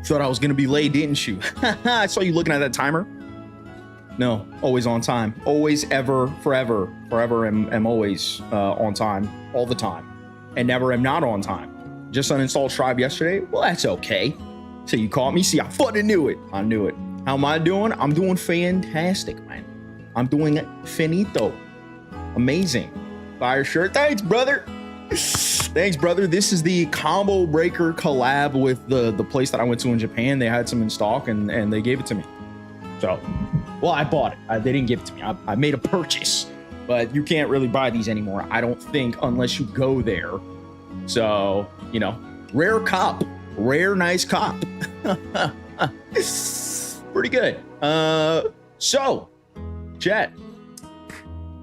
Thought I was gonna be late, didn't you? I saw you looking at that timer. No, always on time. Always, ever, forever. Forever am always on time, all the time. And never am not on time. Just uninstalled Strive yesterday. Well, that's okay. So you caught me. See, I fucking knew it. I knew it. How am I doing? I'm doing fantastic, man. I'm doing finito. Amazing. Fire shirt. Thanks, brother. Thanks, brother. This is the combo breaker collab with the place that I went to in Japan. They had some in stock and they gave it to me. So, well, I bought it. They didn't give it to me. I made a purchase, but you can't really buy these anymore, I don't think, unless you go there. So, you know, rare cop, rare nice cop. Pretty good. So, Jet,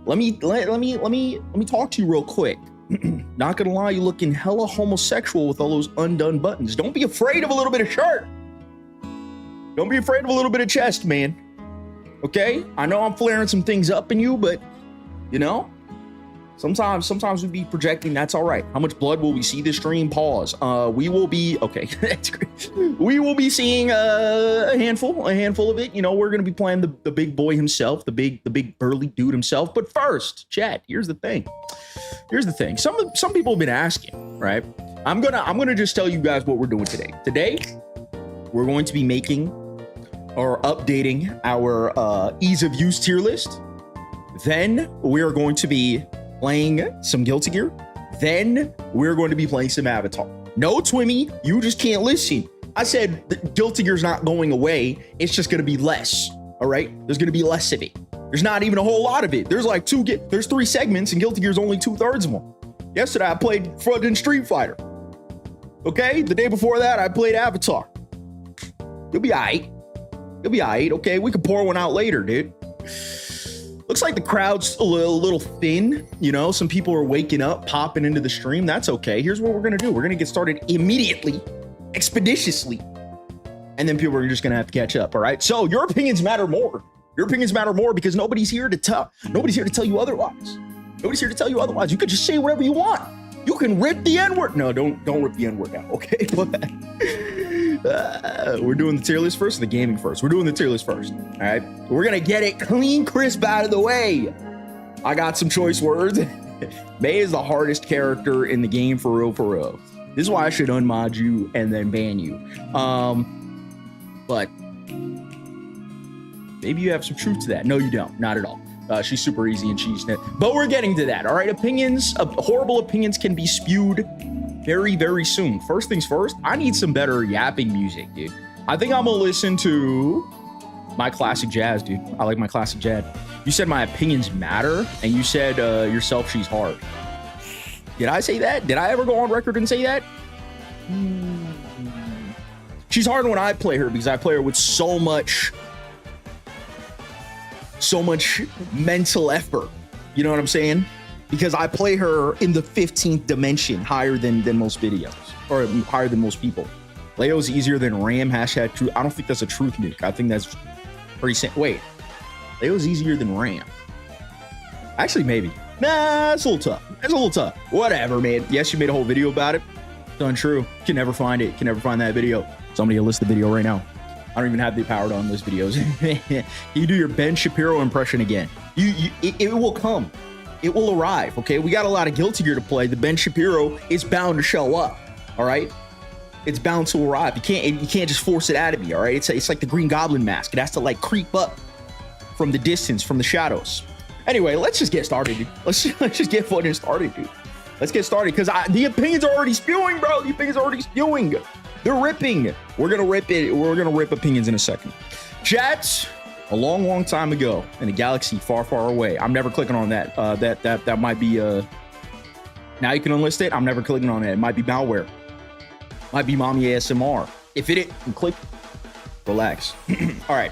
let me talk to you real quick. Not gonna lie, you looking hella homosexual with all those undone buttons. Don't be afraid of a little bit of shirt. Don't be afraid of a little bit of chest, man. Okay? I know I'm flaring some things up in you, but you know, sometimes we be projecting. That's all right. How much blood will we see this stream? Pause. We will be okay. That's great. We will be seeing a handful of it. You know, we're gonna be playing the big boy himself, the big burly dude himself. But first, chat. Here's the thing. Some people have been asking, right? I'm gonna just tell you guys what we're doing today. Today, we're going to be making or updating our ease of use tier list. Then we are going to be playing some Guilty Gear. Then we're going to be playing some Avatar. No, Twimmy, you just can't listen. I said Guilty Gear's not going away. It's just going to be less. All right, there's going to be less of it. There's not even a whole lot of it. There's like there's 3 segments, and Guilty Gear's only 2/3 of them. Yesterday I played Front Street Fighter. Okay, the day before that I played Avatar. You'll be all right. You'll be all right. Okay, we can pour one out later, dude. Looks like the crowd's a little thin. You know, some people are waking up, popping into the stream. That's okay. Here's what we're gonna do. We're gonna get started immediately, expeditiously, and then people are just gonna have to catch up. All right. So your opinions matter more. Your opinions matter more because nobody's here to tell you otherwise. Nobody's here to tell you otherwise. You could just say whatever you want. You can rip the N-word. No, don't rip the N-word out. Okay. We're doing the tier list first or the gaming first? We're doing the tier list first. All right. We're going to get it clean, crisp out of the way. I got some choice words. May is the hardest character in the game for real, for real. This is why I should unmod you and then ban you. But maybe you have some truth to that. No, you don't. Not at all. She's super easy and she's... But we're getting to that. All right. Opinions, horrible opinions can be spewed very, very soon. First things first, I need some better yapping music, dude. I think I'm gonna listen to my classic jazz, dude. I like my classic jazz. You said my opinions matter, and you said yourself, she's hard. Did I say that? Did I ever go on record and say that? She's hard when I play her because I play her with so much mental effort. You know what I'm saying? Because I play her in the 15th dimension, higher than most videos, or higher than most people. Leo's easier than Ram, hashtag truth. I don't think that's a truth nuke. I think that's pretty wait, Leo's easier than Ram. Actually, maybe. Nah, it's a little tough. It's a little tough. Whatever, man. Yes, you made a whole video about it. It's untrue. Can never find it. Can never find that video. Somebody will list the video right now. I don't even have the power to unlist videos. Can you do your Ben Shapiro impression again? It will come. It will arrive, okay? We got a lot of Guilty Gear to play. The Ben Shapiro is bound to show up, all right? It's bound to arrive. You can't just force it out of me, all right? It's like the Green Goblin mask. It has to like creep up from the distance, from the shadows. Anyway, let's just get started, dude. Let's just get fucking started, dude. Let's get started because the opinions are already spewing, bro. The opinions are already spewing. They're ripping. We're gonna rip it. We're gonna rip opinions in a second. Chats. A long, long time ago in a galaxy far, far away. I'm never clicking on that. That might be now you can unlist it. I'm never clicking on it. It might be malware. Might be mommy ASMR. If it click, relax. All right.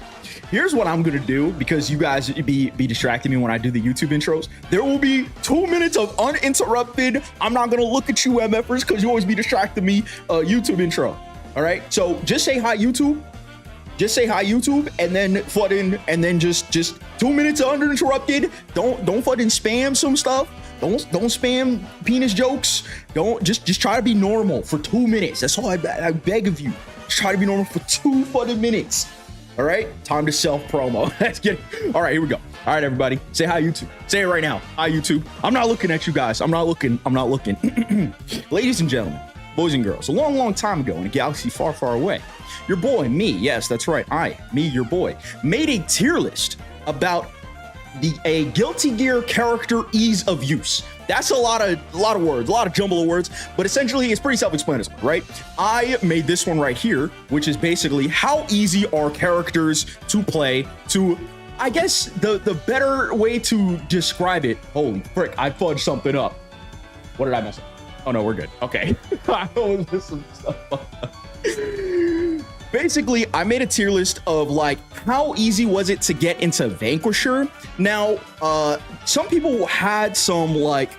Here's what I'm gonna do because you guys be distracting me when I do the YouTube intros. There will be 2 minutes of uninterrupted. I'm not gonna look at you MFers because you always be distracting me. YouTube intro. All right. So just say hi YouTube. Just say hi YouTube and then fucking and then just 2 minutes uninterrupted. Don't fucking spam some stuff. Don't spam penis jokes. Don't just try to be normal for 2 minutes. That's all I beg of you. try to be normal for 2 fucking minutes. All right, time to self promo. Let's get it. All right, here we go. All right, everybody, say hi, YouTube. Say it right now. Hi, YouTube. I'm not looking at you guys. I'm not looking. Ladies and gentlemen, boys and girls, a long, long time ago in a galaxy far, far away, your boy, me, yes, that's right, me, your boy, made a tier list about a Guilty Gear character ease of use. That's a lot of words, a lot of jumble of words, but essentially it's pretty self-explanatory, right? I made this one right here, which is basically how easy are characters to play to, I guess the better way to describe it. Holy frick, I fudged something up. What did I mess up? Oh no, we're good. Okay. I was messing stuff up. Basically, I made a tier list of like how easy was it to get into Vanquisher. Now, some people had some like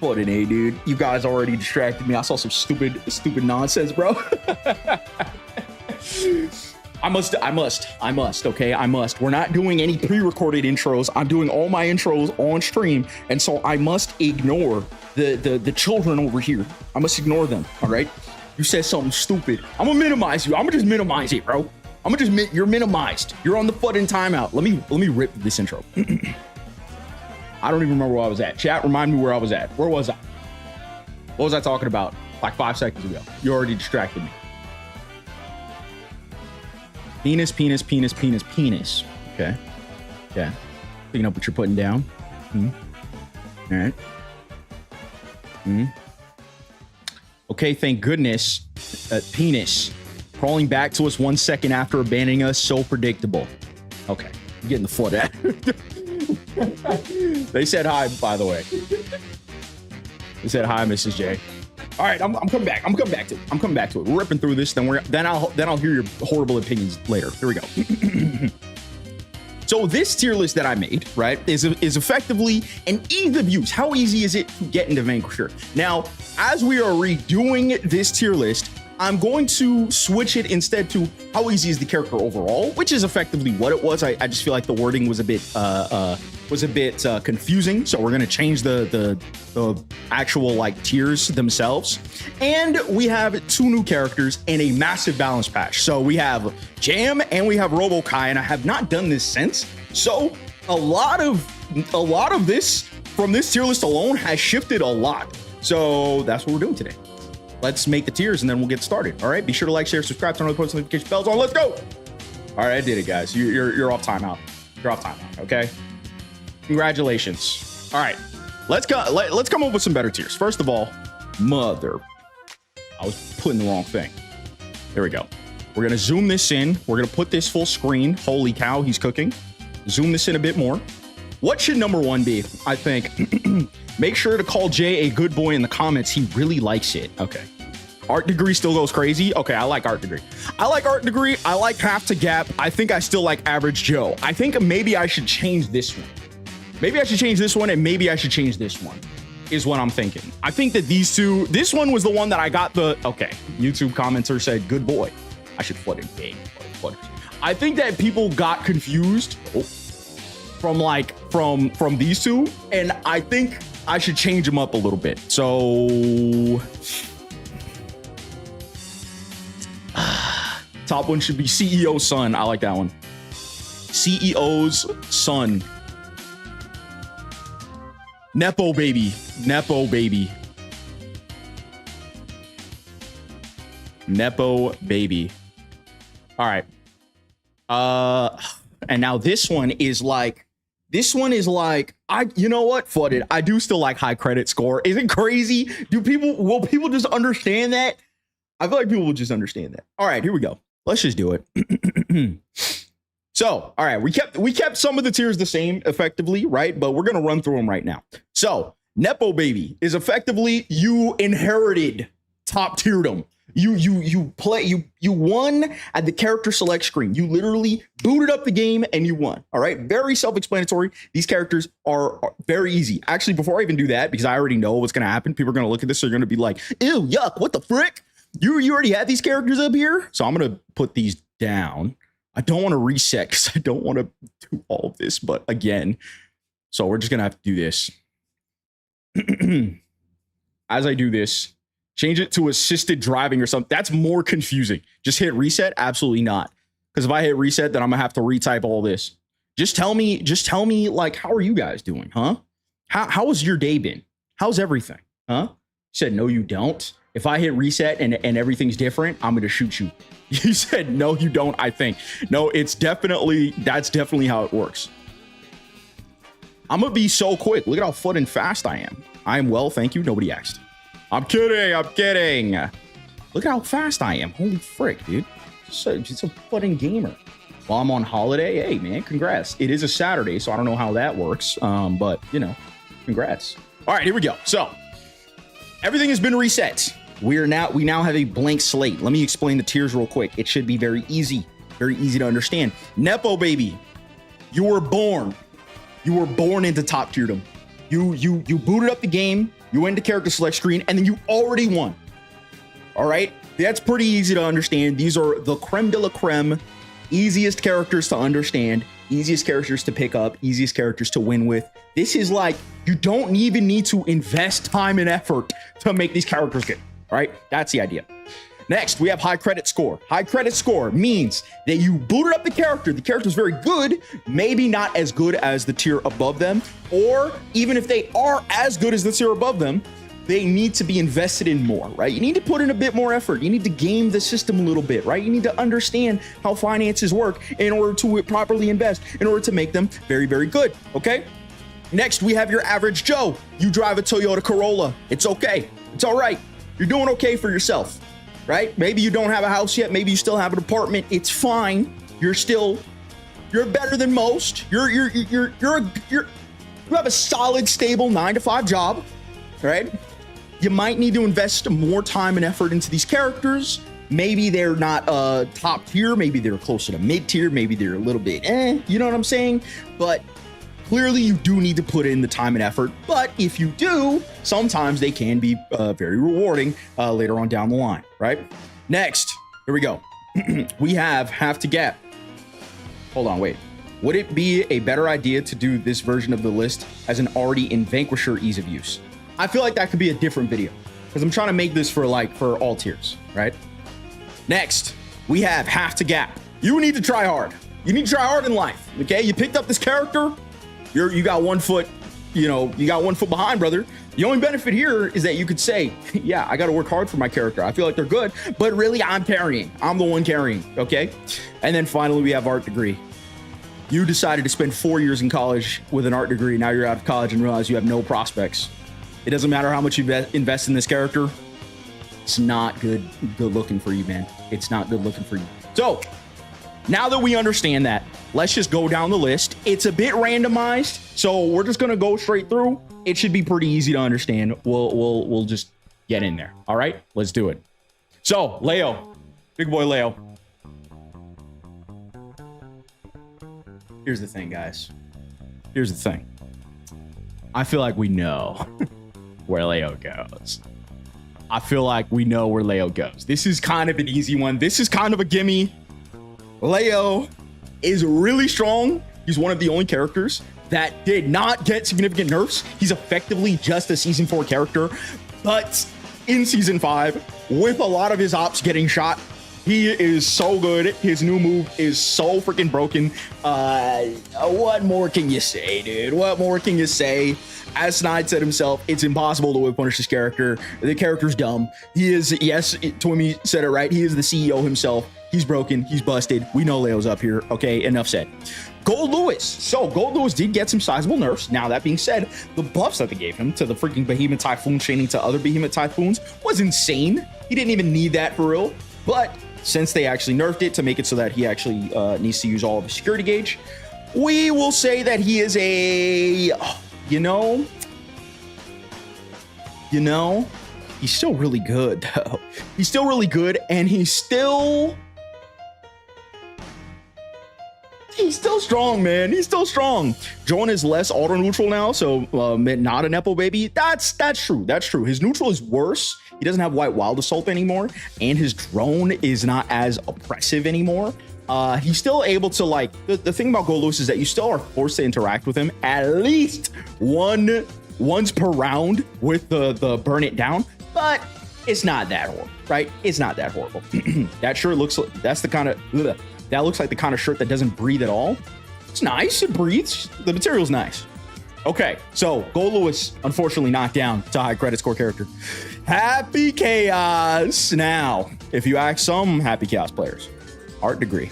what an A, dude. You guys already distracted me. I saw some stupid nonsense, bro. I must, okay? I must. We're not doing any pre-recorded intros. I'm doing all my intros on stream, and so I must ignore the children over here. I must ignore them, all right? You said something stupid. I'm gonna minimize you. I'm gonna just minimize it, bro. You're minimized. You're on the fucking timeout. Let me rip this intro. I don't even remember where I was at. Chat, remind me where I was at. Where was I? What was I talking about like 5 seconds ago? You already distracted me. Penis. Okay. Yeah. Picking up what you're putting down. All right. Okay, thank goodness. Penis crawling back to us 1 second after abandoning us. So predictable. Okay, I'm getting the foot at. They said hi, by the way. They said hi, Mrs. J. All right, I'm coming back. I'm coming back to it. We're ripping through this. Then I'll hear your horrible opinions later. Here we go. So this tier list that I made, right, is effectively an ease of use. How easy is it to get into Vanquisher? Now, as we are redoing this tier list, I'm going to switch it instead to how easy is the character overall, which is effectively what it was. I just feel like the wording was a bit confusing, so we're gonna change the actual like tiers themselves. And we have 2 new characters and a massive balance patch. So we have Jam and we have Robo-Kai, and I have not done this since. So a lot of this from this tier list alone has shifted a lot. So that's what we're doing today. Let's make the tiers and then we'll get started. All right, be sure to like, share, subscribe, turn on the post notification bells on. Let's go. All right, I did it, guys. You're off timeout. You're off timeout. Okay. Congratulations. All right, let's come up with some better tiers. First of all, I was putting the wrong thing. There we go. We're gonna zoom this in. We're gonna put this full screen. Holy cow, he's cooking. Zoom this in a bit more. What should number 1 be? I think make sure to call Jay a good boy in the comments. He really likes it. Okay. Art Degree still goes crazy. Okay, I like Art Degree. I like Half to Gap. I think I still like Average Joe. I think maybe I should change this one. Maybe I should change this one, and maybe I should change this one, is what I'm thinking. I think that these two, this one was the one that I got the, okay, YouTube commenter said, good boy. I should flood it big. I think that people got confused from these two, and I think I should change them up a little bit. So top one should be CEO's son. I like that one. CEO's son. Nepo baby. Nepo baby. Nepo baby. All right. And now this one is like, you know what? Fuck it. I do still like high credit score. Is it crazy? Will people just understand that? I feel like people will just understand that. All right, here we go. Let's just do it. So, all right, we kept some of the tiers the same effectively, right? But we're gonna run through them right now. So, Nepo baby is effectively you inherited top tierdom. You won at the character select screen. You literally booted up the game and you won. All right, very self-explanatory. These characters are very easy. Actually, before I even do that, because I already know what's gonna happen, people are gonna look at this. They're gonna be like, "Ew, yuck! What the frick? You already had these characters up here." So I'm gonna put these down. I don't want to reset because I don't want to do all of this, but again, so we're just gonna have to do this. As I do this, Change it to assisted driving or something. That's more confusing. Just hit reset? Absolutely not. Because if I hit reset, then I'm gonna have to retype all this. Just tell me, like, how are you guys doing, huh? How has your day been? How's everything? Huh? You said, no, you don't. If I hit reset and everything's different, I'm gonna shoot you. You said, no, you don't, I think. No, that's definitely how it works. I'm gonna be so quick. Look at how fun and fast I am. I am well, thank you. Nobody asked. I'm kidding. Look at how fast I am. Holy frick, dude. Just a fun gamer. While I'm on holiday, hey, man, congrats. It is a Saturday, so I don't know how that works. But, you know, congrats. All right, here we go. So, everything has been reset. We now have a blank slate. Let me explain the tiers real quick. It should be very easy to understand. Nepo baby, you were born into top tierdom. You booted up the game, you went to character select screen, and then you already won. All right, that's pretty easy to understand. These are the creme de la creme, easiest characters to understand, easiest characters to pick up, easiest characters to win with. This is like, you don't even need to invest time and effort to make these characters good. All right, that's the idea. Next, we have high credit score. High credit score means that you booted up the character. The character is very good, maybe not as good as the tier above them, or even if they are as good as the tier above them, they need to be invested in more, right? You need to put in a bit more effort. You need to game the system a little bit, right? You need to understand how finances work in order to properly invest, in order to make them very, very good, okay? Next, we have your average Joe. You drive a Toyota Corolla. It's okay. It's all right. You're doing okay for yourself, right? Maybe you don't have a house yet. Maybe you still have an apartment. It's fine. You're better than most. You have a solid, stable 9-to-5 job, right? You might need to invest more time and effort into these characters. Maybe they're not top tier. Maybe they're closer to mid tier. Maybe they're a little bit, you know what I'm saying? But clearly you do need to put in the time and effort. But if you do, sometimes they can be very rewarding later on down the line, right? Next, here we go. We have to get. Hold on, wait. Would it be a better idea to do this version of the list as an already in Vanquisher ease of use? I feel like that could be a different video because I'm trying to make this for all tiers, right? Next, we have to gap. You need to try hard. You need to try hard in life, okay? You picked up this character. You got 1 foot, you got 1 foot behind, brother. The only benefit here is that you could say, yeah, I got to work hard for my character. I feel like they're good, but really I'm carrying. I'm the one carrying, okay? And then finally, we have art degree. You decided to spend 4 years in college with an art degree. Now you're out of college and realize you have no prospects. It doesn't matter how much you invest in this character. It's not good looking for you, man. It's not good looking for you. So now that we understand that, let's just go down the list. It's a bit randomized, so we're just gonna go straight through. It should be pretty easy to understand. We'll just get in there. All right, let's do it. So Leo, big boy Leo. Here's the thing, guys. Here's the thing. I feel like we know where Leo goes. I feel like we know where Leo goes. This is kind of an easy one. This is kind of a gimme. Leo is really strong. He's one of the only characters that did not get significant nerfs. He's effectively just a season 4 character, but in season 5, with a lot of his ops getting shot, he is so good. His new move is so freaking broken. What more can you say, dude? What more can you say? As Snide said himself, it's impossible to whip punish this character. The character's dumb. He is, yes, Twimmy said it right. He is the CEO himself. He's broken. He's busted. We know Leo's up here. Okay, enough said. Gold Lewis. So Gold Lewis did get some sizable nerfs. Now, that being said, the buffs that they gave him to the freaking Behemoth Typhoon chaining to other Behemoth Typhoons was insane. He didn't even need that for real. But since they actually nerfed it to make it so that he actually needs to use all of his security gauge, we will say that he is a, you know, he's still really good, though. He's still really good, and he's still strong, man. He's still strong. Joan is less auto neutral now, so not a Nepo baby. That's true. That's true. His neutral is worse. He doesn't have White Wild Assault anymore, and his drone is not as oppressive anymore. He's still able to, like, the thing about Gold Lewis is that you still are forced to interact with him at least once per round with the burn it down, but it's not that horrible, right? It's not that horrible. That shirt looks like, that's the kind of, that looks like the kind of shirt that doesn't breathe at all. It's nice, it breathes. The material's nice. Okay, so Gold Lewis, unfortunately knocked down to high credit score character. Happy Chaos. Now, if you ask some Happy Chaos players, art degree.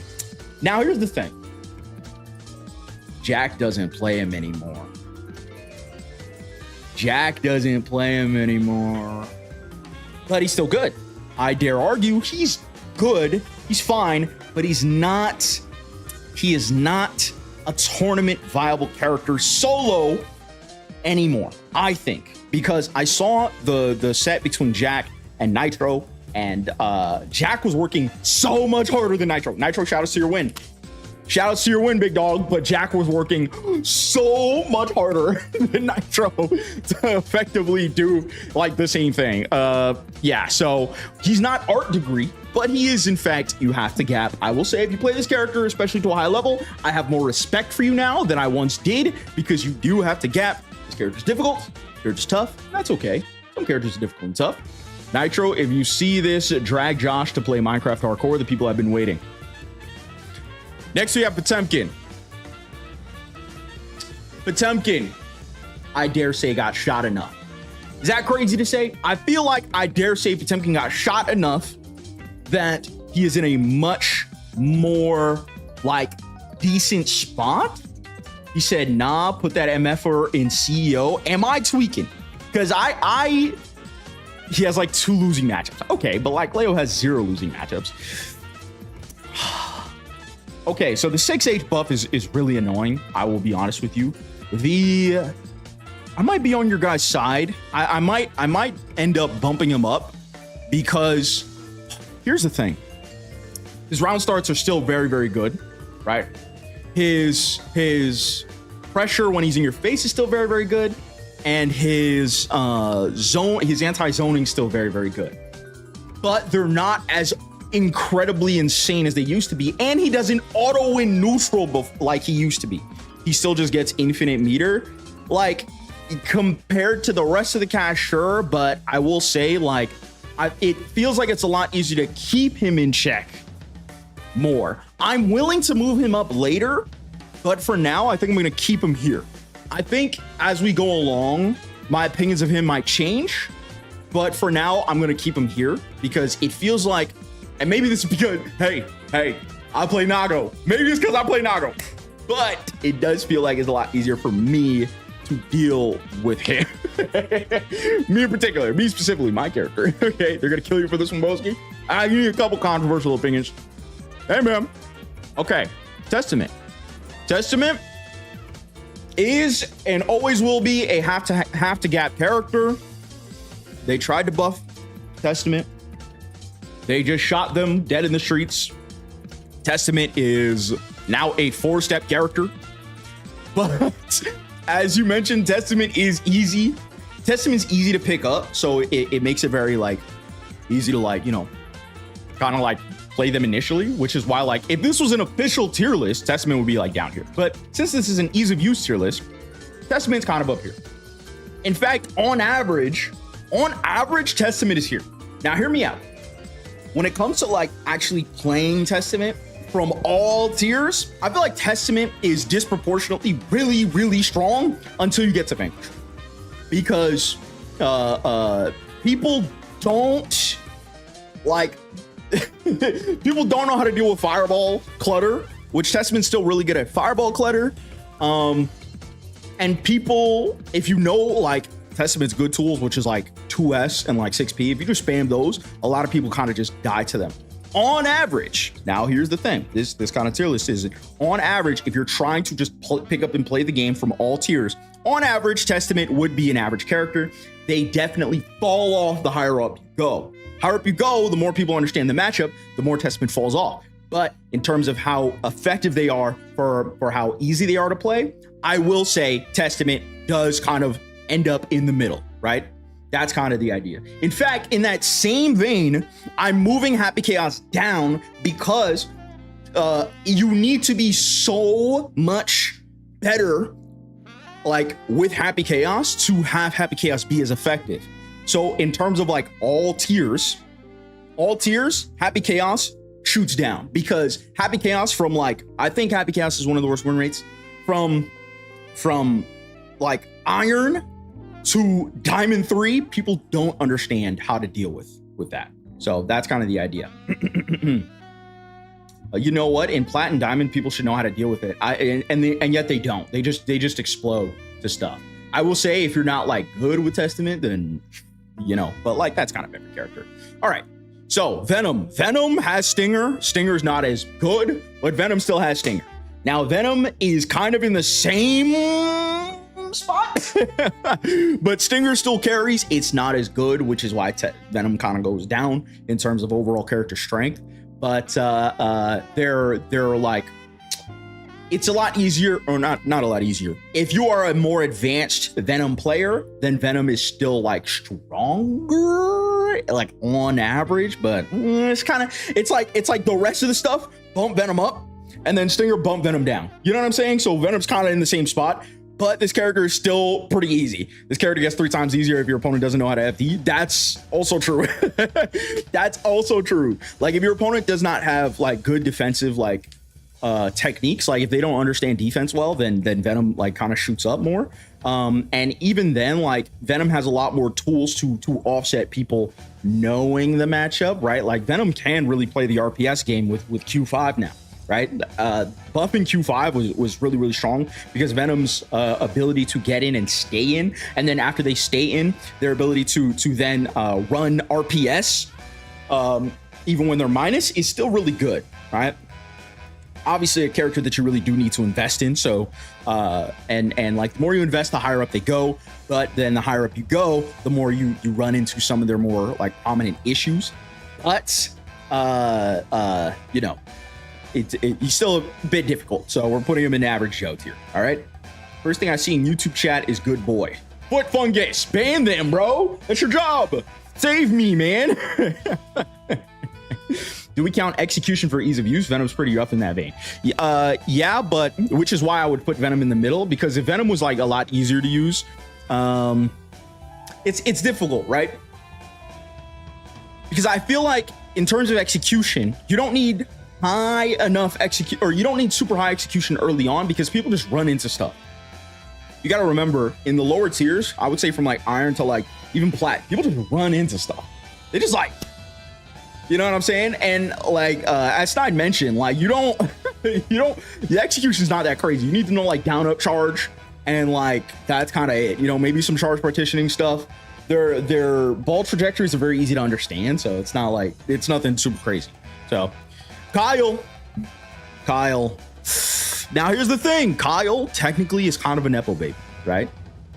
Now, here's the thing. Jack doesn't play him anymore. Jack doesn't play him anymore. But he's still good. I dare argue he's good. He's fine, but he is not a tournament viable character solo anymore, I think, because I saw the set between Jack and Nitro, and Jack was working so much harder than Nitro. Nitro, shout out to your win. Shout out to your win, big dog. But Jack was working so much harder than Nitro to effectively do like the same thing. Yeah, so he's not art degree, but he is, in fact, you have to gap. I will say, if you play this character, especially to a high level, I have more respect for you now than I once did, because you do have to gap. This character's difficult, this character's tough. That's okay. Some characters are difficult and tough. Nitro, if you see this, drag Josh to play Minecraft Hardcore. The people have been waiting. Next, we have Potemkin. Potemkin, I dare say, got shot enough. Is that crazy to say? I feel like I dare say Potemkin got shot enough that he is in a much more like decent spot. He said, nah, put that MFer in CEO. Am I tweaking? Because he has like 2 losing matchups. Okay, but like Leo has 0 losing matchups. Okay, so the 6H buff is really annoying. I will be honest with you. I might be on your guys' side. I might end up bumping him up, because here's the thing. His round starts are still very, very good, right? His pressure when he's in your face is still very, very good, and his anti-zoning is still very, very good. But they're not as incredibly insane as they used to be, and he doesn't auto win neutral like he used to be. He still just gets infinite meter. Like, compared to the rest of the cast, sure, but I will say, like, it feels like it's a lot easier to keep him in check more. I'm willing to move him up later, but for now, I think I'm going to keep him here. I think as we go along, my opinions of him might change, but for now, I'm going to keep him here, because it feels like, and maybe this is because, hey, I play Nago. Maybe it's because I play Nago, but it does feel like it's a lot easier for me to deal with him. Me in particular, me specifically, my character. Okay, they're gonna kill you for this one, Boski. I give you a couple controversial opinions. Hey, man. Okay, Testament. Testament is and always will be a have to gap character. They tried to buff Testament. They just shot them dead in the streets. Testament is now a 4-step character. But as you mentioned, Testament is easy. Testament's easy to pick up, so it makes it very like easy to like, you know, kind of like play them initially, which is why, like, if this was an official tier list, Testament would be like down here. But since this is an ease of use tier list, Testament's kind of up here. In fact, on average, Testament is here. Now, hear me out. When it comes to like actually playing Testament from all tiers, I feel like Testament is disproportionately really, really strong until you get to Vanquish. Because people don't like people don't know how to deal with fireball clutter, which Testament's still really good at fireball clutter. And people, if you know like Testament's good tools, which is like 2S and like 6P, if you just spam those, a lot of people kind of just die to them. On average, now here's the thing, this kind of tier list is, on average, if you're trying to just pick up and play the game from all tiers, on average, Testament would be an average character. They definitely fall off the higher up you go. Higher up you go, the more people understand the matchup, the more Testament falls off. But in terms of how effective they are for how easy they are to play, I will say Testament does kind of end up in the middle, right? That's kind of the idea. In fact, in that same vein, I'm moving Happy Chaos down because you need to be so much better like with Happy Chaos to have Happy Chaos be as effective. So in terms of like all tiers, Happy Chaos shoots down, because Happy Chaos from like, I think Happy Chaos is one of the worst win rates from like Iron to Diamond 3. People don't understand how to deal with that. So that's kind of the idea. You know what? In Plat and Diamond, people should know how to deal with it. And yet they don't. They just explode to stuff. I will say, if you're not like good with Testament, then you know. But like, that's kind of every character. All right. So Venom has Stinger. Stinger's not as good, but Venom still has Stinger. Now Venom is kind of in the same spot, but Stinger still carries. It's not as good, which is why Venom kind of goes down in terms of overall character strength. But they're like, it's a lot easier, or not a lot easier. If you are a more advanced Venom player, then Venom is still like stronger, like on average. But it's like the rest of the stuff bump Venom up, and then Stinger bump Venom down. You know what I'm saying? So Venom's kind of in the same spot. But this character is still pretty easy. This character gets 3 times easier if your opponent doesn't know how to FD. That's also true. That's also true. Like, if your opponent does not have like good defensive like techniques, like if they don't understand defense well, then Venom like kind of shoots up more. And even then, like, Venom has a lot more tools to offset people knowing the matchup, right? Like, Venom can really play the RPS game with Q5 now. Right, buffing Q5 was really, really strong, because Venom's ability to get in and stay in, and then after they stay in, their ability to then run RPS even when they're minus is still really good, right? Obviously a character that you really do need to invest in. So and like, the more you invest, the higher up they go, but then the higher up you go, the more you run into some of their more like prominent issues. But you know, he's still a bit difficult, so we're putting him in average Joe tier. All right. First thing I see in YouTube chat is good boy. Foot fungus, ban them, bro. That's your job. Save me, man. Do we count execution for ease of use? Venom's pretty rough in that vein. Yeah, but which is why I would put Venom in the middle, because if Venom was like a lot easier to use, it's difficult, right? Because I feel like in terms of execution, you don't need high enough or you don't need super high execution early on, because people just run into stuff. You got to remember, in the lower tiers, I would say from like Iron to like even Plat, people just run into stuff. They just like, you know what I'm saying? And like as Stein mentioned, like you don't the execution's not that crazy. You need to know like down up charge, and like that's kind of it. You know, maybe some charge partitioning stuff. Their ball trajectories are very easy to understand, so it's not like, it's nothing super crazy. So Kyle. Now here's the thing. Kyle technically is kind of a Nepo baby, right?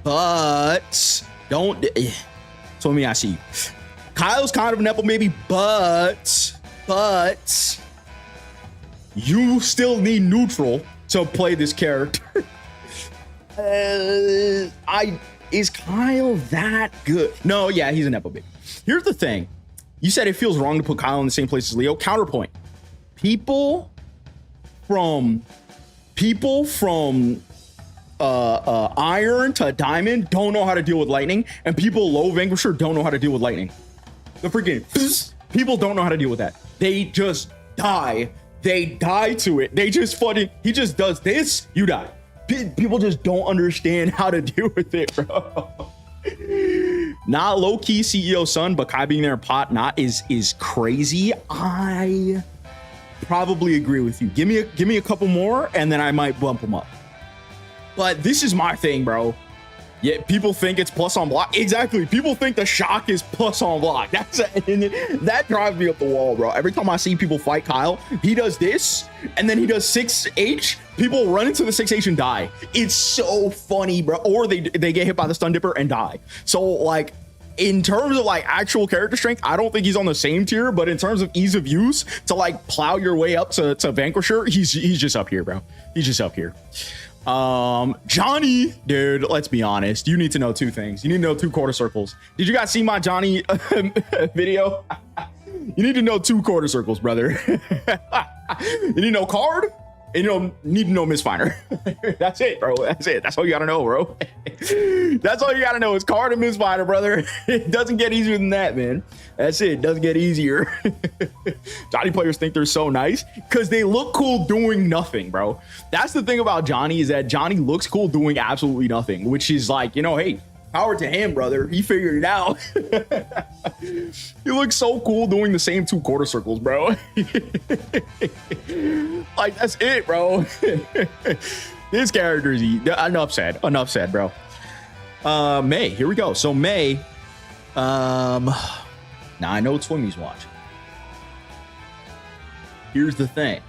But don't. So let me ask you. Kyle's kind of a Nepo baby, but you still need neutral to play this character. Is Kyle that good? No, yeah, he's a Nepo baby. Here's the thing. You said it feels wrong to put Kyle in the same place as Leo. Counterpoint. People from Iron to Diamond don't know how to deal with lightning, and people low Vanquisher don't know how to deal with lightning. The freaking people don't know how to deal with that. They just die. They die to it. They just fucking, he just does this, you die. People just don't understand how to deal with it, bro. Not low-key CEO son, but Kai being there in pot not is crazy. I probably agree with you. Give me a couple more, and then I might bump them up. But this is my thing, bro. Yeah, people think it's plus on block. Exactly. People think the shock is plus on block. That drives me up the wall, bro. Every time I see people fight Kyle, he does this, and then he does 6H. People run into the 6H and die. It's so funny, bro. Or they get hit by the stun dipper and die. So like, in terms of like actual character strength, I don't think he's on the same tier, but in terms of ease of use to like plow your way up to Vanquisher, he's just up here, bro. He's just up here. Johnny, dude, let's be honest. You need to know 2 things. You need to know 2 quarter circles. Did you guys see my Johnny video? You need to know 2 quarter circles, brother. You need to know card And you know, need to know Miss Finer. That's it, bro. That's it. That's all you gotta know, bro. That's all you gotta know. It's Card and Miss Finer, brother. It doesn't get easier than that, man. That's it. It doesn't get easier. Johnny players think they're so nice because they look cool doing nothing, bro. That's the thing about Johnny, is that Johnny looks cool doing absolutely nothing, which is like, you know, hey, power to him, brother. He figured it out. He looks so cool doing the same 2 quarter circles, bro. Like, that's it, bro. This character is enough said, bro. May, here we go. So May, now I know Twimmy's watching. Here's the thing.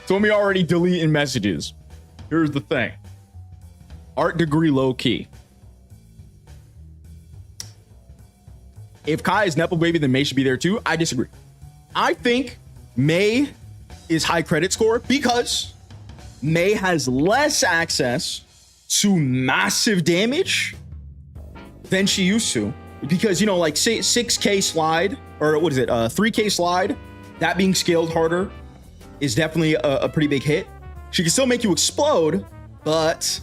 Twimmy already deleting messages. Here's the thing. Art degree low key. If Kai is Nepo baby, then May should be there too. I disagree. I think May is high credit score because May has less access to massive damage than she used to. Because, you know, like say 6K slide, or what is it? 3K slide, that being scaled harder is definitely a pretty big hit. She can still make you explode, but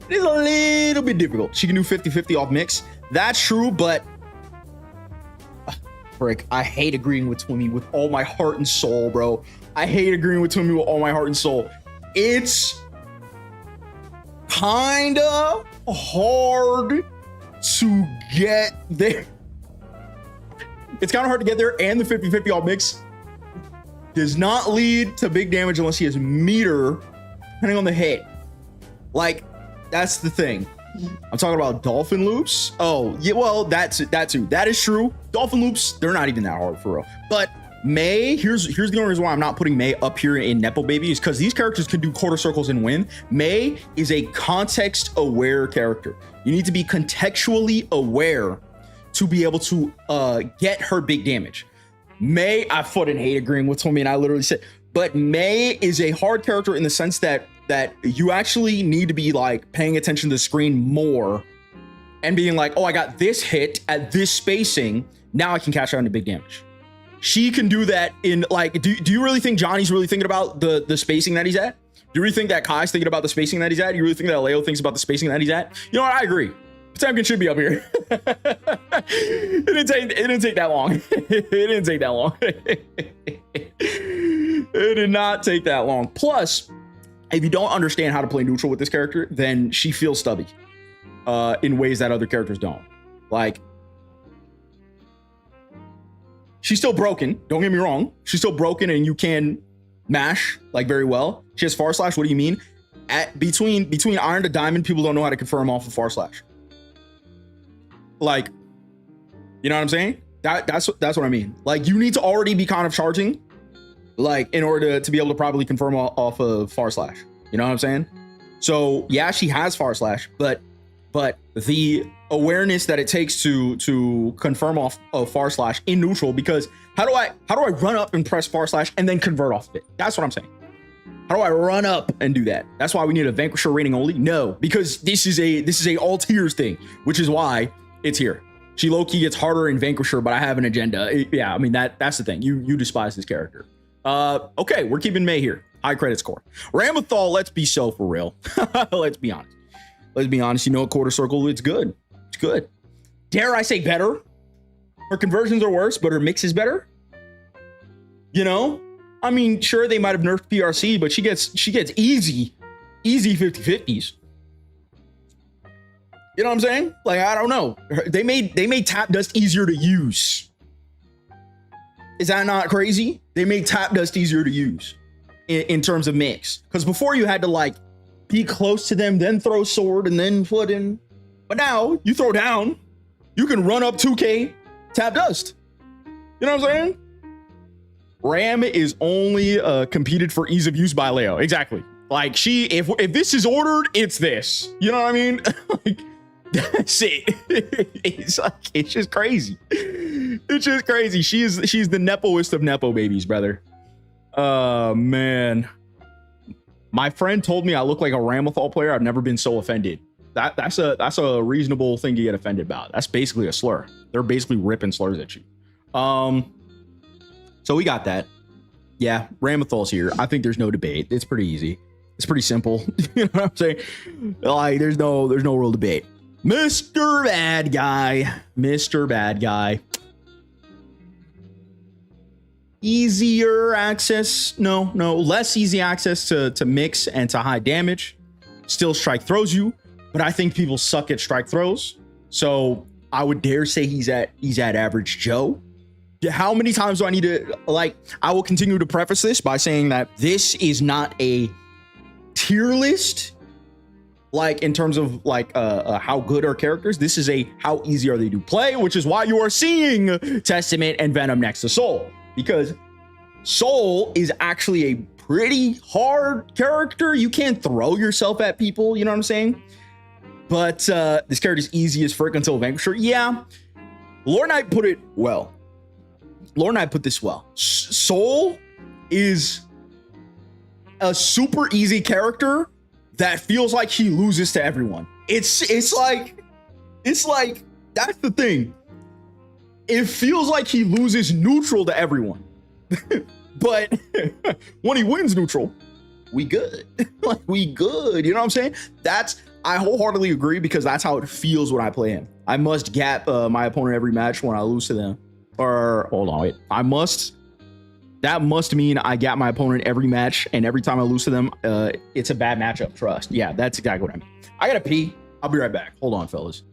it is a little bit difficult. She can do 50-50 off mix. That's true, but frick, I hate agreeing with Twimmy with all my heart and soul, bro. I hate agreeing with Twimmy with all my heart and soul. It's kinda hard to get there. It's kind of hard to get there, and the 50-50 off mix does not lead to big damage unless he has meter, depending on the hit. Like, that's the thing. I'm talking about dolphin loops. Oh, yeah, well, that too. That is true. Dolphin loops, they're not even that hard for real. But May, here's the only reason why I'm not putting May up here in Nepo Baby is because these characters can do quarter circles and win. May is a context-aware character. You need to be contextually aware to be able to get her big damage. May, I fucking hate agreeing with Tommy, and I literally said, but May is a hard character in the sense that you actually need to be like paying attention to the screen more and being like, oh, I got this hit at this spacing. Now I can catch her on the big damage. She can do that in like, do you really think Johnny's really thinking about the spacing that he's at? Do you really think that Kai's thinking about the spacing that he's at? Do you really think that Leo thinks about the spacing that he's at? You know what? I agree. Potemkin should be up here. It didn't take that long. It didn't take that long. It did not take that long. Plus, if you don't understand how to play neutral with this character, then she feels stubby in ways that other characters don't. Like, she's still broken. Don't get me wrong. She's still broken, and you can mash like very well. She has far slash. What do you mean? At between iron to diamond, people don't know how to confirm off of far slash. Like, you know what I'm saying? That's what I mean. Like, you need to already be kind of charging, like, in order to be able to properly confirm off of far slash. You know what I'm saying? So yeah, she has far slash, but the awareness that it takes to confirm off of far slash in neutral, because how do I run up and press far slash and then convert off of it? That's what I'm saying. How do I run up and do that? That's why we need a Vanquisher rating only. No, because this is a all tiers thing, which is why it's here. She low-key gets harder in Vanquisher, but I have an agenda. Yeah, I mean, that's the thing. You despise this character. Okay, we're keeping May here. High credit score. Ramathal, let's be so for real. Let's be honest. Let's be honest. You know, a quarter circle, it's good. It's good. Dare I say better? Her conversions are worse, but her mix is better. You know? I mean, sure, they might have nerfed PRC, but she gets easy 50-50s. You know what I'm saying? Like, I don't know. They made tap dust easier to use. Is that not crazy? They made tap dust easier to use in terms of mix. Because before you had to like be close to them, then throw sword and then foot in. But now you throw down, you can run up 2K tap dust. You know what I'm saying? Ram is only competed for ease of use by Leo. Exactly. Like if this is ordered, it's this. You know what I mean? Like, that's it. It's just crazy. It's just crazy. She's the Nepoist of Nepo babies, brother. Man. My friend told me I look like a Ramathal player. I've never been so offended. That's a reasonable thing to get offended about. That's basically a slur. They're basically ripping slurs at you. So we got that. Yeah, Ramathol's here. I think there's no debate. It's pretty easy. It's pretty simple. You know what I'm saying? Like, there's no real debate. Mr. Bad Guy. Mr. Bad Guy. Easier access. No, less easy access to mix and to high damage. Still strike throws you, but I think people suck at strike throws. So I would dare say he's at average Joe. How many times do I need to, like, I will continue to preface this by saying that this is not a tier list, like in terms of like how good are characters. This is a how easy are they to play, which is why you are seeing Testament and Venom next to Soul, because Soul is actually a pretty hard character. You can't throw yourself at people, you know what I'm saying? But this character's easy as frick until Vanquisher. Yeah, Lord Knight put it well. Lord Knight put this well. Soul is a super easy character that feels like he loses to everyone. It's like that's the thing. It feels like he loses neutral to everyone. But when he wins neutral, we good. Like, we good. You know what I'm saying? I wholeheartedly agree, because that's how it feels when I play him. I must gap my opponent every match when I lose to them. Or hold on, wait. That must mean I got my opponent every match, and every time I lose to them, it's a bad matchup. Trust. Yeah, that's exactly what I mean. I gotta pee. I'll be right back. Hold on, fellas.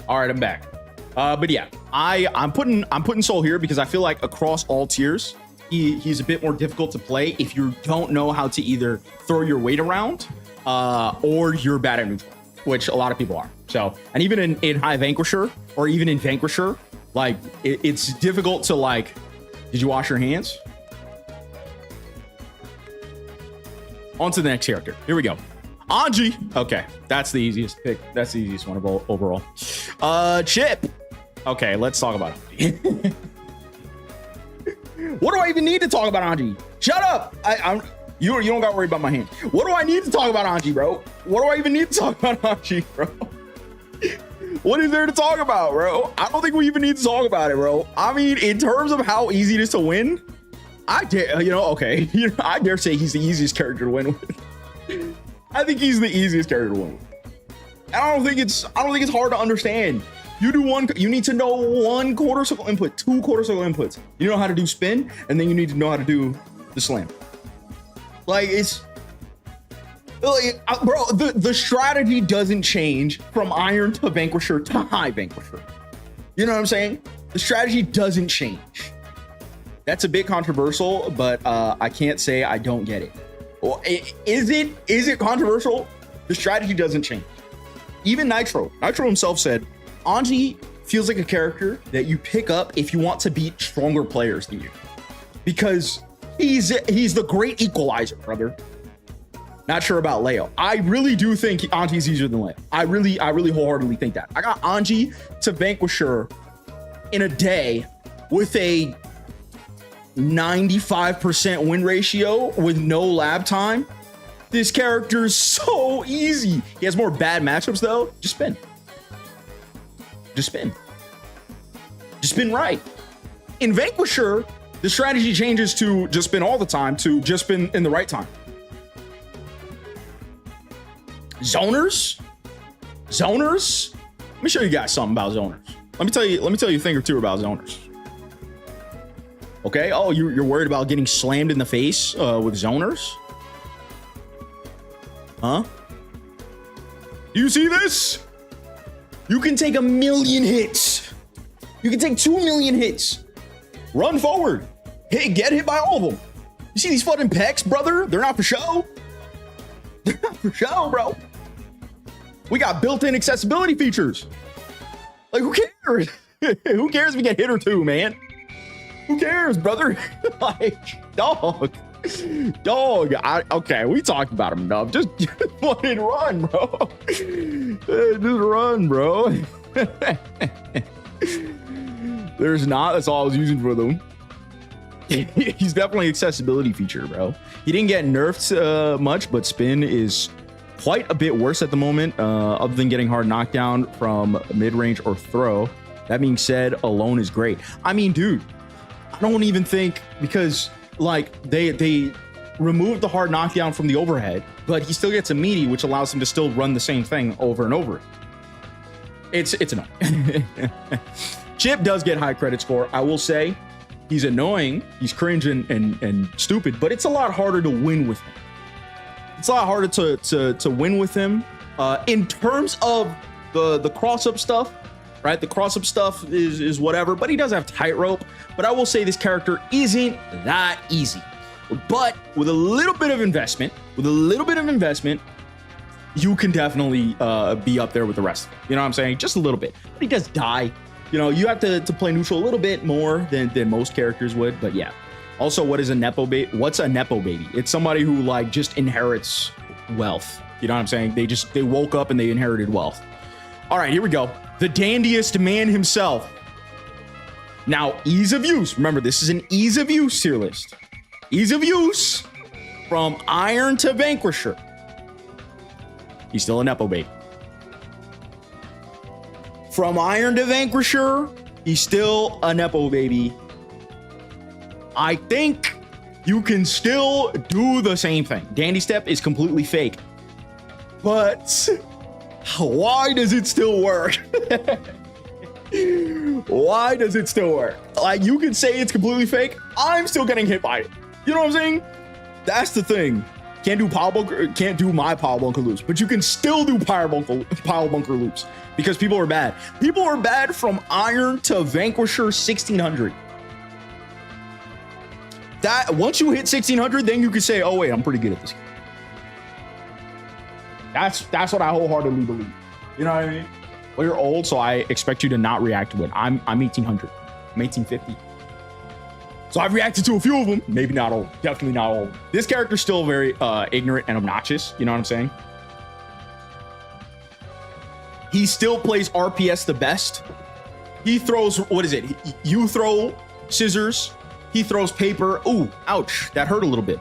All right, I'm back. But yeah, I'm putting Soul here because I feel like across all tiers, he's a bit more difficult to play if you don't know how to either throw your weight around or you're bad at neutral, which a lot of people are. So, and even in High Vanquisher or even in Vanquisher, like it's difficult to like. Did you wash your hands? On to the next character. Here we go. Anji. Okay, that's the easiest pick. That's the easiest one of all overall. Chip. Okay, let's talk about Anji. What do I even need to talk about Anji? Shut up. You don't got to worry about my hand. What do I need to talk about Anji, bro? What do I even need to talk about Anji, bro? What is there to talk about, bro? I don't think we even need to talk about it, bro. I mean, in terms of how easy it is to win, I dare, I dare say he's the easiest character to win with. I think he's the easiest character to win with. And I don't think it's hard to understand. You need to know one quarter circle input, two quarter circle inputs. You know how to do spin, and then you need to know how to do the slam. Like, bro, the strategy doesn't change from Iron to Vanquisher to High Vanquisher. You know what I'm saying? The strategy doesn't change. That's a bit controversial, but I can't say I don't get it. Well, is it controversial? The strategy doesn't change. Even Nitro himself said, Anji feels like a character that you pick up if you want to beat stronger players than you, because he's the great equalizer, brother. Not sure about Leo. I really do think Anji's easier than Leo. I really wholeheartedly think that. I got Anji to Vanquisher in a day with a 95% win ratio with no lab time. This character is so easy. He has more bad matchups though. Just spin. Just spin right. In Vanquisher, the strategy changes to just spin all the time to just spin in the right time. Zoners, Let me show you guys something about zoners. Let me tell you a thing or two about zoners. Okay. Oh, you're worried about getting slammed in the face with zoners? Huh? Do you see this? You can take 1 million hits. You can take 2 million hits. Run forward. Get hit by all of them. You see these fucking pecs, brother? They're not for show. They're not for show, bro. We got built-in accessibility features. Like, who cares? Who cares if you get hit or two, man? Who cares, brother? Like, dog. Okay, we talked about him enough. Just fucking run, bro. Just run, bro. There's not. That's all I was using for them. He's definitely an accessibility feature, bro. He didn't get nerfed much, but spin is quite a bit worse at the moment, other than getting hard knockdown from mid-range or throw. That being said, alone is great. I mean, dude, I don't even think, because like they removed the hard knockdown from the overhead, but he still gets a meaty, which allows him to still run the same thing over and over. It's annoying. Chip does get high credit score. I will say he's annoying. He's cringe and stupid, but it's a lot harder to win with him. It's a lot harder to win with him. In terms of the cross-up stuff, right? The cross-up stuff is whatever, but he does have tightrope. But I will say this character isn't that easy. But with a little bit of investment, you can definitely be up there with the rest of them. You know what I'm saying? Just a little bit. But he does die. You know, you have to play neutral a little bit more than most characters would. But yeah. Also, what is a nepo baby? What's a nepo baby? It's somebody who like just inherits wealth. You know what I'm saying? They woke up and they inherited wealth. All right, here we go. The dandiest man himself. Now, ease of use. Remember, this is an ease of use tier list. Ease of use from Iron to Vanquisher. He's still a nepo baby. From Iron to Vanquisher, he's still a nepo baby. I think you can still do the same thing. Dandy Step is completely fake. But why does it still work? Why does it still work? Like, you can say it's completely fake. I'm still getting hit by it. You know what I'm saying? That's the thing. Can't do my Power Bunker loops, but you can still do Power Bunker loops because people are bad. People are bad from Iron to Vanquisher 1600. That once you hit 1600, then you can say, "Oh wait, I'm pretty good at this." That's what I wholeheartedly believe. You know what I mean? Well, you're old, so I expect you to not react to it. I'm 1800. I'm 1850. So I've reacted to a few of them. Maybe not all. Definitely not all. This character's still very ignorant and obnoxious. You know what I'm saying? He still plays RPS the best. He throws, what is it? You throw scissors. He throws paper. Ooh, ouch. That hurt a little bit.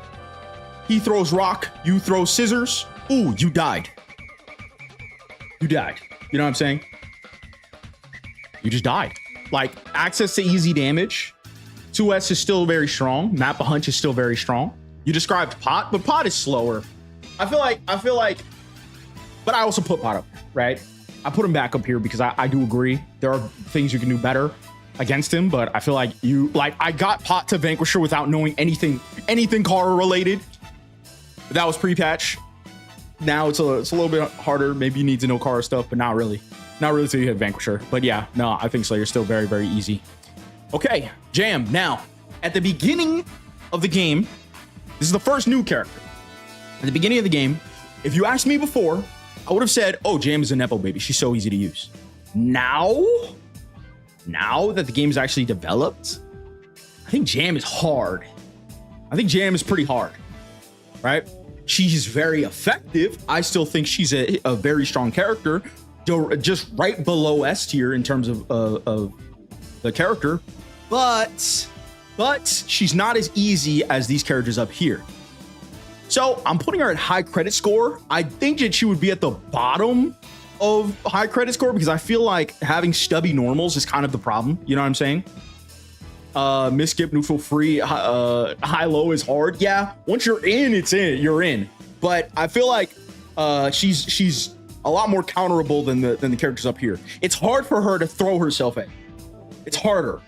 He throws rock. You throw scissors. Ooh, you died. You died. You know what I'm saying? You just died. Like, access to easy damage. 2S is still very strong. Map a hunch is still very strong. You described Pot, but Pot is slower. I feel like, but I also put Pot up, right? I put him back up here because I do agree. There are things you can do better against him, but I feel like I got Pot to Vanquisher without knowing anything Kara related. That was pre-patch. Now it's a little bit harder. Maybe you need to know Kara stuff, but not really. Not really till you hit Vanquisher. But yeah, no, I think Slayer's still very, very easy. Okay, Jam. Now, at the beginning of the game, this is the first new character. At the beginning of the game, if you asked me before, I would have said, oh, Jam is a nepo baby. She's so easy to use. Now that the game is actually developed, I think Jam is hard. I think Jam is pretty hard, right? She's very effective. I still think she's a very strong character, just right below S tier in terms of the character, but she's not as easy as these characters up here. So I'm putting her at high credit score. I think that she would be at the bottom of high credit score because I feel like having stubby normals is kind of the problem. You know what I'm saying? Miss skip, neutral, free, high low is hard. Yeah, once you're in, it's in. You're in. But I feel like she's a lot more counterable than the characters up here. It's hard for her to throw herself at you. It's harder.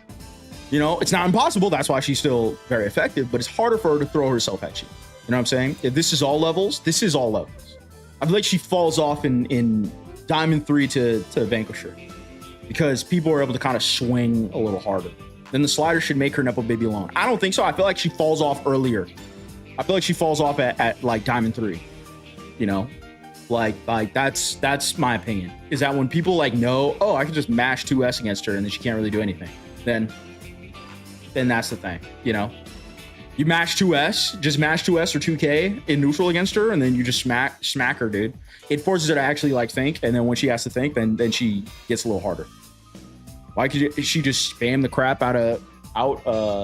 You know, it's not impossible. That's why she's still very effective, but it's harder for her to throw herself at you. You know what I'm saying? If this is all levels, this is all levels. I feel like she falls off in Diamond 3 to vanquish her because people are able to kind of swing a little harder. Then the slider should make her Nepo Baby alone. I don't think so. I feel like she falls off earlier. I feel like she falls off at like Diamond 3. You know, like that's my opinion. Is that when people like know, oh, I can just mash 2S against her and then she can't really do anything. Then that's the thing. You know, you mash 2S, just mash 2S or 2K in neutral against her, and then you just smack her, dude. It forces her to actually like think, and then when she has to think, then she gets a little harder. Why could she just spam the crap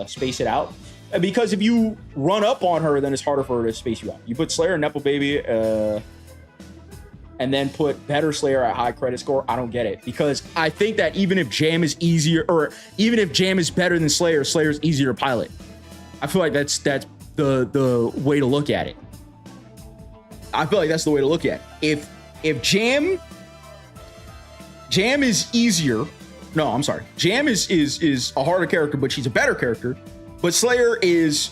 space it out? Because if you run up on her, then it's harder for her to space you out. You put Slayer and Nepo Baby, and then put better Slayer at high credit score. I don't get it, because I think that even if Jam is easier, or even if Jam is better than Slayer, Slayer's easier to pilot. I feel like that's the way to look at it. I feel like that's the way to look at it. If Jam is easier. No, I'm sorry. Jam is a harder character, but she's a better character. But Slayer is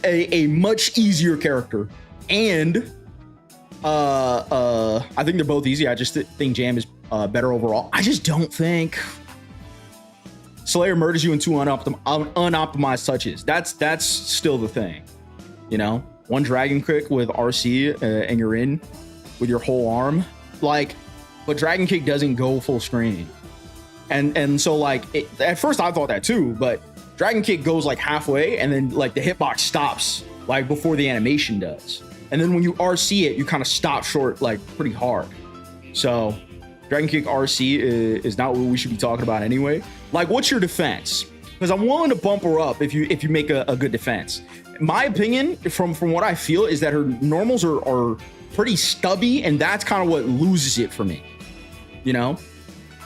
a much easier character, and I think they're both easy. I just think Jam is better overall. I just don't think Slayer murders you in 2 unoptimized touches. That's still the thing, you know. One dragon kick with RC and you're in with your whole arm, like. But dragon kick doesn't go full screen, and so like at first I thought that too, but dragon kick goes like halfway, and then like the hitbox stops like before the animation does, and then when you RC it, you kind of stop short like pretty hard. So dragon kick RC is not what we should be talking about anyway. Like, what's your defense? Because I'm willing to bump her up if you make a good defense. My opinion, from what I feel, is that her normals are pretty stubby, and that's kind of what loses it for me. You know,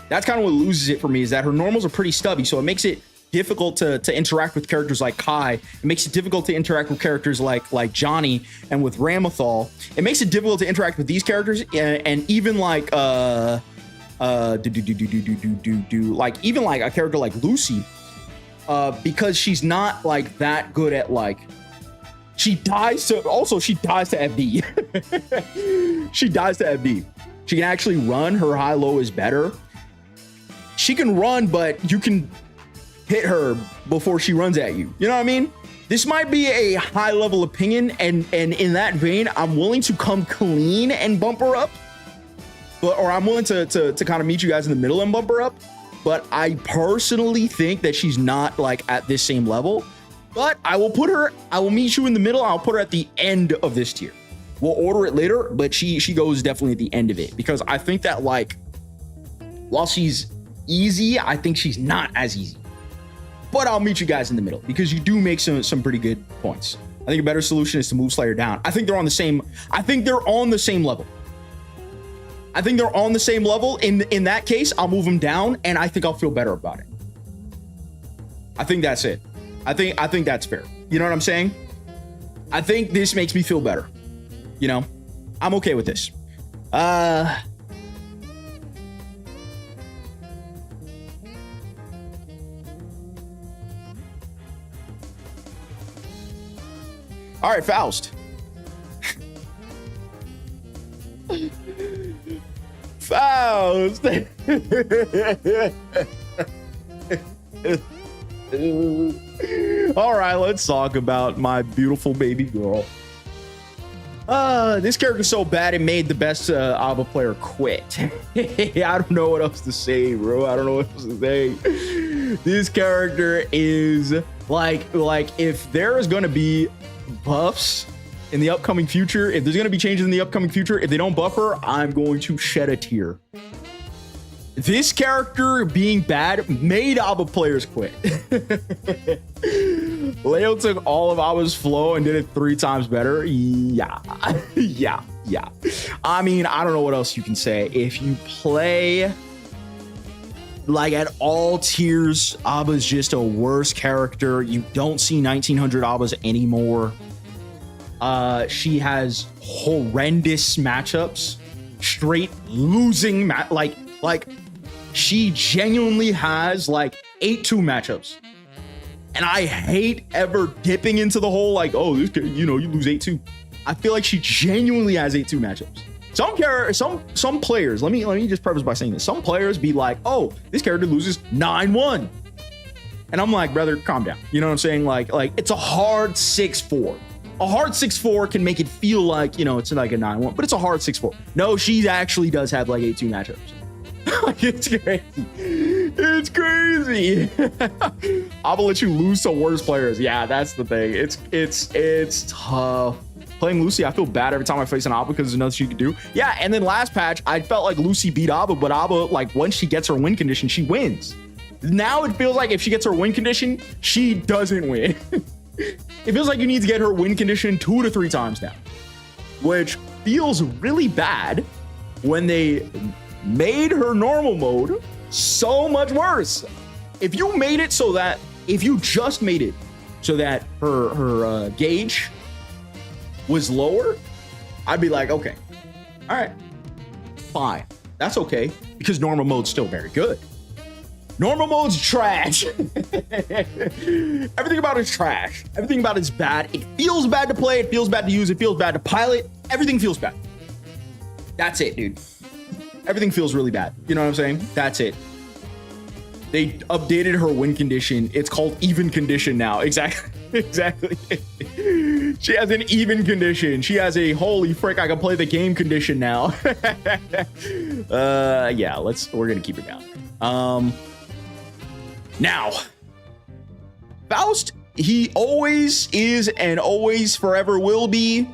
that's kind of what loses it for me, is that her normals are pretty stubby, so it makes it difficult to interact with characters like Kai. It makes it difficult to interact with characters like Johnny and with Ramathal. It makes it difficult to interact with these characters, and even like like even like a character like Lucy, because she's not like that good at like. She dies to FD. She dies to FD. She can actually run. Her high-low is better. She can run, but you can hit her before she runs at you. You know what I mean? This might be a high-level opinion, and in that vein, I'm willing to come clean and bump her up. Or I'm willing to kind of meet you guys in the middle and bump her up. But I personally think that she's not like at this same level. But I will meet you in the middle. I'll put her at the end of this tier. We'll order it later, but she goes definitely at the end of it, because I think that like, while she's easy, I think she's not as easy. But I'll meet you guys in the middle, because you do make some pretty good points. I think a better solution is to move Slayer down. I think they're on the same level. I think they're on the same level. In that case, I'll move them down, and I think I'll feel better about it. I think that's it. I think that's fair. You know what I'm saying? I think this makes me feel better. You know, I'm okay with this. All right, Faust. Faust. All right, let's talk about my beautiful baby girl. This character's so bad it made the best ABBA player quit. I don't know what else to say, bro. I don't know what else to say. This character is like if there is going to be buffs in the upcoming future, if there's going to be changes in the upcoming future, if they don't buff her, I'm going to shed a tear. This character being bad made ABBA players quit. Leo took all of ABBA's flow and did it 3 times better. Yeah. I mean, I don't know what else you can say. If you play like at all tiers, ABBA's just a worse character. You don't see 1900 ABBAs anymore. She has horrendous matchups. straight losing like she genuinely has like 8-2 matchups. And I hate ever dipping into the whole like, oh, this you lose 8-2. I feel like she genuinely has 8-2 matchups. Some players, let me just preface by saying this. Some players be like, oh, this character loses 9-1. And I'm like, brother, calm down. You know what I'm saying? Like it's a hard 6-4. A hard 6-4 can make it feel like, it's like a 9-1, but it's a hard 6-4. No, she actually does have like 8-2 matchups. It's crazy. It's crazy. I'll let you lose to worse players. Yeah, that's the thing. It's tough. Playing Lucy, I feel bad every time I face an Abba because there's nothing she can do. Yeah, and then last patch, I felt like Lucy beat Abba, but Abba, like once she gets her win condition, she wins. Now it feels like if she gets her win condition, she doesn't win. It feels like you need to get her win condition 2 to 3 times now, which feels really bad when they made her normal mode so much worse. If you just made it so that her gauge was lower, I'd be like, okay, all right, fine, that's okay, because normal mode's still very good. Normal mode's trash. Everything about it's trash. Everything about it's bad. It feels bad to play. It feels bad to use. It feels bad to pilot. Everything feels bad. That's it, dude. Everything feels really bad. You know what I'm saying? That's it. They updated her win condition. It's called even condition now. Exactly. Exactly. She has an even condition. She has a holy frick, I can play the game condition now. Yeah, we're gonna keep it down. Now, Faust, he always is and always forever will be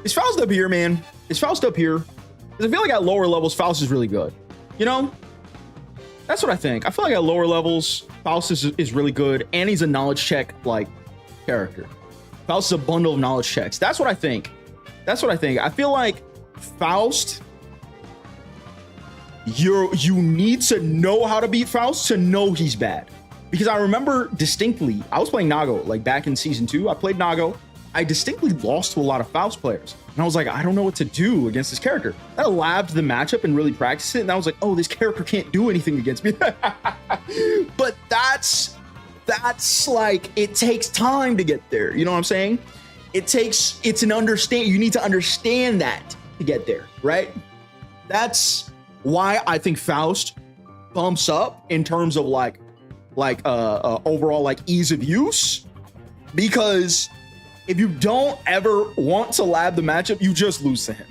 Is Faust up here, man? Is Faust up here? Because I feel like at lower levels, Faust is really good. You know? That's what I think. I feel like at lower levels, Faust is really good. And he's a knowledge check, like, character. Faust is a bundle of knowledge checks. That's what I think. That's what I think. I feel like Faust, you need to know how to beat Faust to know he's bad. Because I remember distinctly, I was playing Nago, like back in season 2. I played Nago. I distinctly lost to a lot of Faust players. And I was like, I don't know what to do against this character. I labbed the matchup and really practiced it. And I was like, oh, this character can't do anything against me. But that's like, it takes time to get there. You know what I'm saying? It's an understand. You need to understand that to get there, right? That's why I think Faust bumps up in terms of like overall like ease of use, because if you don't ever want to lab the matchup, you just lose to him.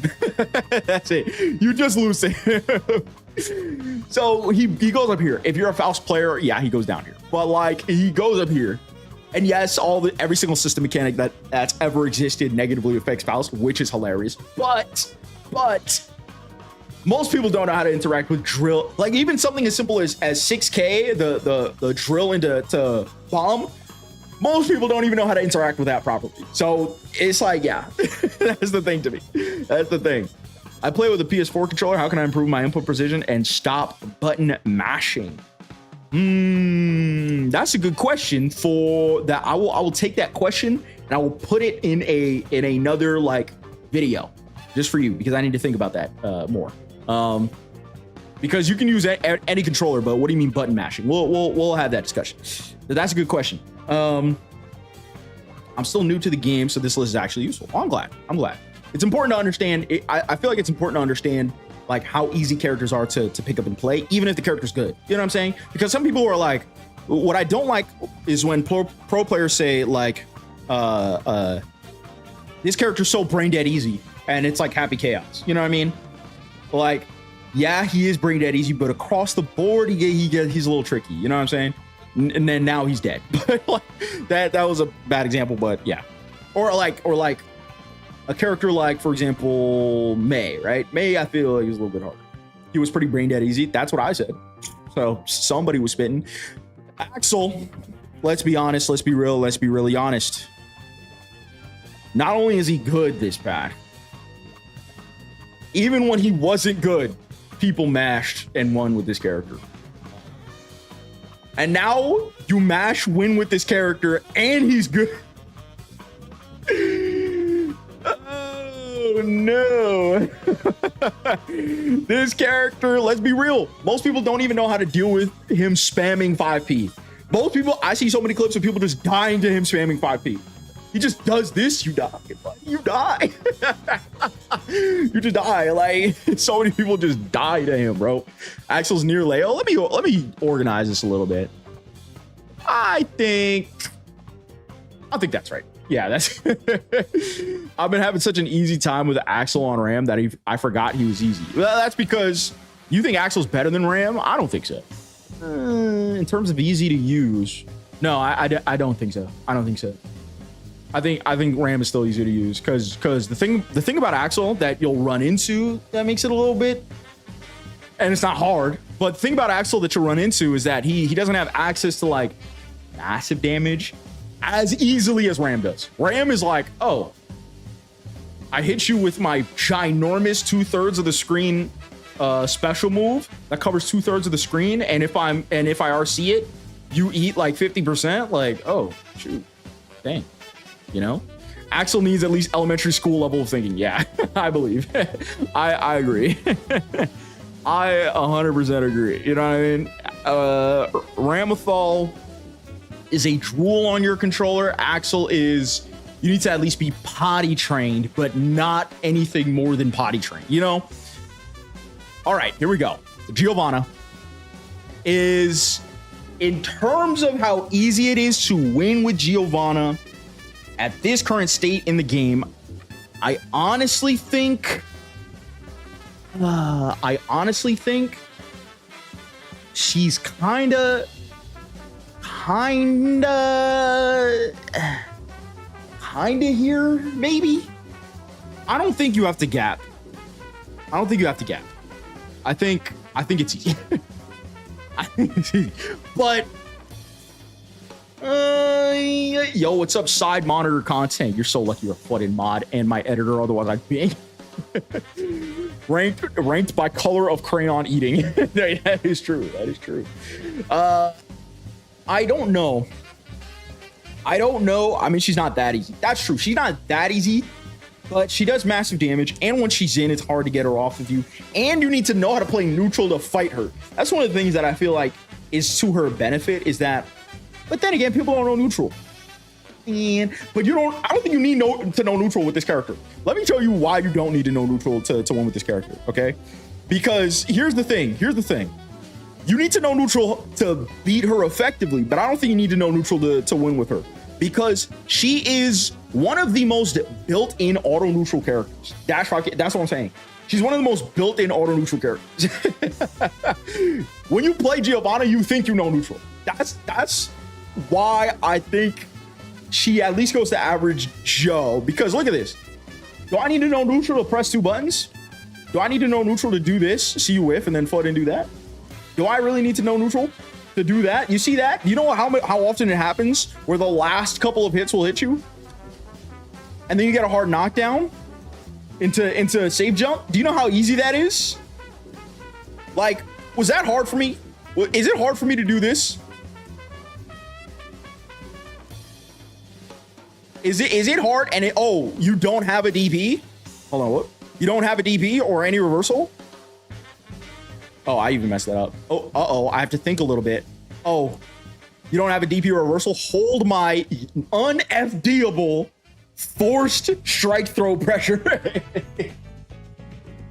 That's it. You just lose to him. So he goes up here. If you're a Faust player, yeah, he goes down here. But like he goes up here. And yes, every single system mechanic that's ever existed negatively affects Faust, which is hilarious. But most people don't know how to interact with drill. Like even something as simple as 6K, the drill into bomb. Most people don't even know how to interact with that properly. So it's like, yeah, that's the thing to me. That's the thing. I play with a PS4 controller. How can I improve my input precision and stop button mashing? That's a good question. For that, I will take that question and I will put it in another like video just for you, because I need to think about that more. Because you can use any controller, but what do you mean button mashing? We'll have that discussion. But that's a good question. I'm still new to the game, so this list is actually useful. Oh, I'm glad. It's important to understand. I feel like it's important to understand like how easy characters are to pick up and play, even if the character's good. You know what I'm saying? Because some people are like, what I don't like is when pro players say like, this character's so brain dead easy, and it's like happy chaos. You know what I mean? Like, yeah, he is brain dead easy, but across the board, he's a little tricky. You know what I'm saying? And then now he's dead. But like, that was a bad example, but yeah. Or like a character like, for example, May, right? May, I feel like he was a little bit harder. He was pretty brain dead easy. That's what I said. So somebody was spitting. Axel, let's be honest. Let's be real. Let's be really honest. Not only is he good this bad, even when he wasn't good, people mashed and won with this character. And now you mash win with this character and he's good. Oh no. This character, let's be real. Most people don't even know how to deal with him spamming 5p. Most people, I see so many clips of people just dying to him spamming 5p. He just does this, you die. You die. You just die. Like, so many people just die to him, bro. Axel's near Leo. Let me organize this a little bit. I think that's right. Yeah, that's I've been having such an easy time with Axel on Ram that I forgot he was easy. Well, that's because you think Axel's better than Ram? I don't think so. In terms of easy to use, no, I don't think so. I don't think so. I think Ram is still easy to use because the thing about Axel that you'll run into that makes it a little bit, and it's not hard, but the thing about Axel that you'll run into is that he doesn't have access to like massive damage as easily as Ram does. Ram is like, oh, I hit you with my ginormous 2/3 of the screen special move that covers 2/3 of the screen, and if I RC it, you eat like 50%. Like, oh shoot, dang. You know, Axel needs at least elementary school level of thinking. Yeah, I believe. I agree. I 100% agree. You know what I mean? Ramathal is a drool on your controller. Axel is, you need to at least be potty trained, but not anything more than potty trained, you know? All right, here we go. Giovanna is, in terms of how easy it is to win with Giovanna, at this current state in the game, I honestly think she's kinda here, maybe. I don't think you have to gap. I think it's easy. I think it's easy. But yo, what's up, side monitor content? You're so lucky you're a flooded mod and my editor, otherwise I'd be ranked by color of crayon eating. That is true. I don't know. I mean, she's not that easy. That's true. She's not that easy, but she does massive damage, and when she's in, it's hard to get her off of you, and you need to know how to play neutral to fight her. That's one of the things that I feel like is to her benefit, is that. But then again, people don't know neutral. But you don't. I don't think you need to know neutral with this character. Let me tell you why you don't need to know neutral to win with this character. Okay, because here's the thing. You need to know neutral to beat her effectively, but I don't think you need to know neutral to win with her, because she is one of the most built-in auto neutral characters. That's what I'm saying. She's one of the most built-in auto neutral characters. When you play Giovanna, you think you know neutral. That's why I think she at least goes to average Joe, because look at this. Do I need to know neutral to press 2 buttons? Do I need to know neutral to do this, see you whiff, and then flood and do that? Do I really need to know neutral to do that? You see that? You know how often it happens where the last couple of hits will hit you? And then you get a hard knockdown into a save jump? Do you know how easy that is? Like, was that hard for me? Is it hard for me to do this? Is it hard? And oh, you don't have a DP? Hold on, what? You don't have a DP or any reversal? Oh, I even messed that up. Oh, uh-oh, I have to think a little bit. Oh, you don't have a DP or reversal? Hold my un-FDable forced strike throw pressure.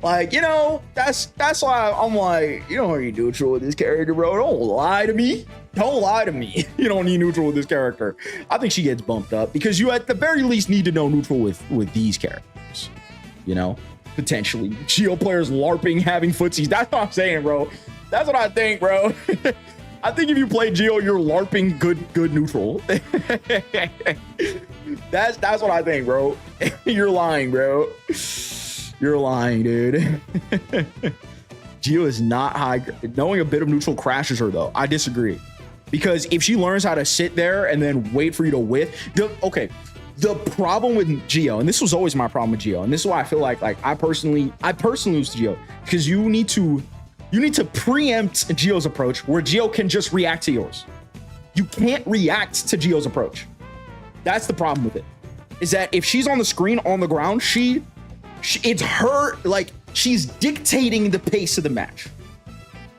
Like, you know, that's why I'm like, you don't need neutral with this character, bro. Don't lie to me. Don't lie to me. You don't need neutral with this character. I think she gets bumped up because you at the very least need to know neutral with these characters. You know, potentially. Geo players LARPing, having footsies. That's what I'm saying, bro. That's what I think, bro. I think if you play Geo, you're LARPing good neutral. That's what I think, bro. You're lying, bro. You're lying, dude. Geo is not high. Knowing a bit of neutral crashes her, though. I disagree. Because if she learns how to sit there and then wait for you to whiff, the problem with Geo, and this was always my problem with Geo, and this is why I feel like I personally lose to Geo, because you need to You need to preempt Geo's approach where Geo can just react to yours. You can't react to Geo's approach. That's the problem with it. Is that if she's on the screen on the ground, it's her, like, she's dictating the pace of the match.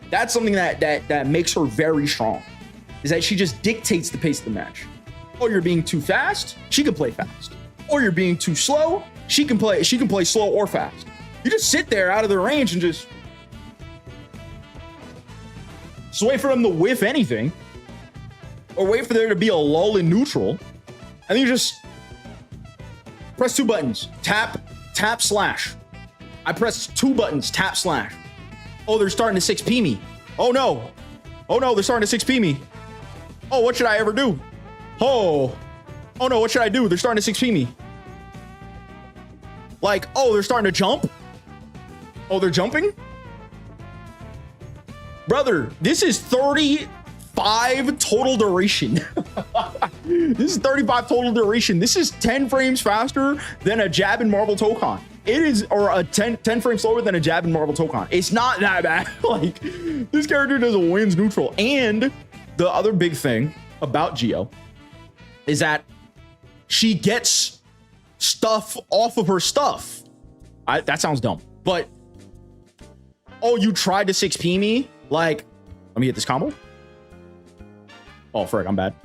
That's something that makes her very strong, is that she just dictates the pace of the match. Oh, you're being too fast, she can play fast. Or you're being too slow, she can play slow or fast. You just sit there out of their range and just wait for them to whiff anything, or wait for there to be a lull in neutral, and then you just press 2 buttons, tap, slash. I pressed 2 buttons, tap, slash. Oh, they're starting to 6P me. Oh no, they're starting to 6P me. Oh, what should I ever do? Oh no, what should I do? They're starting to 6P me. Like, oh, they're starting to jump. Oh, they're jumping? Brother, this is 35 total duration. This is 35 total duration. This is 10 frames faster than a jab in Marvel Tokon. It is, or a 10 frames slower than a jab in Marvel Tokon. It's not that bad. Like, this character does a wins neutral. And the other big thing about Geo is that she gets stuff off of her stuff. That sounds dumb, but oh, you tried to 6P me? Like, let me get this combo. Oh, frick, I'm bad.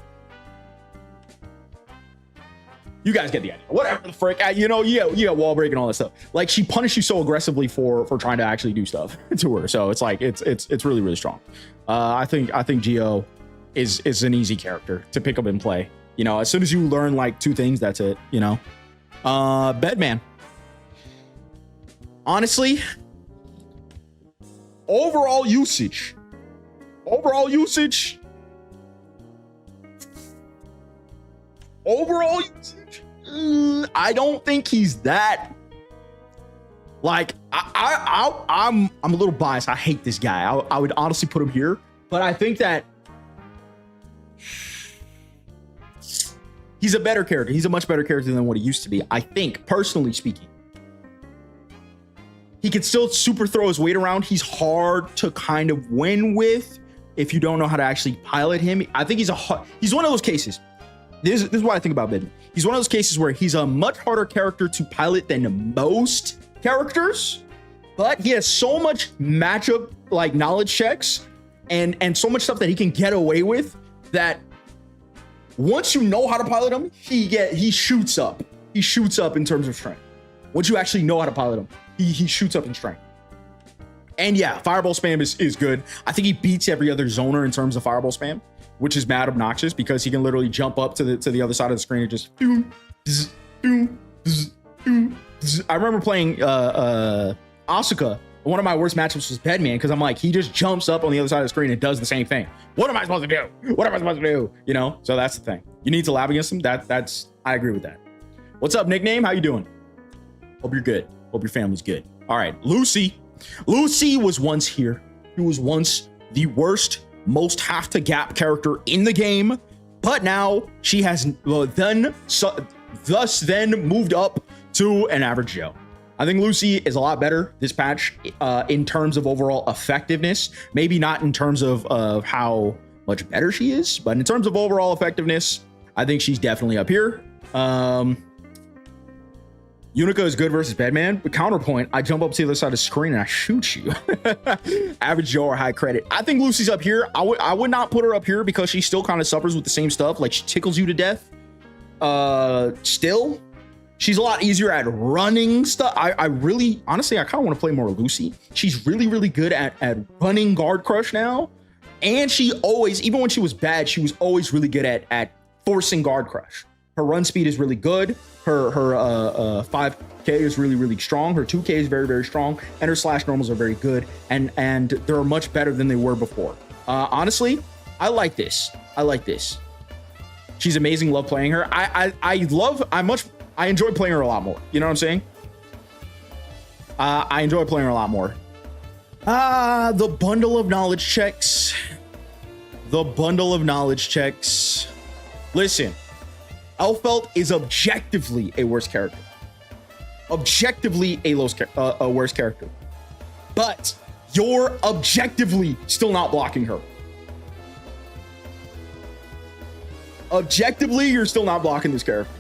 You guys get the idea. Whatever the frick, you got wall break and all that stuff. Like, she punished you so aggressively for trying to actually do stuff to her. So it's like it's really, really strong. I think Geo is an easy character to pick up and play. You know, as soon as you learn like 2 things, that's it. You know, Bedman. Honestly, overall usage. I don't think he's that. Like, I'm a little biased. I hate this guy. I would honestly put him here, but I think that he's a better character. He's a much better character than what he used to be. I think, personally speaking, he can still super throw his weight around. He's hard to kind of win with if you don't know how to actually pilot him. I think he's one of those cases. This is what I think about Bedman. He's one of those cases where he's a much harder character to pilot than most characters, but he has so much matchup like knowledge checks and so much stuff that he can get away with that once you know how to pilot him, he shoots up. He shoots up in terms of strength. Once you actually know how to pilot him, he shoots up in strength. And yeah, fireball spam is good. I think he beats every other zoner in terms of fireball spam, which is mad obnoxious because he can literally jump up to the other side of the screen and just I remember playing Asuka. One of my worst matchups was Bedman because I'm like, he just jumps up on the other side of the screen and does the same thing. What am I supposed to do? What am I supposed to do? You know, so that's the thing. You need to lab against him. I agree with that. What's up, nickname? How you doing? Hope you're good. Hope your family's good. All right, Lucy. Lucy was once here. She was once the worst, most have to gap character in the game, but now she has thus moved up to an average Joe. I think Lucy is a lot better this patch in terms of overall effectiveness. Maybe not in terms of how much better she is, but in terms of overall effectiveness, I think she's definitely up here. Unica is good versus Bedman, but counterpoint, I jump up to the other side of the screen and I shoot you. Average Joe or high credit. I think Lucy's up here. I would not put her up here because she still kind of suffers with the same stuff. Like, she tickles you to death. Still, she's a lot easier at running stuff. I really, honestly, I kind of want to play more Lucy. She's really, really good at running guard crush now. And she always, even when she was bad, she was always really good at forcing guard crush. Her run speed is really good. Her 5K is really, really strong. Her 2K is very, very strong. And her slash normals are very good. And they're much better than they were before. Honestly, I like this. She's amazing. Love playing her. I enjoy playing her a lot more. You know what I'm saying? I enjoy playing her a lot more. The bundle of knowledge checks. Listen, Elfelt is objectively a worse character. Worse character. But you're objectively still not blocking her. Objectively, you're still not blocking this character.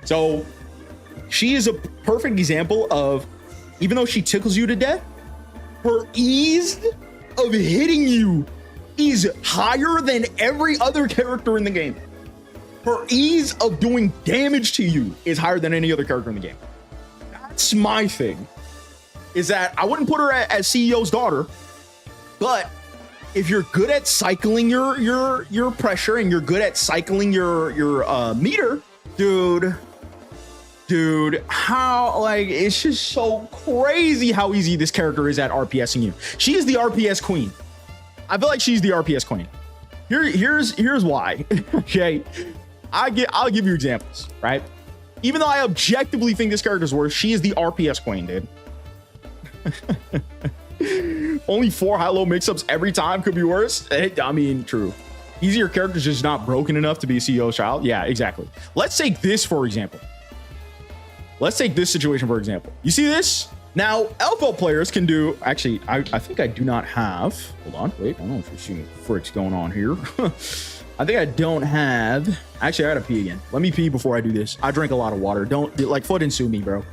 So she is a perfect example of, even though she tickles you to death, her ease of hitting you is higher than every other character in the game. Her ease of doing damage to you is higher than any other character in the game. That's my thing, is that I wouldn't put her as CEO's daughter, but if you're good at cycling your pressure and you're good at cycling your meter, dude, how, like, it's just so crazy how easy this character is at RPSing you. She is the RPS queen. I feel like she's the RPS queen. Here's why. Okay, I'll give you examples, right? Even though I objectively think this character's worse, she is the RPS queen, dude. Only 4 high-low mix-ups every time could be worse. I mean, true. Easier characters just not broken enough to be a CEO's child. Yeah, exactly. Let's take this for example. Let's take this situation for example. You see this? Now, LFL players can do, actually, I think I do not have, hold on, wait, I don't know if you're seeing frick's going on here. I think I don't have, actually, I gotta pee again. Let me pee before I do this. I drink a lot of water. Don't, like, foot and sue me, bro.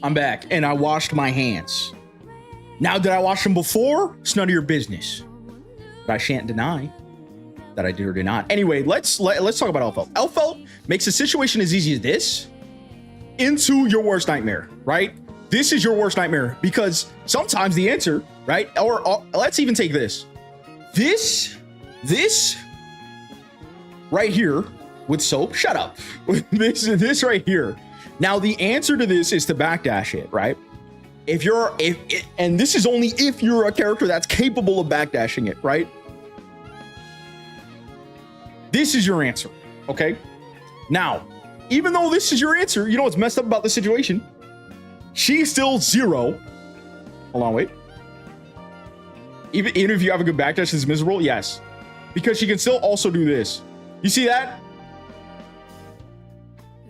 I'm back and I washed my hands. Now, did I wash them before? It's none of your business. But I shan't deny that I did or did not. Anyway, let's talk about LFL. LFL makes a situation as easy as this into your worst nightmare, right? This is your worst nightmare because sometimes the answer, right? Or let's even take this. This right here with soap. Shut up. This right here. Now, the answer to this is to backdash it, right? And this is only if you're a character that's capable of backdashing it, right? This is your answer, okay? Now, even though this is your answer, you know what's messed up about the situation? She's still 0. Hold on, wait. Even if you have a good backdash that's miserable, yes. Because she can still also do this. You see that?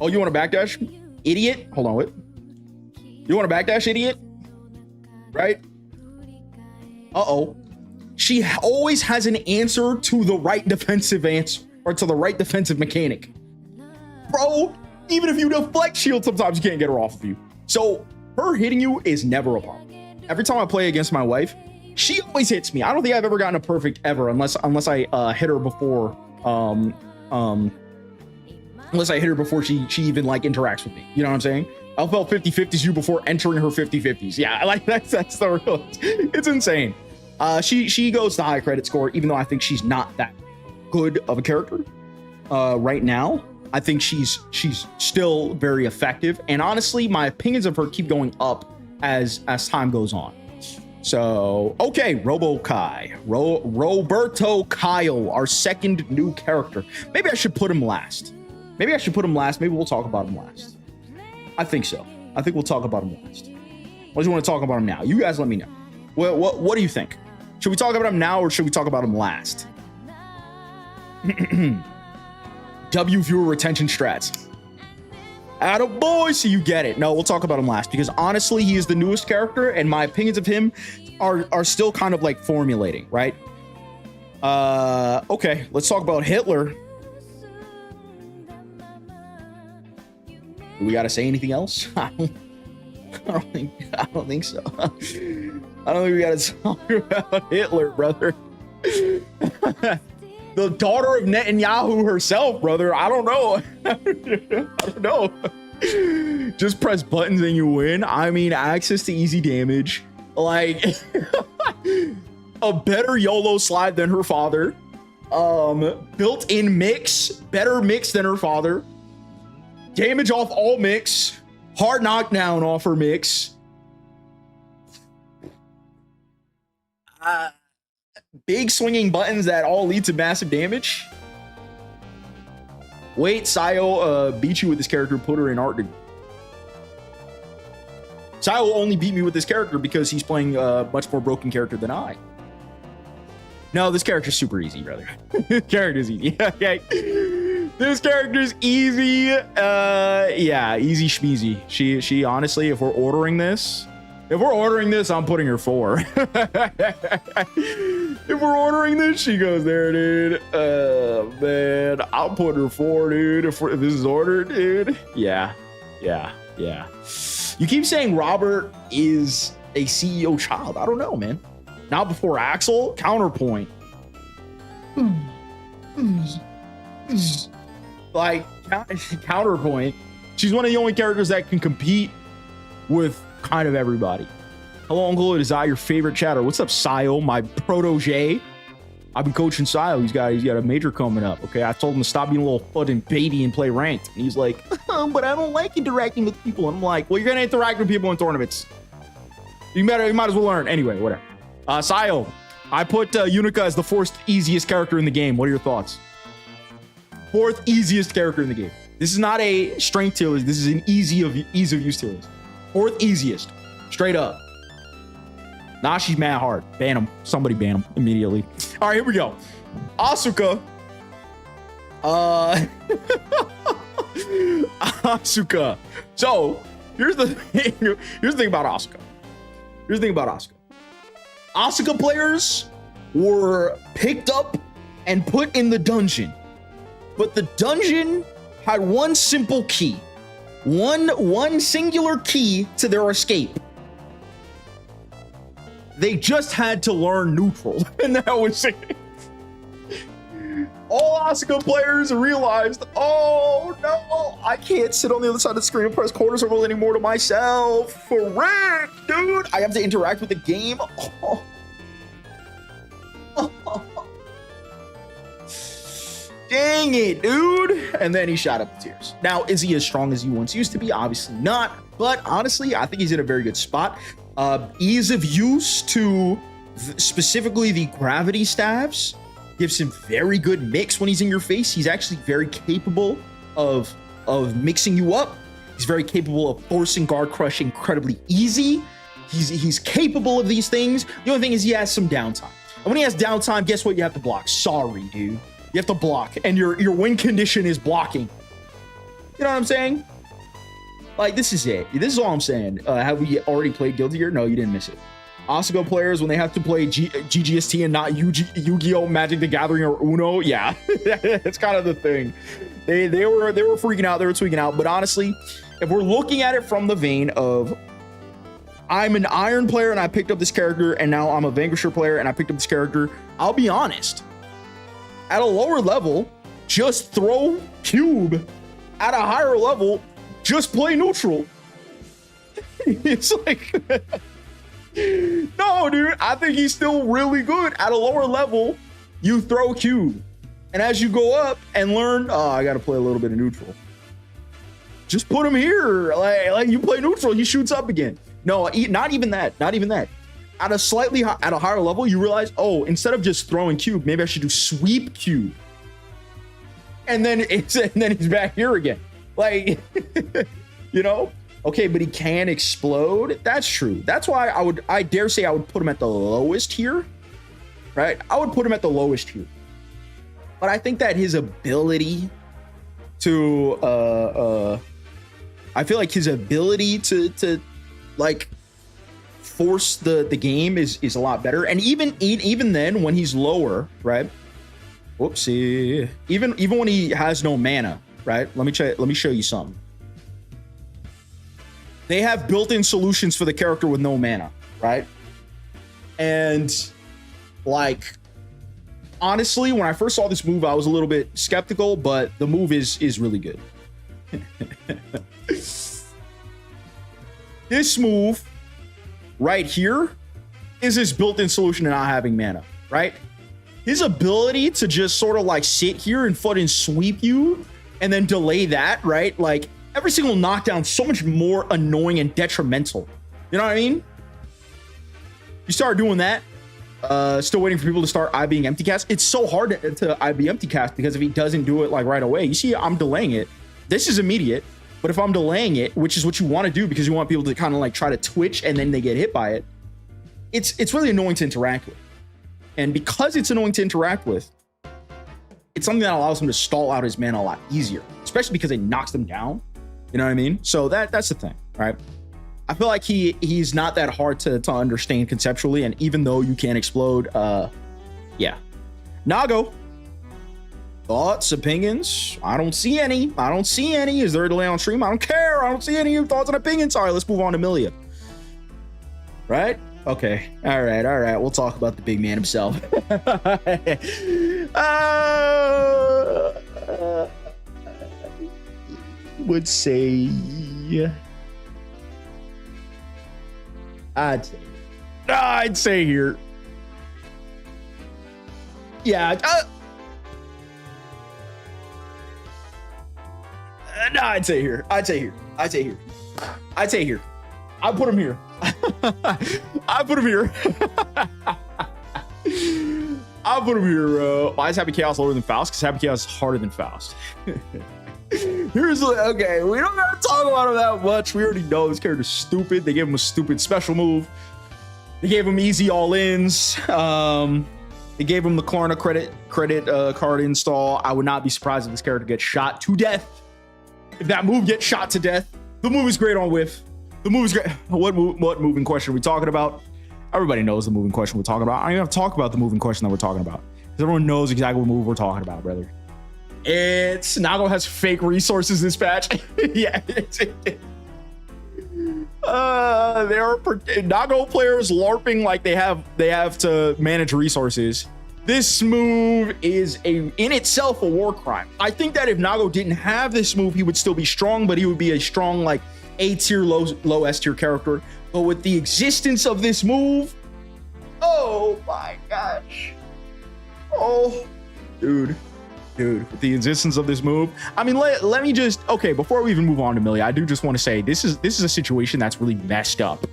Oh, you want to backdash? Idiot. Hold on, wait. You want to backdash, idiot? Right? Uh-oh. she always has an answer to the right defensive answer, or to the right defensive mechanic. Bro, even if you deflect shield, sometimes you can't get her off of you. So her hitting you is never a problem. Every time I play against my wife, she always hits me. I don't think I've ever gotten a perfect ever, unless I hit her before unless I hit her before she even like interacts with me. You know what I'm saying? LFL 50-50s you before entering her 50-50s. Yeah, like that's the real. It's insane. She goes to high credit score, even though I think she's not that good of a character right now. I think she's still very effective, and honestly, my opinions of her keep going up as time goes on. So okay, Roberto Kyle, our second new character. Maybe I should put him last. Maybe we'll talk about him last. I think so. I think we'll talk about him last. Or do you want to talk about him now? You guys let me know. What do you think? Should we talk about him now or should we talk about him last? W viewer retention strats. Attaboy, so you get it. No, we'll talk about him last because honestly, he is the newest character and my opinions of him are still kind of like formulating, right? Okay, let's talk about Hitler. Do we gotta say anything else? I don't think so. I don't think we gotta talk about Hitler, brother. The daughter of Netanyahu herself, brother. I don't know. I don't know. Just press buttons and you win. I mean, access to easy damage. Like a better YOLO slide than her father. Built-in mix, better mix than her father. Damage off all mix. Hard knockdown off her mix. Big swinging buttons that all lead to massive damage. Wait, Sayo beat you with this character, put her in art. Sayo only beat me with this character because he's playing a much more broken character than I. No, this character's super easy, brother. This character's easy. Okay. This character's easy. Yeah, easy schmeezy. She honestly, if we're ordering this, I'm putting her 4. If we're ordering this, she goes there, dude. Man, I'll put her 4, dude. If this is ordered, dude. Yeah. You keep saying Robert is a CEO child. I don't know, man. Not before Axel. Counterpoint. Like, counterpoint. She's one of the only characters that can compete with kind of everybody. Hello, Uncle. Is I your favorite chatter? What's up, Sayo, my protege? I've been coaching Sayo. He's got a major coming up. Okay, I told him to stop being a little fucking baby and play ranked. And he's like, but I don't like interacting with people. And I'm like, well, you're gonna interact with people in tournaments. You might as well learn. Anyway, whatever. Sayo, I put Unica as the 4th easiest character in the game. What are your thoughts? 4th easiest character in the game. This is not a strength tier list. This is an ease of use tier list. 4th easiest, straight up. Nah, she's mad hard. Ban him. Somebody ban him immediately. All right, here we go. Asuka. Asuka. So here's the thing. Here's the thing about Asuka. Asuka players were picked up and put in the dungeon, but the dungeon had one simple key. One singular key to their escape. They just had to learn neutral, and that was it. All Asuka players realized, oh no, I can't sit on the other side of the screen and press corner circle anymore to myself. For wreck, dude. I have to interact with the game. Oh. Dang it, dude. And then he shot up the tiers. Now, is he as strong as he once used to be? Obviously not. But honestly, I think he's in a very good spot. Ease of use to specifically the gravity staves gives him very good mix when he's in your face. He's actually very capable of mixing you up. He's very capable of forcing guard crush incredibly easy. He's capable of these things. The only thing is he has some downtime. And when he has downtime, guess what? You have to block. Sorry, dude. You have to block, and your win condition is blocking. You know what I'm saying? Like, this is it. This is all I'm saying. Have we already played Guilty Gear? No, you didn't miss it. Asuka players, when they have to play GGST and not Yu-Gi-Oh, Magic the Gathering, or Uno, yeah, it's kind of the thing. They were freaking out, they were tweaking out. But honestly, if we're looking at it from the vein of I'm an Iron player and I picked up this character, and now I'm a Vanquisher player and I picked up this character, I'll be honest. At a lower level, just throw Cube. At a higher level, just play neutral. It's like, no, dude, I think he's still really good. At a lower level, you throw Cube. And as you go up and learn, oh, I got to play a little bit of neutral. Just put him here. Like you play neutral, he shoots up again. No, not even that. Not even that. At a higher level, you realize, oh, instead of just throwing Cube, maybe I should do sweep Cube. And then he's back here again. Like, you know? Okay, but he can explode. That's true. That's why I dare say I would put him at the lowest here. Right? I would put him at the lowest here. But I think that his ability to I feel like his ability to like force the game is a lot better. And even then, when he's lower, right? Whoopsie. Even when he has no mana, right? Let me show you something. They have built-in solutions for the character with no mana, right? And like, honestly, when I first saw this move, I was a little bit skeptical, but the move is really good. This move right here is his built-in solution to not having mana, right? His ability to just sort of like sit here and fucking sweep you and then delay that, right? Like every single knockdown is so much more annoying and detrimental. You know what I mean? You start doing that. Still waiting for people to start IBing empty cast. It's so hard to IB empty cast because if he doesn't do it like right away, you see, I'm delaying it. This is immediate, but if I'm delaying it, which is what you want to do because you want people to kind of like try to twitch and then they get hit by it, it's really annoying to interact with. And because it's annoying to interact with, it's something that allows him to stall out his mana a lot easier, especially because it knocks them down. You know what I mean? So that's the thing, right? I feel like he's not that hard to understand conceptually, and even though you can explode, yeah. Nago, thoughts, opinions? I don't see any. Is there a delay on stream? I don't care. I don't see any thoughts and opinions. All right, let's move on to Milia. Right? Okay. All right. We'll talk about the big man himself. Would say I'd say here. Yeah. No, I'd say here. I put him here. Why is Happy Chaos lower than Faust? Because Happy Chaos is harder than Faust. Okay, we don't gotta talk about him that much. We already know this character's stupid. They gave him a stupid special move. They gave him easy all-ins. They gave him the Klarna credit card install. I would not be surprised if this character gets shot to death. If that move gets shot to death, the move is great on whiff. The move is great. What moving question are we talking about? Everybody knows the moving question we're talking about. I don't even have to talk about the moving question that we're talking about, because everyone knows exactly what move we're talking about, brother. It's Nago has fake resources this patch. Yeah. There are Nago players LARPing like they have to manage resources. This move is in itself a war crime. I think that if Nago didn't have this move, he would still be strong, but he would be a strong like A tier, low S tier character. But with the existence of this move, oh my gosh. Oh, dude, with the existence of this move, I mean, let me just, okay, before we even move on to Millie, I do just want to say this is a situation that's really messed up,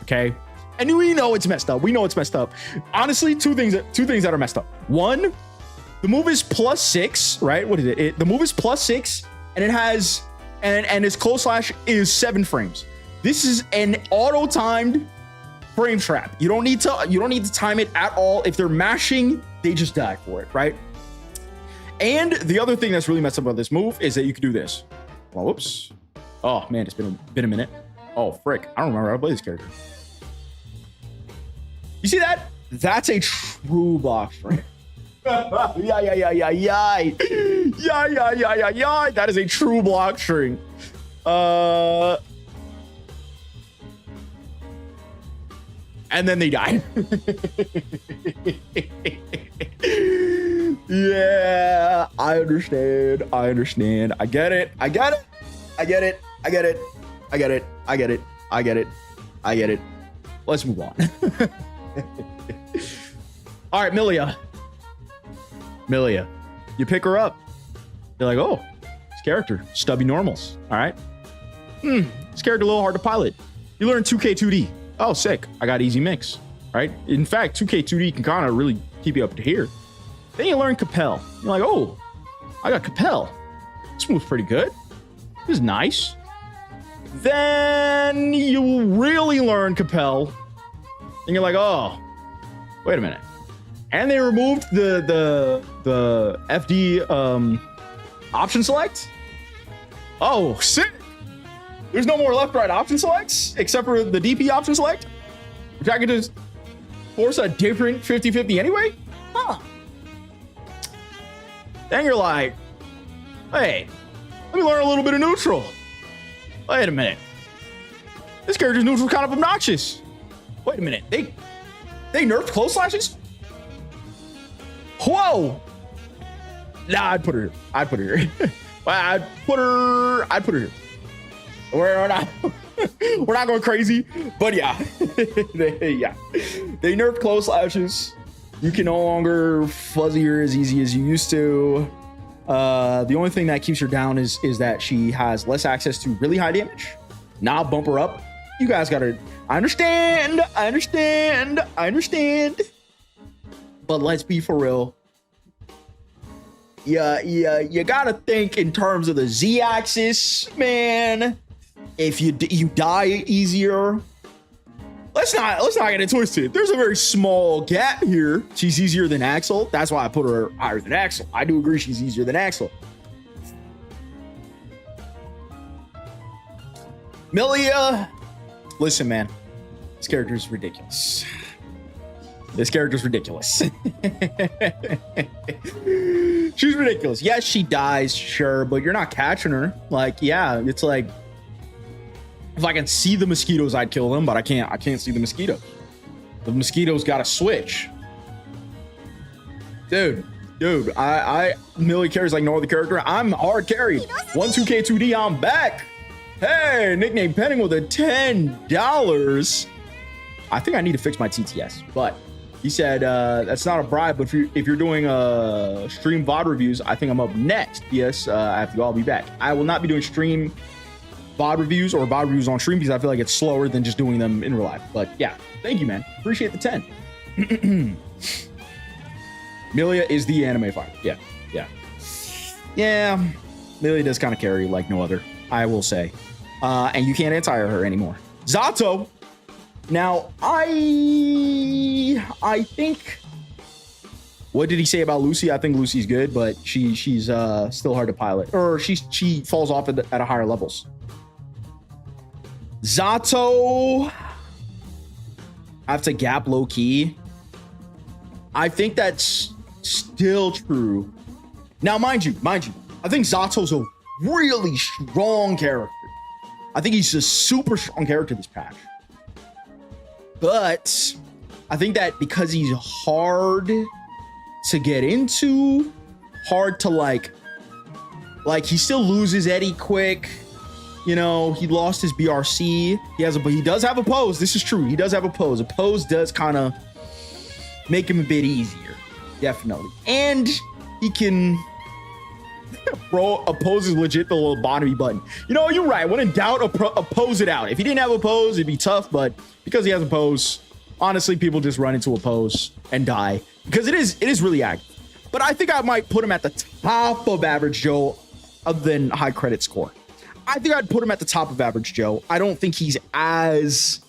okay? And we know it's messed up. We know it's messed up. Honestly, two things that are messed up. One, the move is +6, right? What is it? The move is +6, and it has, and its close slash is 7 frames. This is an auto-timed frame trap. You don't need to time it at all. If they're mashing, they just die for it, right? And the other thing that's really messed up about this move is that you can do this. Oh, whoops. Oh man, it's been a minute. Oh frick, I don't remember how to play this character. You see that? That's a true block string. Yeah. That is a true block string. And then they die. Yeah, I understand. I get it. Let's move on. All right, Milia, you pick her up. You're like, oh, this character, stubby normals. All right. This character a little hard to pilot. You learn 2K2D. Oh, sick. I got easy mix. Right. In fact, 2K2D can kind of really keep you up to here. Then you learn Capel. You're like, oh, I got Capel. This move's pretty good. This is nice. Then you really learn Capel. And you're like, oh, wait a minute. And they removed the FD option select. Oh, sick. There's no more left-right option selects except for the DP option select, which I could just force a different 50-50 anyway. Huh. Then you're like, hey, let me learn a little bit of neutral. Wait a minute. This character's neutral kind of obnoxious. Wait a minute. They nerfed close slashes? Whoa. Nah, I'd put her here. I'd put her here. We're not going crazy, but yeah. They nerfed close slashes. You can no longer fuzzy her as easy as you used to. The only thing that keeps her down is that she has less access to really high damage. Now I'll bump her up. You guys gotta, I understand. But let's be for real. Yeah, you gotta think in terms of the Z-axis, man. If you die easier, let's not get it twisted. There's a very small gap here. She's easier than Axel. That's why I put her higher than Axel. I do agree she's easier than Axel. Milia, listen, man, this character is ridiculous. She's ridiculous. Yes, she dies, sure, but you're not catching her. Like, yeah, it's like, if I can see the mosquitoes, I'd kill them, but I can't see the mosquitoes. The mosquitoes got to switch. Dude, I Millie carries like no other character. I'm hard carried. 1-2K2D, I'm back. Hey, nickname pending with a $10. I think I need to fix my TTS, but he said that's not a bribe, but if you're doing stream VOD reviews, I think I'm up next. Yes, I have to go. I'll be back. I will not be doing stream VOD reviews or VOD reviews on stream because I feel like it's slower than just doing them in real life. But yeah, thank you, man. Appreciate the 10. Milia is the anime fighter. Yeah. Milia does kind of carry like no other, I will say. And you can't anti her anymore. Zato. Now, I think, what did he say about Lucy? I think Lucy's good, but she's still hard to pilot, or she falls off at a higher levels. Zato, I have to gap low key. I think that's still true. Now, mind you, I think Zato's a really strong character. I think he's a super strong character this patch. But I think that because he's hard to get into, hard to like he still loses Eddie quick. You know, he lost his BRC. But he does have a pose. This is true. He does have a pose. A pose does kind of make him a bit easier. Definitely. And he can, bro, a pose is legit the little lobotomy button. You know, you're right. When in doubt, oppose it out. If he didn't have a pose, it'd be tough. But because he has a pose, honestly, people just run into a pose and die. Because it is really active. But I think I might put him at the top of Average Joe other than high credit score. I think I'd put him at the top of Average Joe. I don't think he's as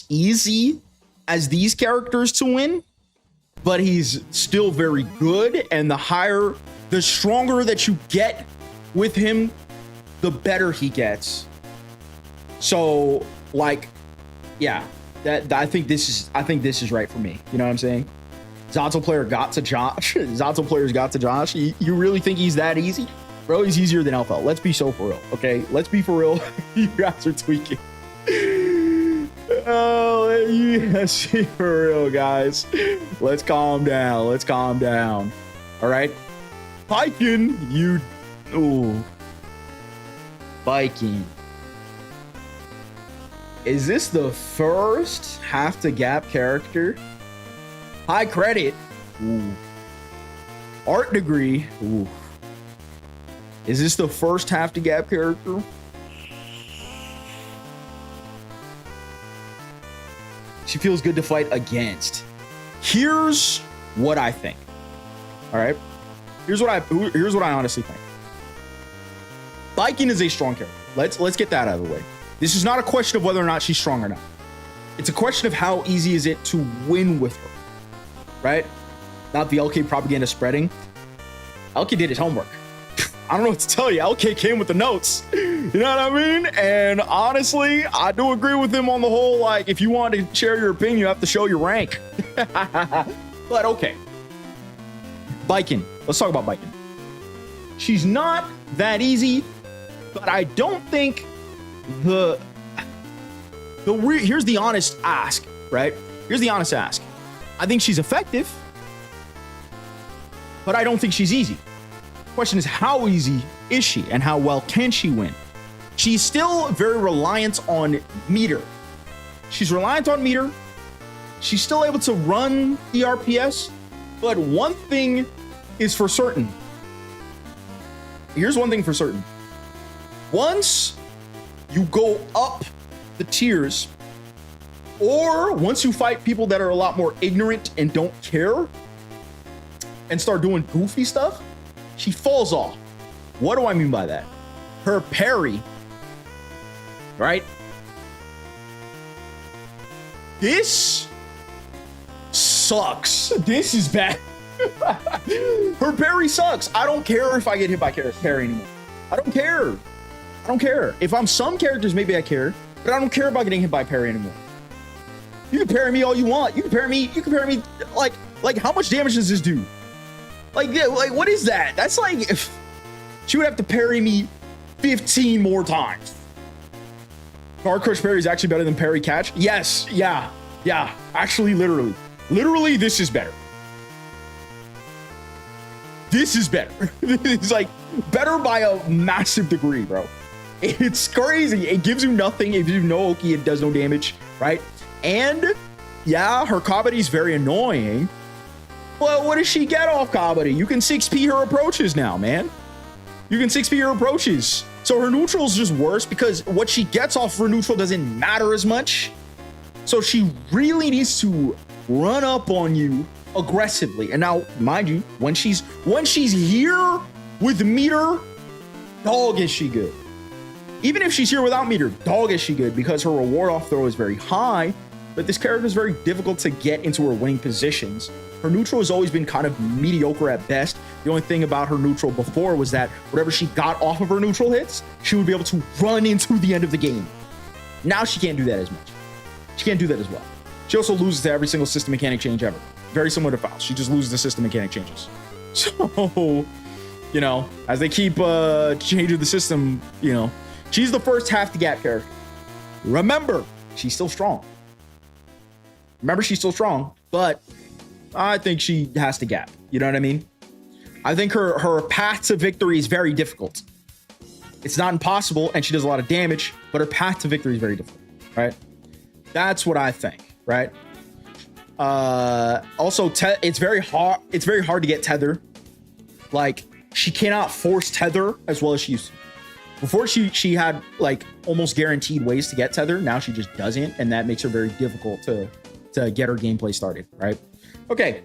easy as these characters to win, but he's still very good. And the stronger that you get with him, the better he gets. So like yeah, that I think this is right for me. You know what I'm saying? Zato player got to Josh. Zato players got to Josh. You really think he's that easy? Bro, he's easier than LFL. Let's be so for real, okay? Let's be for real. You guys are tweaking. Oh, let's be for real, guys. Let's calm down. Let's calm down. All right? Viking, you... Ooh. Viking. Is this the first half to gap character? High credit. Ooh. Art degree. Ooh. Is this the first half to gap character? She feels good to fight against. Here's what I think. All right. Here's what I honestly think. Viking is a strong character. Let's get that out of the way. This is not a question of whether or not she's strong or not. It's a question of how easy is it to win with her, right? Not the LK propaganda spreading. LK did his homework. I don't know what to tell you. LK came with the notes. You know what I mean? And honestly, I do agree with him on the whole, like, if you want to share your opinion, you have to show your rank. But okay. Viking. Let's talk about Viking. She's not that easy, but I don't think here's the honest ask, right? Here's the honest ask. I think she's effective, but I don't think she's easy. Question is, how easy is she and how well can she win? She's still very reliant on meter. She's reliant on meter. She's still able to run the RPS, but one thing is for certain. Here's one thing for certain. Once you go up the tiers, or once you fight people that are a lot more ignorant and don't care and start doing goofy stuff, she falls off. What do I mean by that? Her parry, right? This sucks. This is bad. Her parry sucks. I don't care if I get hit by parry anymore. I don't care. I don't care. If I'm some characters, maybe I care, but I don't care about getting hit by parry anymore. You can parry me all you want. You can parry me like how much damage does this do? Like what is that? That's like if she would have to parry me 15 more times. Guard crush parry is actually better than parry catch. Yes, yeah. Actually, literally, this is better. This is better. It's like better by a massive degree, bro. It's crazy. It gives you nothing. It gives you no Oki. It does no damage, right? And yeah, her Kabaddi is very annoying. Well, what does she get off Kabaddi? You can 6P her approaches now, man. You can 6P her approaches. So her neutral is just worse because what she gets off her neutral doesn't matter as much. So she really needs to run up on you aggressively. And now, mind you, when she's here with meter, dog is she good. Even if she's here without meter, dog is she good because her reward off throw is very high, but this character is very difficult to get into her winning positions. Her neutral has always been kind of mediocre at best. The only thing about her neutral before was that whatever she got off of her neutral hits, she would be able to run into the end of the game. Now she can't do that as much. She can't do that as well. She also loses to every single system mechanic change ever. Very similar to Faust. She just loses the system mechanic changes. So, you know, as they keep changing the system, you know, she's the first half to gap character. Remember, she's still strong. But I think she has to gap. You know what I mean? I think her path to victory is very difficult. It's not impossible, and she does a lot of damage, but her path to victory is very difficult, right? That's what I think, right? Also, it's very hard to get tether. Like, she cannot force tether as well as she used to. Before she had like almost guaranteed ways to get tether. Now she just doesn't, and that makes her very difficult to get her gameplay started, right? Okay,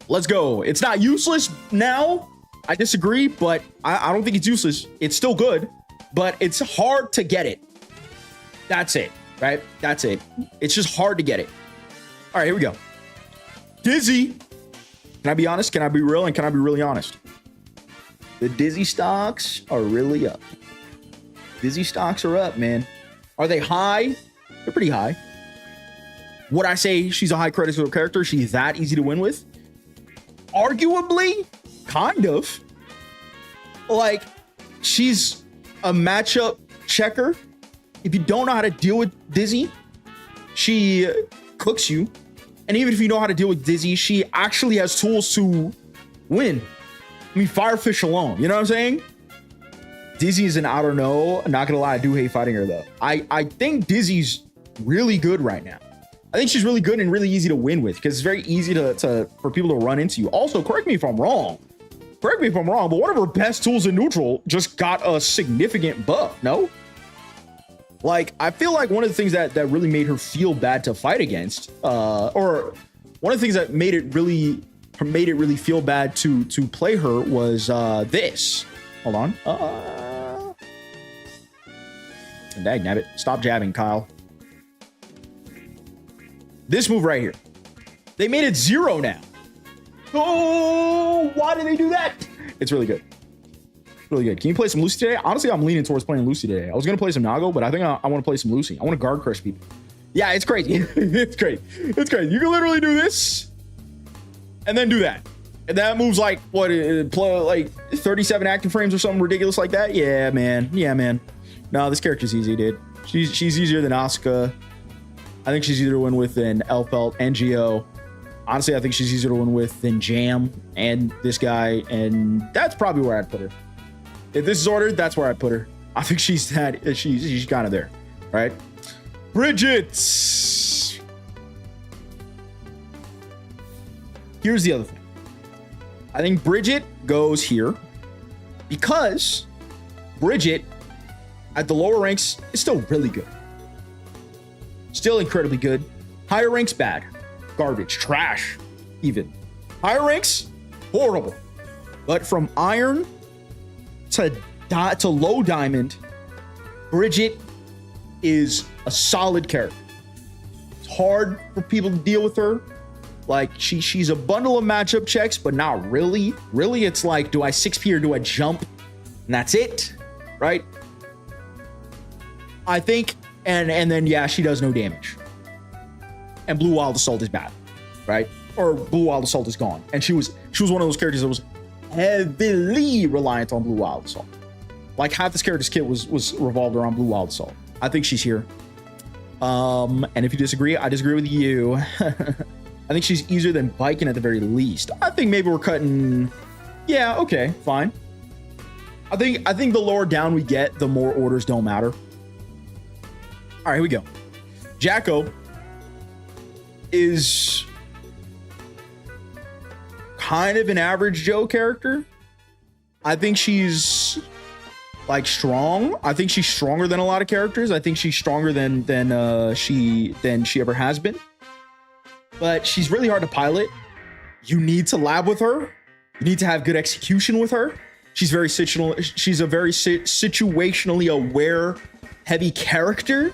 let's go. It's not useless now. I disagree, but I don't think it's useless. It's still good, but it's hard to get it. That's it, right? That's it. It's just hard to get it. All right, here we go. Dizzy. Can I be honest? Can I be real? And can I be really honest? The Dizzy stocks are really up. Dizzy stocks are up, man. Are they high? They're pretty high. Would I say she's a high credit score character? She's that easy to win with? Arguably, kind of. Like, she's a matchup checker. If you don't know how to deal with Dizzy, she cooks you. And even if you know how to deal with Dizzy, she actually has tools to win. I mean, Firefish alone, you know what I'm saying? Dizzy is an I don't know. I'm not gonna lie, I do hate fighting her though. I think Dizzy's really good right now. I think she's really good and really easy to win with because it's very easy for people to run into you. Also, correct me if I'm wrong. Correct me if I'm wrong, but one of her best tools in neutral just got a significant buff, no? Like, I feel like one of the things that really made her feel bad to fight against, or one of the things that made it really feel bad to play her was this. Hold on. Dag nabbit. Stop jabbing, Kyle. This move right here. They made it 0 now. Oh, why did they do that? It's really good. Really good. Can you play some Lucy today? Honestly, I'm leaning towards playing Lucy today. I was going to play some Nago, but I think I want to play some Lucy. I want to guard crush people. Yeah, it's crazy. It's crazy. It's crazy. You can literally do this and then do that. And that moves like, what, like 37 active frames or something ridiculous like that? Yeah, man. Yeah, man. No, this character's easy, dude. She's easier than Asuka. I think she's easier to win with than Elfelt and Geo. Honestly, I think she's easier to win with than Jam and this guy. And that's probably where I'd put her. If this is ordered, that's where I'd put her. I think she's kind of there, right? Bridget. Here's the other thing. I think Bridget goes here because Bridget at the lower ranks is still really good. Still incredibly good. Higher ranks, bad. Garbage. Trash, even. Higher ranks, horrible. But from iron to low diamond, Bridget is a solid character. It's hard for people to deal with her. Like, she's a bundle of matchup checks, but not really. Really, it's like, do I 6P or do I jump? And that's it, right? I think, and then, yeah, she does no damage. And Blue Wild Assault is bad, right? Or Blue Wild Assault is gone. And she was one of those characters that was heavily reliant on Blue Wild Assault. Like, half this character's kit was revolved around Blue Wild Assault. I think she's here. And if you disagree, I disagree with you. I think she's easier than Viking at the very least. I think maybe we're cutting. Yeah, okay, fine. I think the lower down we get, the more orders don't matter. All right, here we go. Jacko is kind of an average Joe character. I think she's like strong. I think she's stronger than a lot of characters. I think she's stronger than she ever has been. But she's really hard to pilot. You need to lab with her. You need to have good execution with her. She's very situational. She's a very situationally aware, heavy character.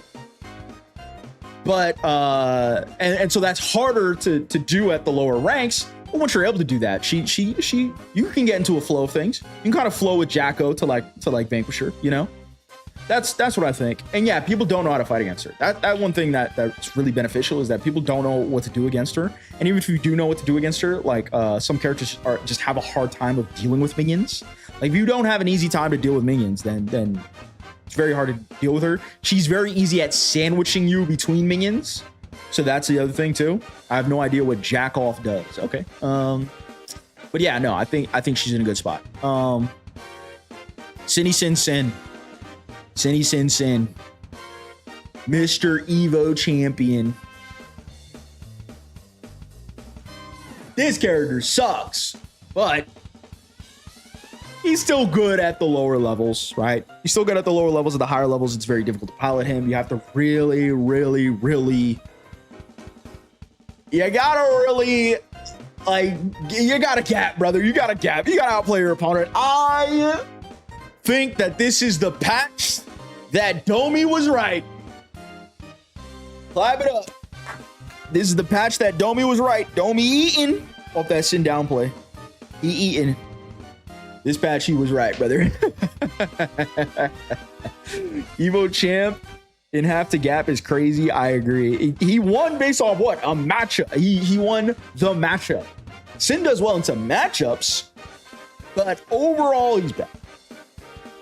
But and so that's harder to do at the lower ranks. But once you're able to do that, you can get into a flow of things. You can kind of flow with Jacko to like vanquish her, you know? That's what I think. And yeah, people don't know how to fight against her. That one thing that's really beneficial is that people don't know what to do against her. And even if you do know what to do against her, like some characters just have a hard time of dealing with minions. Like, if you don't have an easy time to deal with minions, then it's very hard to deal with her. She's very easy at sandwiching you between minions. So that's the other thing too. I have no idea what Jack Off does. Okay. But yeah, no, I think she's in a good spot. Cindy Sin Sin. Cindy Sin Sin. Mr. Evo Champion. This character sucks, but he's still good at the lower levels, right? He's still good at the lower levels. At the higher levels, it's very difficult to pilot him. You have to really, really, really... You gotta really... Like, you gotta gap, brother. You gotta gap. You gotta outplay your opponent. I think that this is the patch that Domi was right. Clap it up. This is the patch that Domi was right. Domi eating off that sit down play. He eating. This patch, he was right, brother. Evo Champ in half to gap is crazy. I agree. He won based off what? A matchup. He won the matchup. Sin does well in some matchups, but overall he's bad.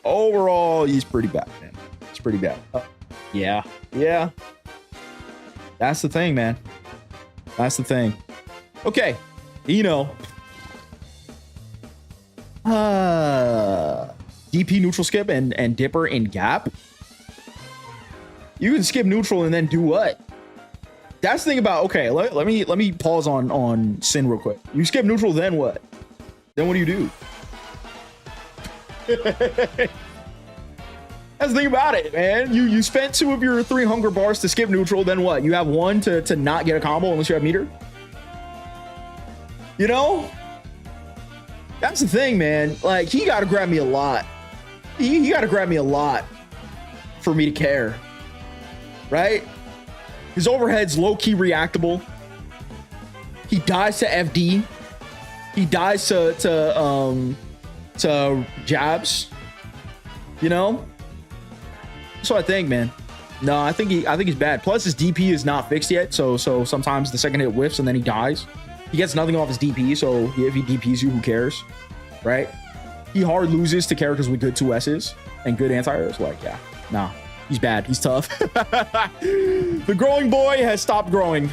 Overall, he's pretty bad, man. It's pretty bad. Yeah. That's the thing, man. That's the thing. Okay, DP neutral skip and dipper in gap. You can skip neutral and then do what? That's the thing about, okay, let me pause on Sin real quick. You skip neutral, then what? Then what do? That's the thing about it, man. You spent 2 of your 3 hunger bars to skip neutral, then what? You have 1 to not get a combo unless you have meter? That's the thing, man. Like, he got to grab me a lot. He got to grab me a lot for me to care, right? His overhead's low-key reactable. He dies to FD. He dies to jabs. So I think, man. No, I think he's bad. Plus his DP is not fixed yet, so sometimes the second hit whiffs and then he dies. He gets nothing off his DP, so if he DPs you, who cares, right? He hard loses to characters with good 2Ss and good anti-airs. Like, yeah, nah, he's bad. He's tough. The growing boy has stopped growing.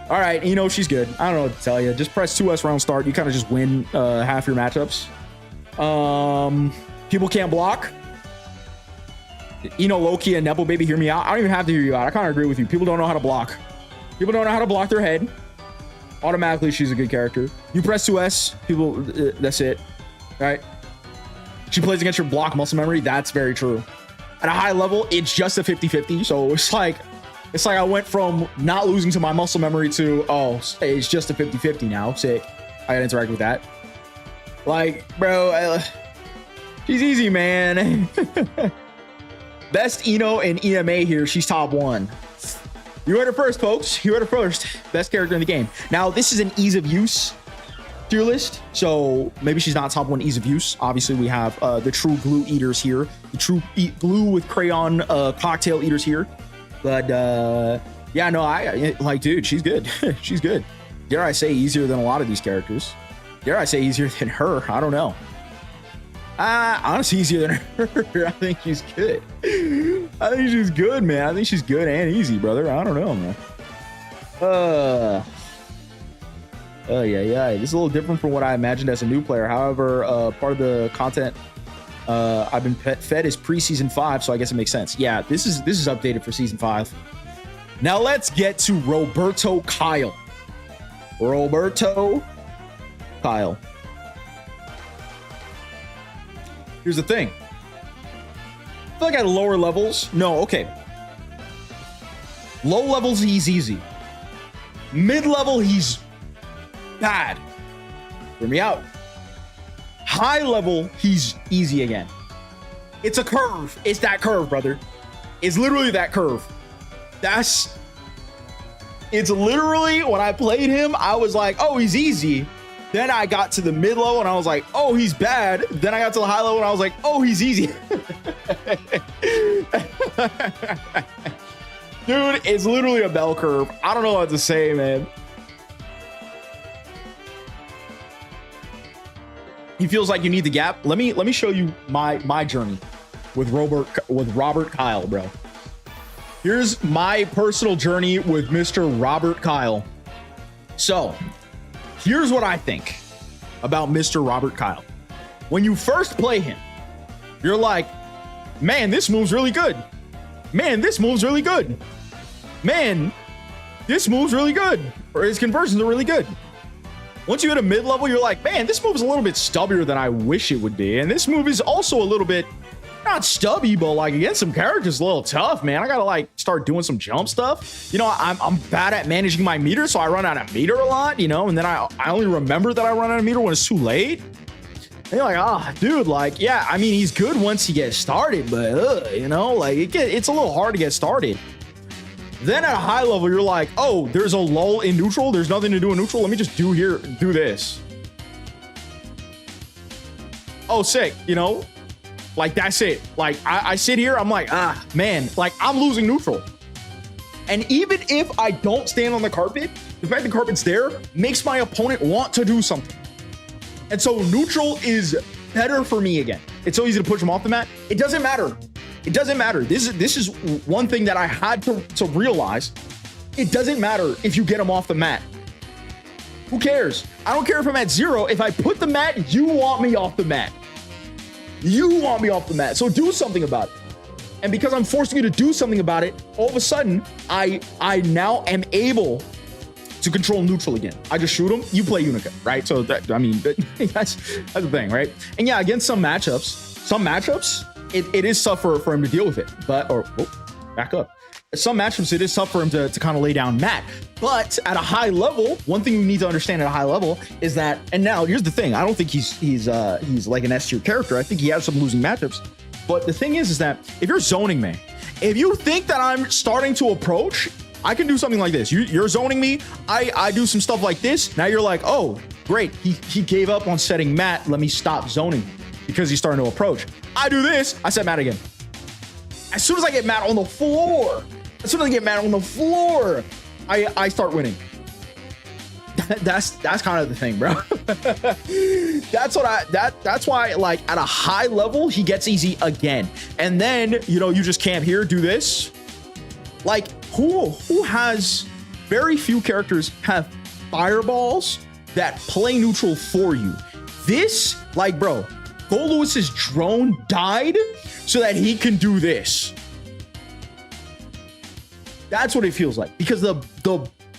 All right, she's good. I don't know what to tell you. Just press 2S round start. You kind of just win half your matchups. People can't block. Loki and Nepo Baby, hear me out. I don't even have to hear you out. I kind of agree with you. People don't know how to block. People don't know how to block their head. Automatically, she's a good character. You press 2S, people, that's it. All right. She plays against your block muscle memory. That's very true. At a high level, it's just a 50-50. So it's like I went from not losing to my muscle memory to, oh, it's just a 50-50 now. Sick. I gotta interact with that. Like, bro, she's easy, man. Best Eno and EMA here. She's top 1. You heard it first, folks. You heard it first. Best character in the game. Now, this is an ease of use tier list, so maybe she's not top 1 ease of use. Obviously, we have the true glue eaters here, the true glue with crayon cocktail eaters here. But yeah, no, I like, dude, she's good. She's good. Dare I say easier than a lot of these characters? Dare I say easier than her? I don't know. Honestly, easier than her. I think she's good. I think she's good, man. I think she's good and easy, brother. I don't know, man. Yeah. This is a little different from what I imagined as a new player. However, part of the content I've been fed is pre-season 5, so I guess it makes sense. Yeah, this is updated for season 5. Now let's get to Roberto Kyle. Roberto Kyle. Here's the thing. I feel like at lower levels, no, okay. Low levels, he's easy. Mid-level, he's bad. Hear me out. High level, he's easy again. It's a curve. It's that curve, brother. It's literally that curve. It's literally, when I played him, I was like, oh, he's easy. Then I got to the mid level and I was like, oh, he's bad. Then I got to the high level and I was like, oh, he's easy. Dude, it's literally a bell curve. I don't know what to say, man. He feels like you need the gap. Let me show you my journey with Robert Kyle, bro. Here's my personal journey with Mr. Robert Kyle. So, here's what I think about Mr. Robert Kyle. When you first play him, you're like, man, this move's really good. Man, this move's really good. Man, this move's really good. Or his conversions are really good. Once you hit a mid-level, you're like, man, this move's a little bit stubbier than I wish it would be. And this move is also a little bit, not stubby, but like against some characters, a little tough, man. I gotta like start doing some jump stuff. You know, I'm bad at managing my meter, so I run out of meter a lot, you know, and then I only remember that I run out of meter when it's too late. And you're like, ah, dude, like, yeah, I mean, he's good once he gets started, but you know, like it's a little hard to get started. Then at a high level, you're like, oh, there's a lull in neutral. There's nothing to do in neutral. Let me just do this. Oh, sick, you know? Like, that's it. Like, I sit here, I'm like, ah, man, like, I'm losing neutral. And even if I don't stand on the carpet, the fact the carpet's there makes my opponent want to do something. And so neutral is better for me again. It's so easy to push him off the mat. It doesn't matter. It doesn't matter. This is one thing that I had to realize. It doesn't matter if you get him off the mat. Who cares? I don't care if I'm at 0. If I put the mat, you want me off the mat. You want me off the mat. So do something about it. And because I'm forcing you to do something about it, all of a sudden, I now am able to control neutral again. I just shoot him, you play Unica, right? So that, I mean, that's the thing, right? And yeah, against some matchups, it is tough for him to deal with it. But, back up. Some matchups, it is tough for him to kind of lay down mat. But at a high level, one thing you need to understand at a high level is that, and now here's the thing, I don't think he's like an S tier character. I think he has some losing matchups. But the thing is that if you're zoning me, if you think that I'm starting to approach, I can do something like this. You're zoning me. I do some stuff like this. Now you're like, oh, great. He gave up on setting mat. Let me stop zoning because he's starting to approach. I do this. I set mat again. As soon as I get mat on the floor, I start winning. That's kind of the thing, bro. That's why, like, at a high level, he gets easy again. And then, you just camp here, do this. Like, who has very few characters have fireballs that play neutral for you. This, like, bro, Gold Lewis's drone died so that he can do this. That's what it feels like, because the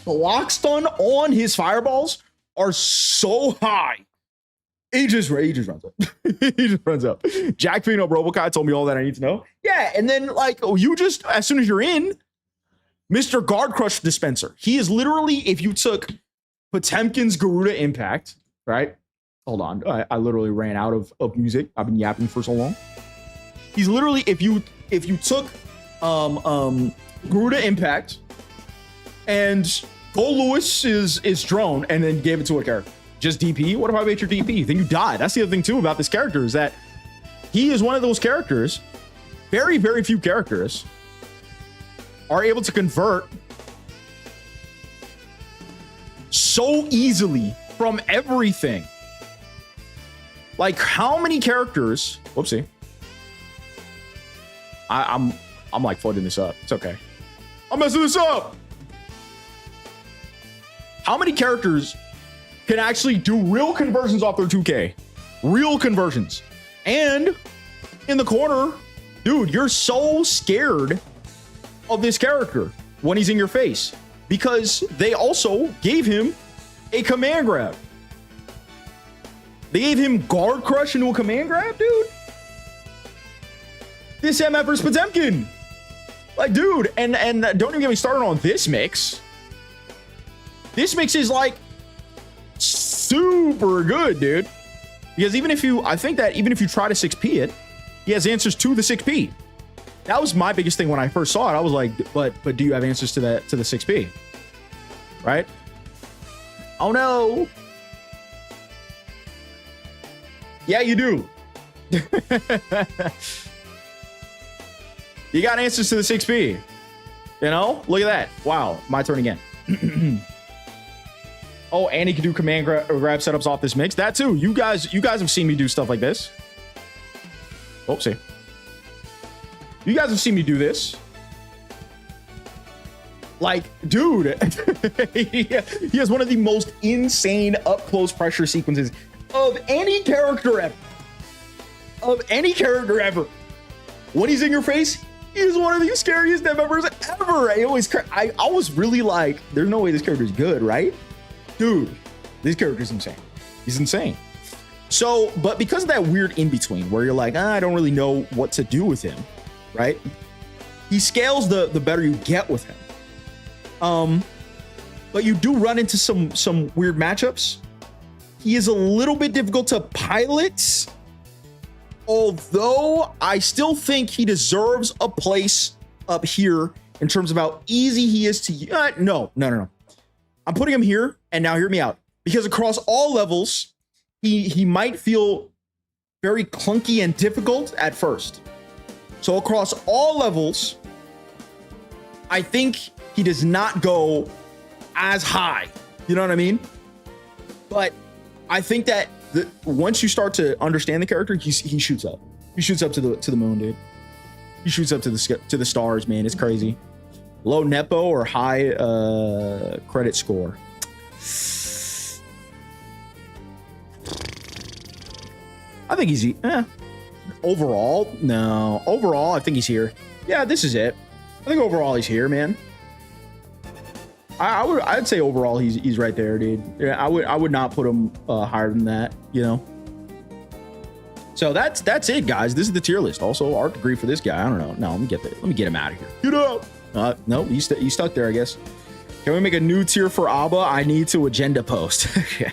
block stun on his fireballs are so high. He just runs up. He just runs up. Jack Pino Robokai told me all that I need to know. Yeah, and then, like, you just, as soon as you're in, Mr. Guard Crush Dispenser. He is literally, if you took Potemkin's Garuda Impact, right? Hold on, I literally ran out of music. I've been yapping for so long. He's literally, if you took Garuda Impact and Gold Lewis is drone and then gave it to a character, just DP. What if I made your DP? Then you die. That's the other thing too about this character, is that he is one of those characters, very, very few characters are able to convert so easily from everything. Like, how many characters, whoopsie. I'm like floating this up. It's okay. I'm messing this up. How many characters can actually do real conversions off their 2K? Real conversions. And in the corner, dude, you're so scared of this character when he's in your face, because they also gave him a command grab. They gave him Guard Crush into a command grab, dude. This MF versus Potemkin. Like, dude, and don't even get me started on this mix. This mix is like super good, dude. Because I think that even if you try to 6P it, he has answers to the 6P. That was my biggest thing when I first saw it. I was like, but do you have answers to the 6P? Right? Oh no. Yeah, you do. You got answers to the 6P. Look at that. Wow, my turn again. Oh, and he can do command grab setups off this mix. That too. You guys have seen me do stuff like this. Oopsie. You guys have seen me do this. Like, dude, he has one of the most insane up close pressure sequences of any character ever. Of any character ever. When he's in your face, he's one of the scariest dev members ever. I was really like, there's no way this character is good, right? Dude, this character is insane. He's insane. So, but because of that weird in-between where you're like, I don't really know what to do with him, right? He scales the better you get with him. But you do run into some weird matchups. He is a little bit difficult to pilot, although I still think he deserves a place up here in terms of how easy he is to no. I'm putting him here, and now hear me out. Because across all levels, he might feel very clunky and difficult at first. So across all levels, I think he does not go as high. You know what I mean? But I think that once you start to understand the character, he shoots up. He shoots up to the moon, dude. He shoots up to the stars, man. It's crazy. Low nepo or high credit score. I think he's overall. No, overall, I think he's here. Yeah, this is it. I think overall he's here, man. I'd say overall he's right there, dude. Yeah, I would not put him higher than that, you know. So that's it, guys. This is the tier list. Also, art degree for this guy. I don't know. No, let me get him out of here. Get out. No, he's stuck there, I guess. Can we make a new tier for Abba? I need to agenda post. Okay.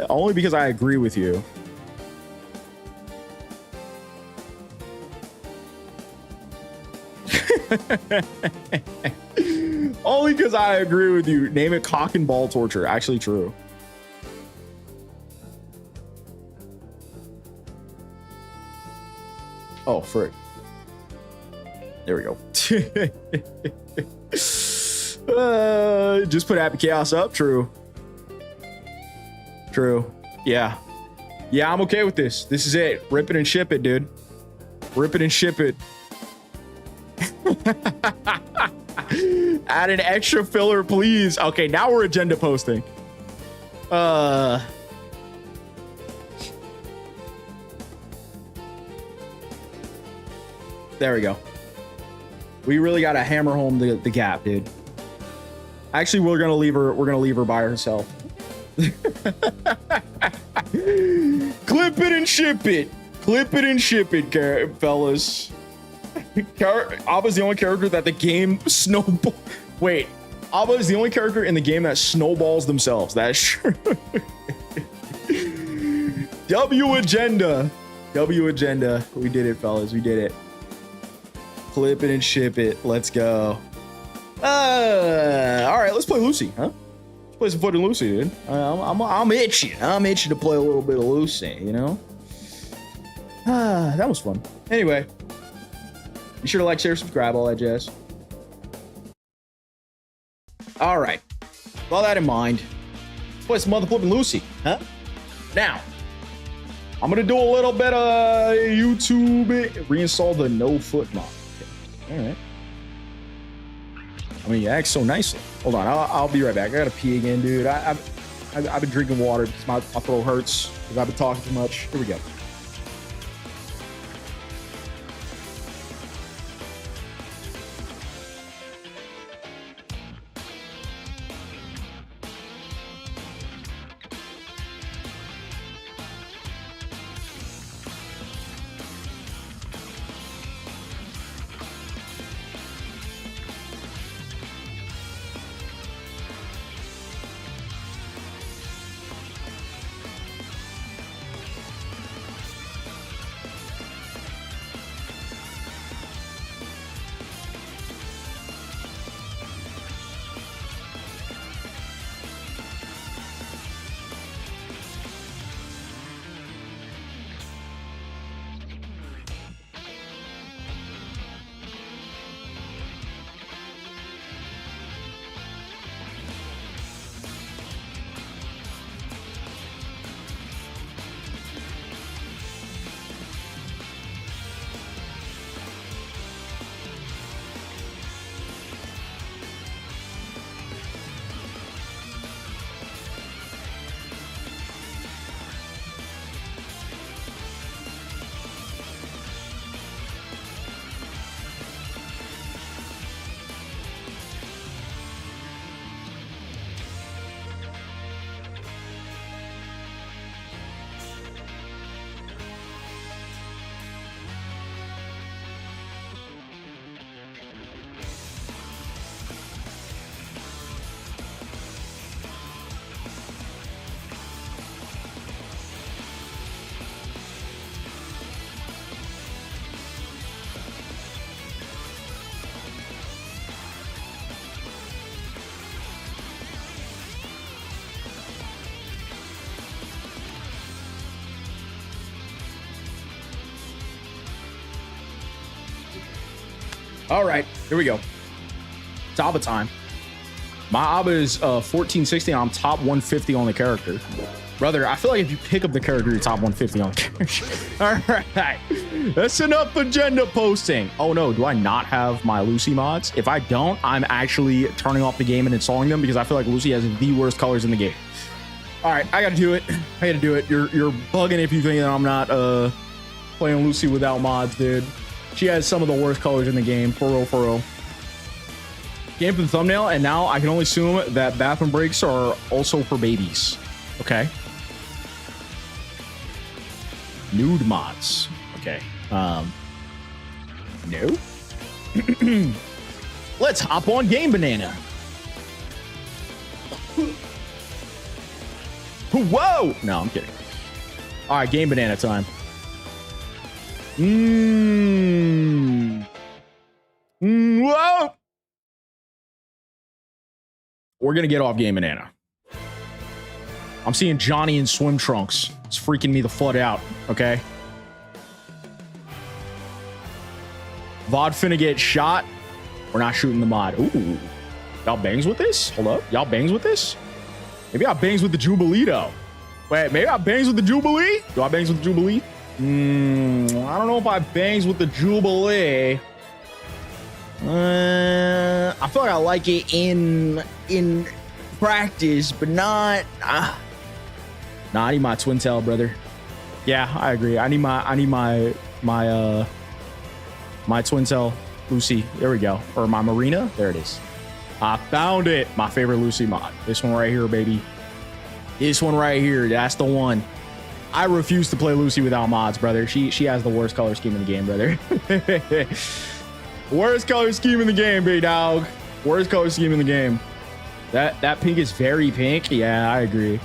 Only because I agree with you. Only because I agree with you. Name it cock and ball torture. Actually true. Oh, frick. There we go. Just put Happy Chaos up. True. True. Yeah. Yeah, I'm okay with this. This is it. Rip it and ship it, dude. Rip it and ship it. Add an extra filler, please. Okay, now we're agenda posting. There we go. We really got to hammer home the gap, dude. Actually, we're gonna leave her by herself. Clip it and ship it. Clip it and ship it, fellas. Abba's the only character that the game snowball. Wait, Abba is the only character in the game that snowballs themselves. That's true. W agenda. W agenda. We did it, fellas. We did it. Clip it and ship it. Let's go. All right, let's play Lucy, huh? Let's play some footing Lucy, dude. I'm itching. I'm itching to play a little bit of Lucy, you know? That was fun. Anyway, be sure to like, share, subscribe, all that jazz. All right. With all that in mind, let's play some mother flipping Lucy, huh? Now, I'm gonna do a little bit of YouTube. Reinstall the no foot mod. Okay. All right. I mean, you act so nicely. Hold on, I'll be right back. I gotta pee again, dude. I've been drinking water because my throat hurts because I've been talking too much. Here we go. All right, here we go. It's Abba time. My Abba is 1460. I'm top 150 on the character. Brother, I feel like if you pick up the character, you're top 150 on the character. All right, that's enough agenda posting. Oh no, do I not have my Lucy mods? If I don't, I'm actually turning off the game and installing them because I feel like Lucy has the worst colors in the game. All right, I gotta do it. I gotta do it. You're bugging if you think that I'm not playing Lucy without mods, dude. She has some of the worst colors in the game, for real, for real. Game for the thumbnail, and now I can only assume that bathroom breaks are also for babies. Okay. Nude mods. Okay. No. Let's hop on Game Banana. Whoa! No, I'm kidding. All right, Game Banana time. Whoa! We're gonna get off Game Banana. I'm seeing Johnny in swim trunks. It's freaking me the flood out, okay? VOD finna get shot. We're not shooting the mod. Ooh. Y'all bangs with this? Hold up. Y'all bangs with this? Maybe I bangs with the Jubilee, though. Wait, maybe I bangs with the Jubilee? Do I bangs with the Jubilee? I don't know if I bangs with the Jubilee. I feel like I like it in practice, but not. Nah, I need my twin tail, brother. Yeah, I agree. I need my twin tail Lucy. There we go. Or my Marina. There it is. I found it. My favorite Lucy mod. This one right here, baby. This one right here. That's the one. I refuse to play Lucy without mods, brother. She has the worst color scheme in the game, brother. Worst color scheme in the game, big dog. Worst color scheme in the game. That pink is very pink. Yeah, I agree.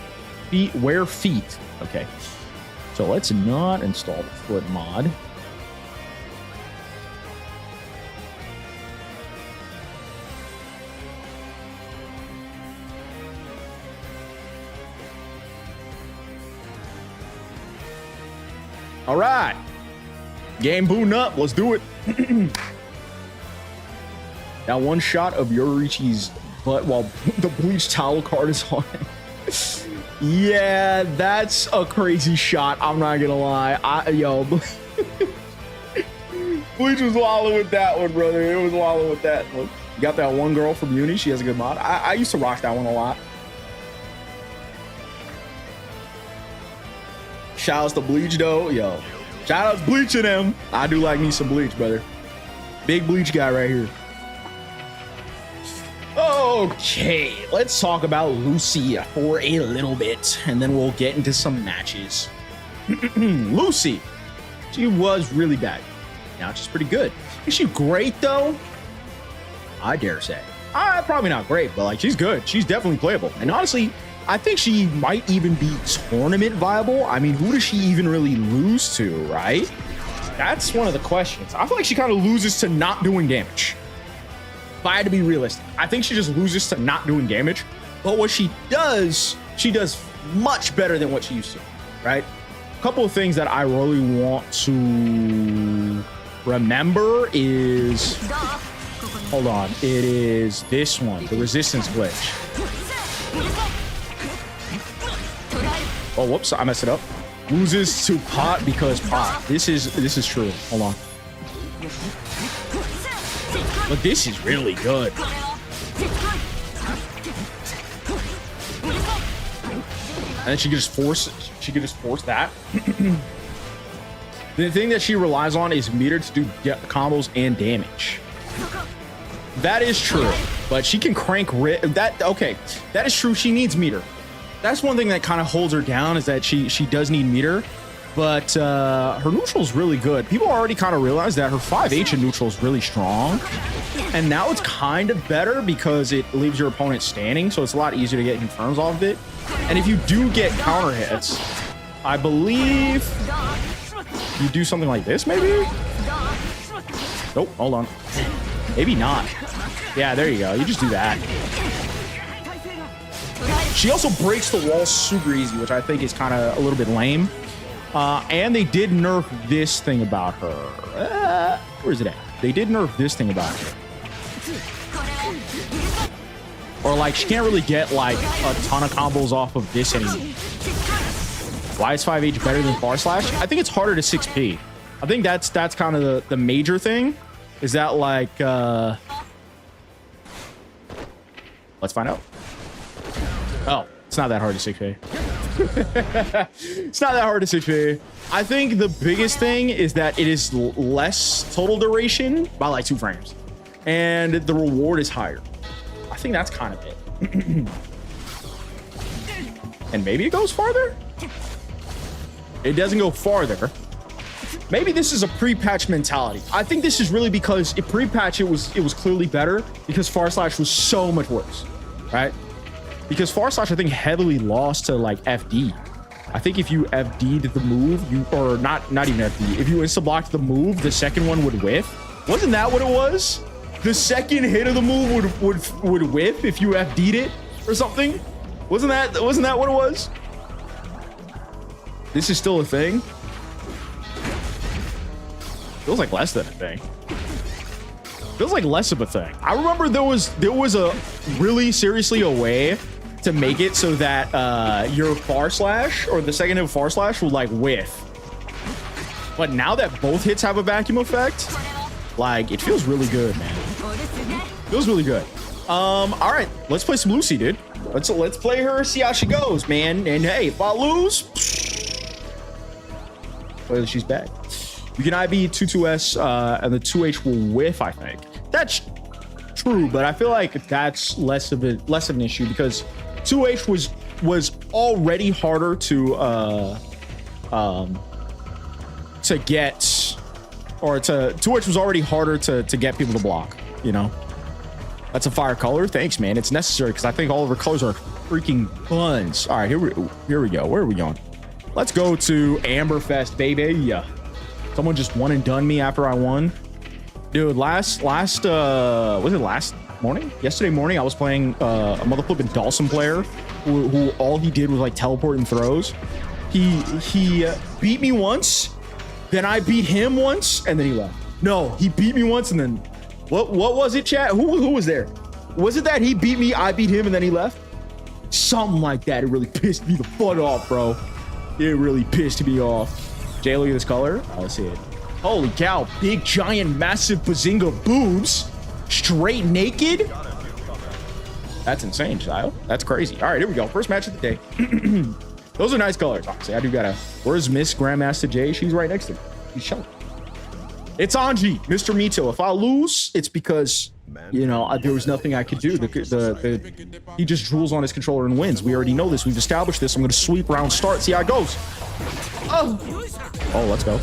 Feet, wear feet. Okay. So let's not install the foot mod. All right. Game booting up. Let's do it. That one shot of Yorichi's butt while the bleach towel card is on it. Yeah, that's a crazy shot. I'm not gonna lie. Yo, Bleach was walling with that one, brother. It was walling with that one. You got that one girl from uni. She has a good mod. I used to rock that one a lot. Shout outs to Bleach, though. Yo, shout outs Bleach to them. I do like me some Bleach, brother. Big Bleach guy right here. Okay, let's talk about Lucy for a little bit, and then we'll get into some matches. Lucy, she was really bad. Now she's pretty good. Is she great, though? I dare say. Probably not great, but like she's good. She's definitely playable. And honestly, I think she might even be tournament viable. I mean, who does she even really lose to, right? That's one of the questions. I feel like she kind of loses to not doing damage. If I had to be realistic, I think she just loses to not doing damage. But what she does much better than what she used to, right? A couple of things that I really want to remember is, hold on, it is this one, the resistance glitch. Oh, whoops, I messed it up. Loses to pot because pot. This is true. Hold on. But this is really good. And then she could just force that. The thing that she relies on is meter to do combos and damage. That is true, but she can crank that. Okay, that is true. She needs meter. That's one thing that kind of holds her down, is that she does need meter, but her neutral is really good. People already kind of realize that her 5H in neutral is really strong, and now it's kind of better because it leaves your opponent standing, so it's a lot easier to get confirms off of it. And if you do get counter hits, I believe you do something like this, maybe? Nope, hold on. Maybe not. Yeah, there you go. You just do that. She also breaks the wall super easy, which I think is kind of a little bit lame. And they did nerf this thing about her. Where's it at? they did nerf this thing about it. Or like she can't really get like a ton of combos off of this anymore. Why is 5H better than Far Slash? I think it's harder to 6P. I think that's kind of the major thing. Is that like let's find out. Oh, it's not that hard to 6P. It's not that hard to 6P. I think the biggest thing is that it is less total duration by like 2 frames. And the reward is higher. I think that's kind of it. And maybe it goes farther? It doesn't go farther. Maybe this is a pre-patch mentality. I think this is really because it pre-patch it was clearly better because Far Slash was so much worse, right? Because Far Slash I think heavily lost to like FD. I think if you FD'd the move, or not even FD, if you insta-blocked the move, the second one would whiff. Wasn't that what it was? The second hit of the move would whiff if you FD'd it or something. Wasn't that what it was? This is still a thing. Feels like less than a thing. Feels like less of a thing. I remember there was a really seriously a way to make it so that your Far Slash or the second hit of Far Slash will like whiff. But now that both hits have a vacuum effect, like it feels really good, man. Feels really good. All right, let's play some Lucy, dude. Let's play her, see how she goes, man. And hey, if I lose, well, she's back. You can IB 2-2S and the 2H will whiff, I think. That's true, but I feel like that's less of an issue because 2H was already harder to get, or 2H was already harder to get people to block, you know. That's a fire color. Thanks, man. It's necessary because I think all of her colors are freaking buns. All right, here we go. Where are we going? Let's go to Amberfest, baby. Yeah. Someone just one and done me after I won. Dude, was it last morning? Yesterday morning, I was playing a motherflipping Dawson player who all he did was like teleport and throws. He beat me once, then I beat him once, and then he left. No, he beat me once and then what was it, chat? Who was there? Was it that he beat me, I beat him, and then he left? Something like that. It really pissed me the fuck off, bro. It really pissed me off. Jay, look at this color. Oh, let's see it. Holy cow. Big, giant, massive Bazinga boobs. Straight naked. That's insane, child. That's crazy. All right, here we go. First match of the day. Those are nice colors, honestly. I do gotta... Where's Miss GrandmastaJ? She's right next to me. She's chilling. It's Anji, Mr. Mito. If I lose, it's because, you know, there was nothing I could do. He just drools on his controller and wins. We already know this. We've established this. I'm going to sweep round start. See how it goes. Oh, let's go.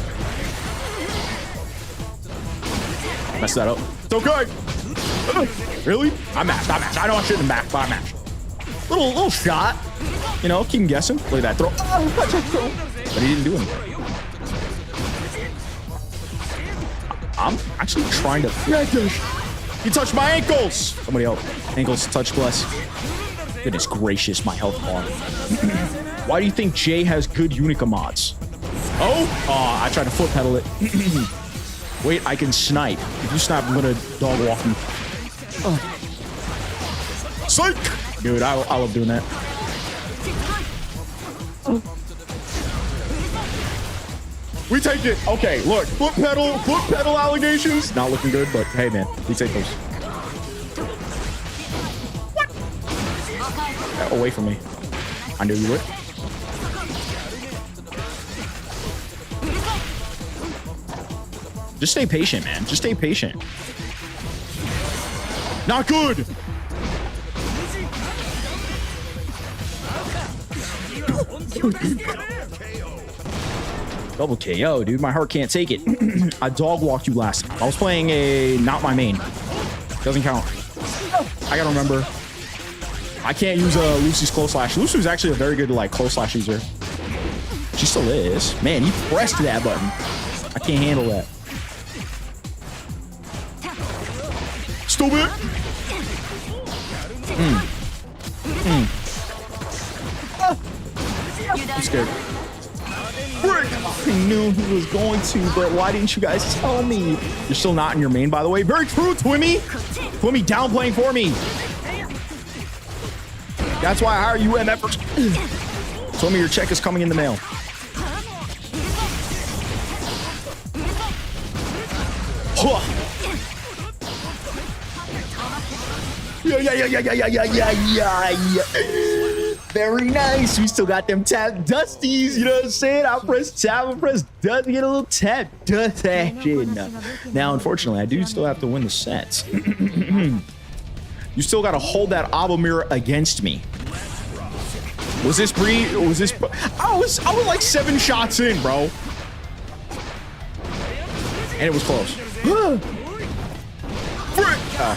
Mess that up. It's okay. Really? I matched. I know I shouldn't have matched, but I matched. Little shot. You know, keep him guessing. Look at that throw. But he didn't do anything. I'm actually trying to... He touched my ankles! Somebody help. Ankles touch, bless. Goodness gracious, my health bar. Why do you think Jay has good Unica mods? Oh, I tried to foot pedal it. Wait, I can snipe. If you snipe, I'm gonna dog walk you. Psych! Dude, I love doing that. We take it. Okay, look, foot pedal allegations. Not looking good, but hey, man, we take those. What? Away from me. I knew you would. Just stay patient, man. Just stay patient. Not good. Double KO, dude. My heart can't take it. I dog walked you last time. I was playing a not my main. Doesn't count. I gotta remember. I can't use Lucy's close slash. Lucy's actually a very good like close slash user. She still is. Man, you pressed that button. I can't handle that. Stupid. I'm scared. Frick! fucking knew he was going to, but why didn't you guys tell me? You're still not in your main, by the way. Very true, Twimmy. Twimmy downplaying for me. That's why I hire you MFers. Twimmy, your check is coming in the mail. Yeah. Very nice. We still got them tap dusties. You know what I'm saying? I press tab and press dust to get a little tap dust action. Now, unfortunately, I do still have to win the sets. You still got to hold that Aba mirror against me. Was this Bree? Was this? I was like 7 shots in, bro. And it was close.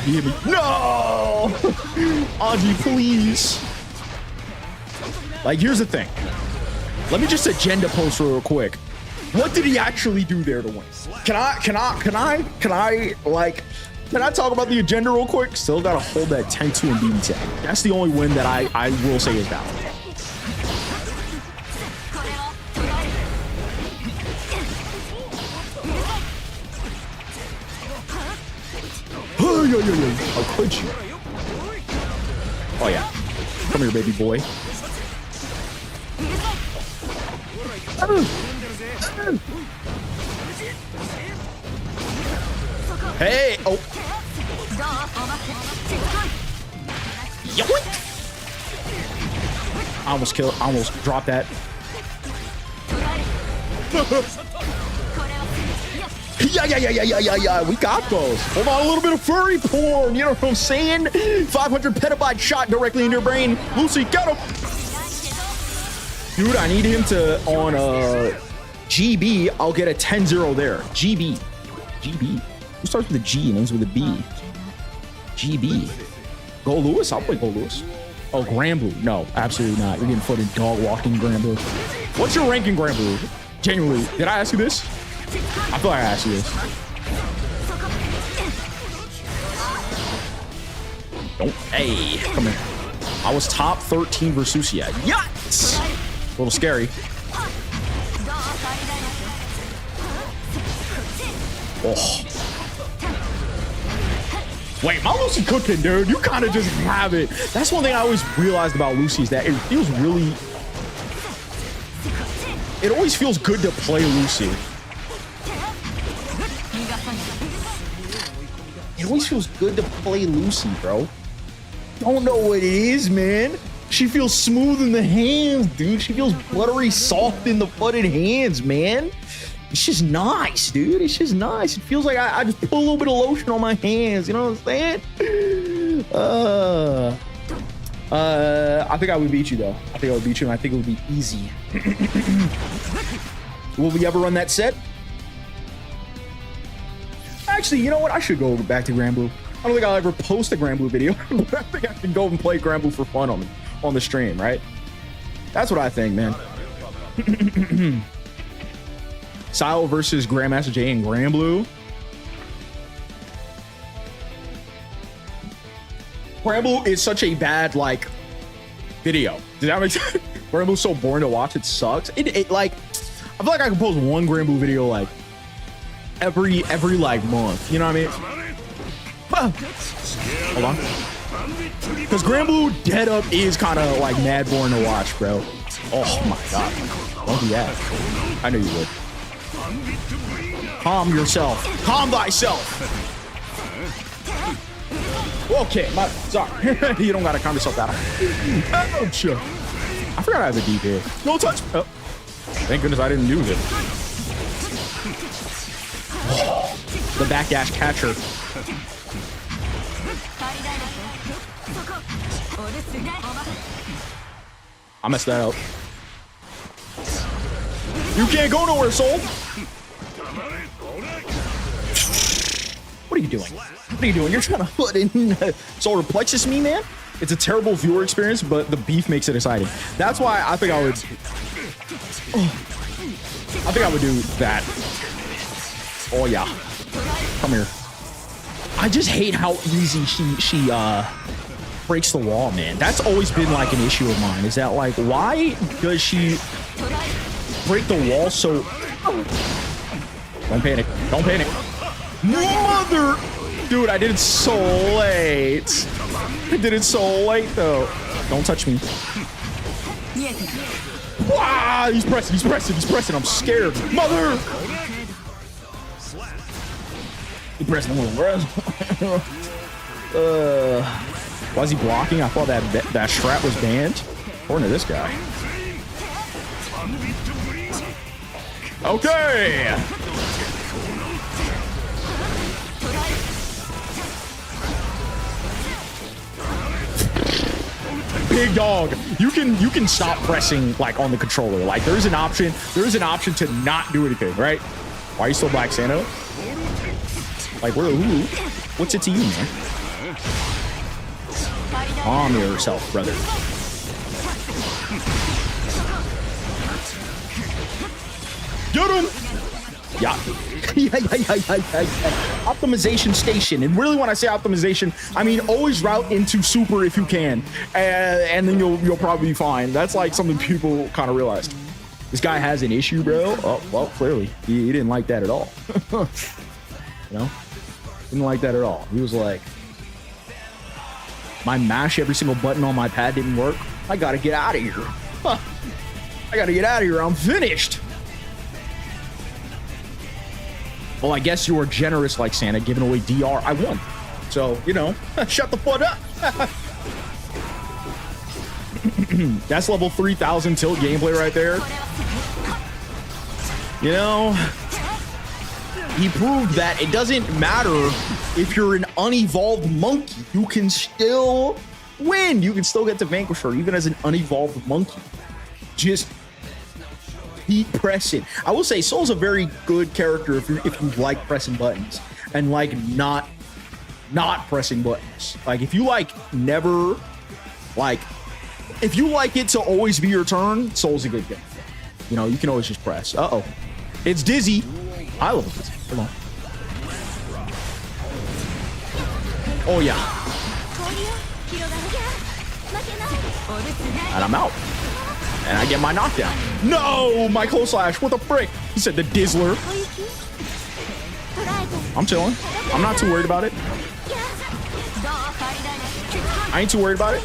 He hit me. No! Audrey, please. Like, here's the thing. Let me just agenda post real quick. What did he actually do there to win? Can I talk about the agenda real quick? Still gotta hold that 10-2 and BB tag. That's the only win that I will say is valid. How could you? Oh yeah. Come here, baby boy. Hey! Oh! I almost killed. I almost dropped that. Yeah. We got those. Hold on, a little bit of furry porn. You know what I'm saying? 500 petabyte shot directly in your brain. Lucy, get him. Dude, I need him to on GB. I'll get a 10-0 there. GB. Who starts with a G and ends with a B? GB. Go Lewis. I'll play Go Lewis. Oh, GrandmastaJ. No, absolutely not. You're getting footed dog walking GrandmastaJ. What's your rank in GrandmastaJ? Genuinely, did I ask you this? I feel like I asked you this. Don't. Hey, come here. I was top 13 versus Susia. Yikes! A little scary. Oh. Wait, my Lucy cooking, dude. You kind of just have it. That's one thing I always realized about Lucy is that it feels really... It always feels good to play Lucy. It always feels good to play Lucy, bro. Don't know what it is, man. She feels smooth in the hands, dude. She feels buttery soft in the footed hands, man. It's just nice, dude. It's just nice. It feels like I just put a little bit of lotion on my hands. You know what I'm saying? I think I would beat you, though. I think I would beat you, and I think it would be easy. Will we ever run that set? Actually, you know what? I should go back to GrandmastaJ. I don't think I'll ever post a GrandmastaJ video, but I think I can go and play GrandmastaJ for fun on the stream, right? That's what I think, man. Sile versus GrandmastaJ and GrandmastaJ. GrandmastaJ is such a bad, like, video. Does that make sense? GrandmastaJ's so boring to watch, it sucks. It like, I feel like I can post one GrandmastaJ video, like, every like month. You know what I mean? Hold on. Because GrandmastaJ dead up is kind of like mad boring to watch, bro. Oh my god. Don't do that. I knew you would. Calm yourself. Calm thyself. Okay, sorry. You don't gotta calm yourself down. Ouch. I forgot I have a deep here. No touch. Oh. Thank goodness I didn't use it. The backdash catcher. I messed that up. You can't go nowhere, soul. What are you doing? What are you doing? You're trying to put in solar plexus me, man? It's a terrible viewer experience, but the beef makes it exciting. That's why I think I would... I think I would do that. Oh, yeah. Come here. I just hate how easy she breaks the wall, man. That's always been like an issue of mine, is that like, why does she break the wall so... Don't panic. Don't panic. Mother! Dude, I did it so late. I did it so late, though. Don't touch me. Wow, he's pressing, he's pressing, he's pressing. I'm scared. Mother! He's pressing, I'm gonna why is he blocking? I thought that strap was banned. According to this guy. Okay. Big dog. You can stop pressing like on the controller. Like there's an option to not do anything, right? Why are you still Black Santa? Like what's it to you, man? Calm yourself, brother. Get him! Yeah. Optimization station. And really when I say optimization, I mean always route into super if you can. And then you'll probably be fine. That's like something people kind of realized. This guy has an issue, bro. Oh, well, clearly. He didn't like that at all. You know? Didn't like that at all. He was like, my mash every single button on my pad didn't work. I gotta get out of here. Huh. I gotta get out of here. I'm finished. Well, I guess you were generous like Santa, giving away DR. I won. So, you know, shut the fuck up. That's level 3000 tilt gameplay right there. You know, he proved that it doesn't matter if you're an unevolved monkey. You can still win. You can still get to vanquish her, even as an unevolved monkey. Just keep pressing. I will say Soul's a very good character if you like pressing buttons and like not pressing buttons. Like if you like never like if you like it to always be your turn, Soul's a good game. You know, you can always just press. Uh-oh. It's Dizzy. I love Dizzy. Come on. Oh yeah. And I'm out. And I get my knockdown. No, my close slash. What the frick? He said the Dizzler. I'm chilling. I'm not too worried about it. I ain't too worried about it.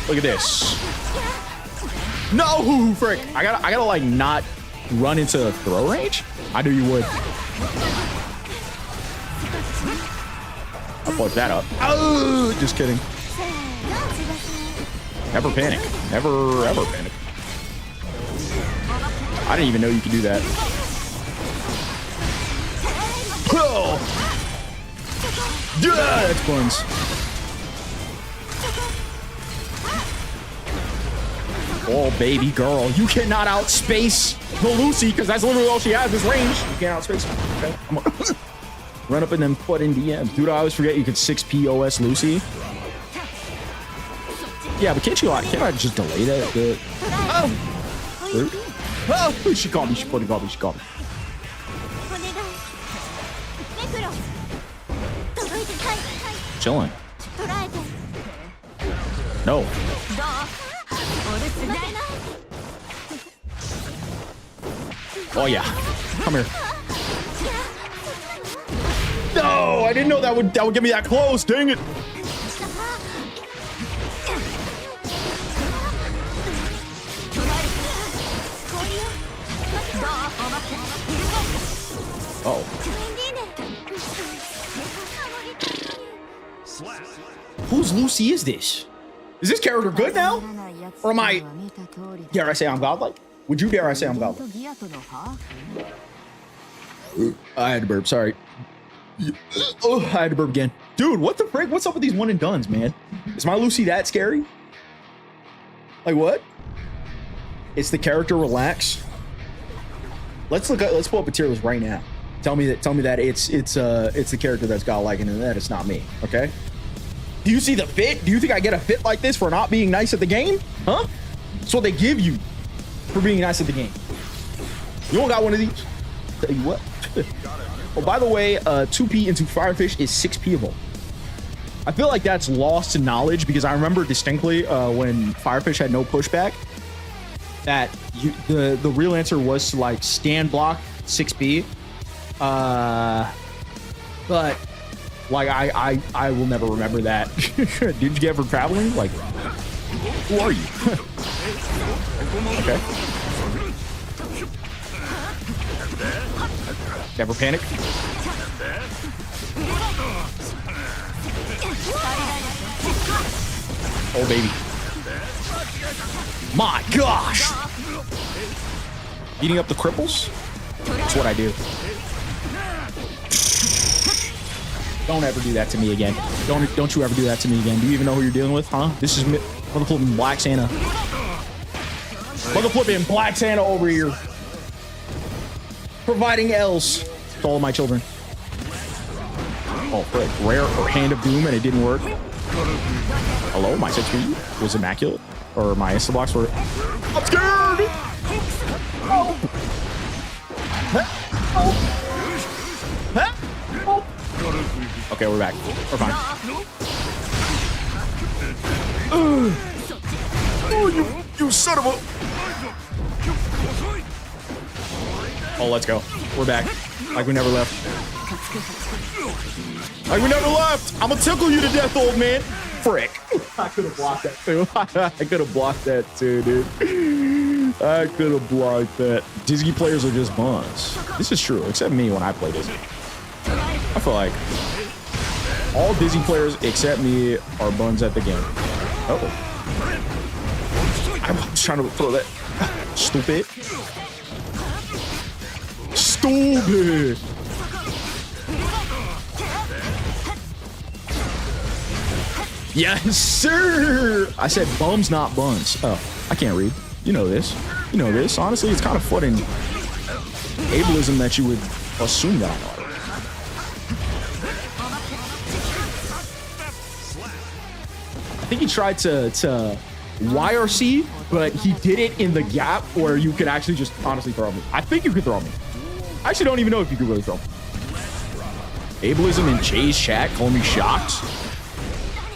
Look at this. No, frick. I gotta like not run into throw range. I knew you would. I'll fuck that up. Oh, just kidding. Never panic. Never, ever panic. I didn't even know you could do that. Oh! Yeah, that's buns. Oh, baby girl. You cannot outspace the Lucy, because that's literally all she has is range. You can't outspace her. Okay? I'm gonna run up and then put in DMs. Dude, I always forget you could 6P OS Lucy. Yeah, but can't I just delay that? Oh, she called me. She fucking called me. She called me. Chilling. No. Oh yeah. Come here. No, I didn't know that would get me that close. Dang it. Oh. Whose Lucy is this? Is this character good now? Or am I, dare I say I'm godlike? Would you dare I say I'm godlike? I had to burp, sorry. Oh, I had to burp again. Dude, what the frick? What's up with these one and dones, man? Is my Lucy that scary? Like what? It's the character relax. Let's pull up a tier list right now. Tell me that it's the character that's godlike and that it's not me, okay? Do you see the fit? Do you think I get a fit like this for not being nice at the game? Huh? That's what they give you for being nice at the game. You don't got one of these? Tell you what. Oh, by the way, 2P into Firefish is 6Pable. I feel like that's lost to knowledge because I remember distinctly when Firefish had no pushback. that the real answer was to like stand block 6B. But like I will never remember that. Did you get for traveling? Like, who are you? Okay. Never panic. Oh baby. My gosh. Eating up the cripples? That's what I do. Don't ever do that to me again. Don't you ever do that to me again. Do you even know who you're dealing with, huh? This is motherfucking Black Santa. Motherfucking Black Santa over here. Providing L's to all of my children. Oh, frick. Rare or Hand of Doom, and it didn't work. Hello, my 6B was immaculate. Or my instant blocks were... I'm scared! Oh. Oh. Oh. Okay, we're back. We're fine. Oh, you son of a... Oh, let's go. We're back. Like we never left. Like we never left. I'm gonna tickle you to death, old man. Frick. I could have blocked that too. I could have blocked that too, dude. I could have blocked that. Disney players are just buns. This is true, except me when I play Disney. I feel like all Disney players except me are buns at the game. Oh. I was trying to throw that. Stupid. Stupid. Yes, sir. I said bums, not buns. Oh, I can't read. You know this. You know this. Honestly, it's kind of fun ableism that you would assume that I know. I think he tried to YRC, but he did it in the gap where you could actually just honestly throw me. I think you could throw me. I actually don't even know if you could really throw me. Ableism in Jay's chat calling me shocked.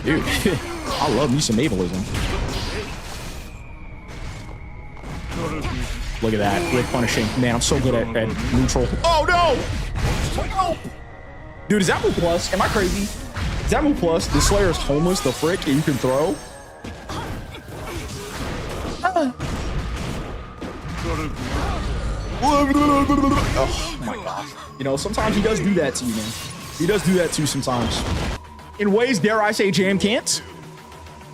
Dude, I love me some ableism. Look at that. Great punishing. Man, I'm so good at neutral. Oh, no! Oh. Dude, is that move plus? Am I crazy? Is that move plus? The Slayer is homeless, the frick, and you can throw? Oh, my God. You know, sometimes he does do that to you, man. He does do that to you sometimes. In ways, dare I say, Jam can't.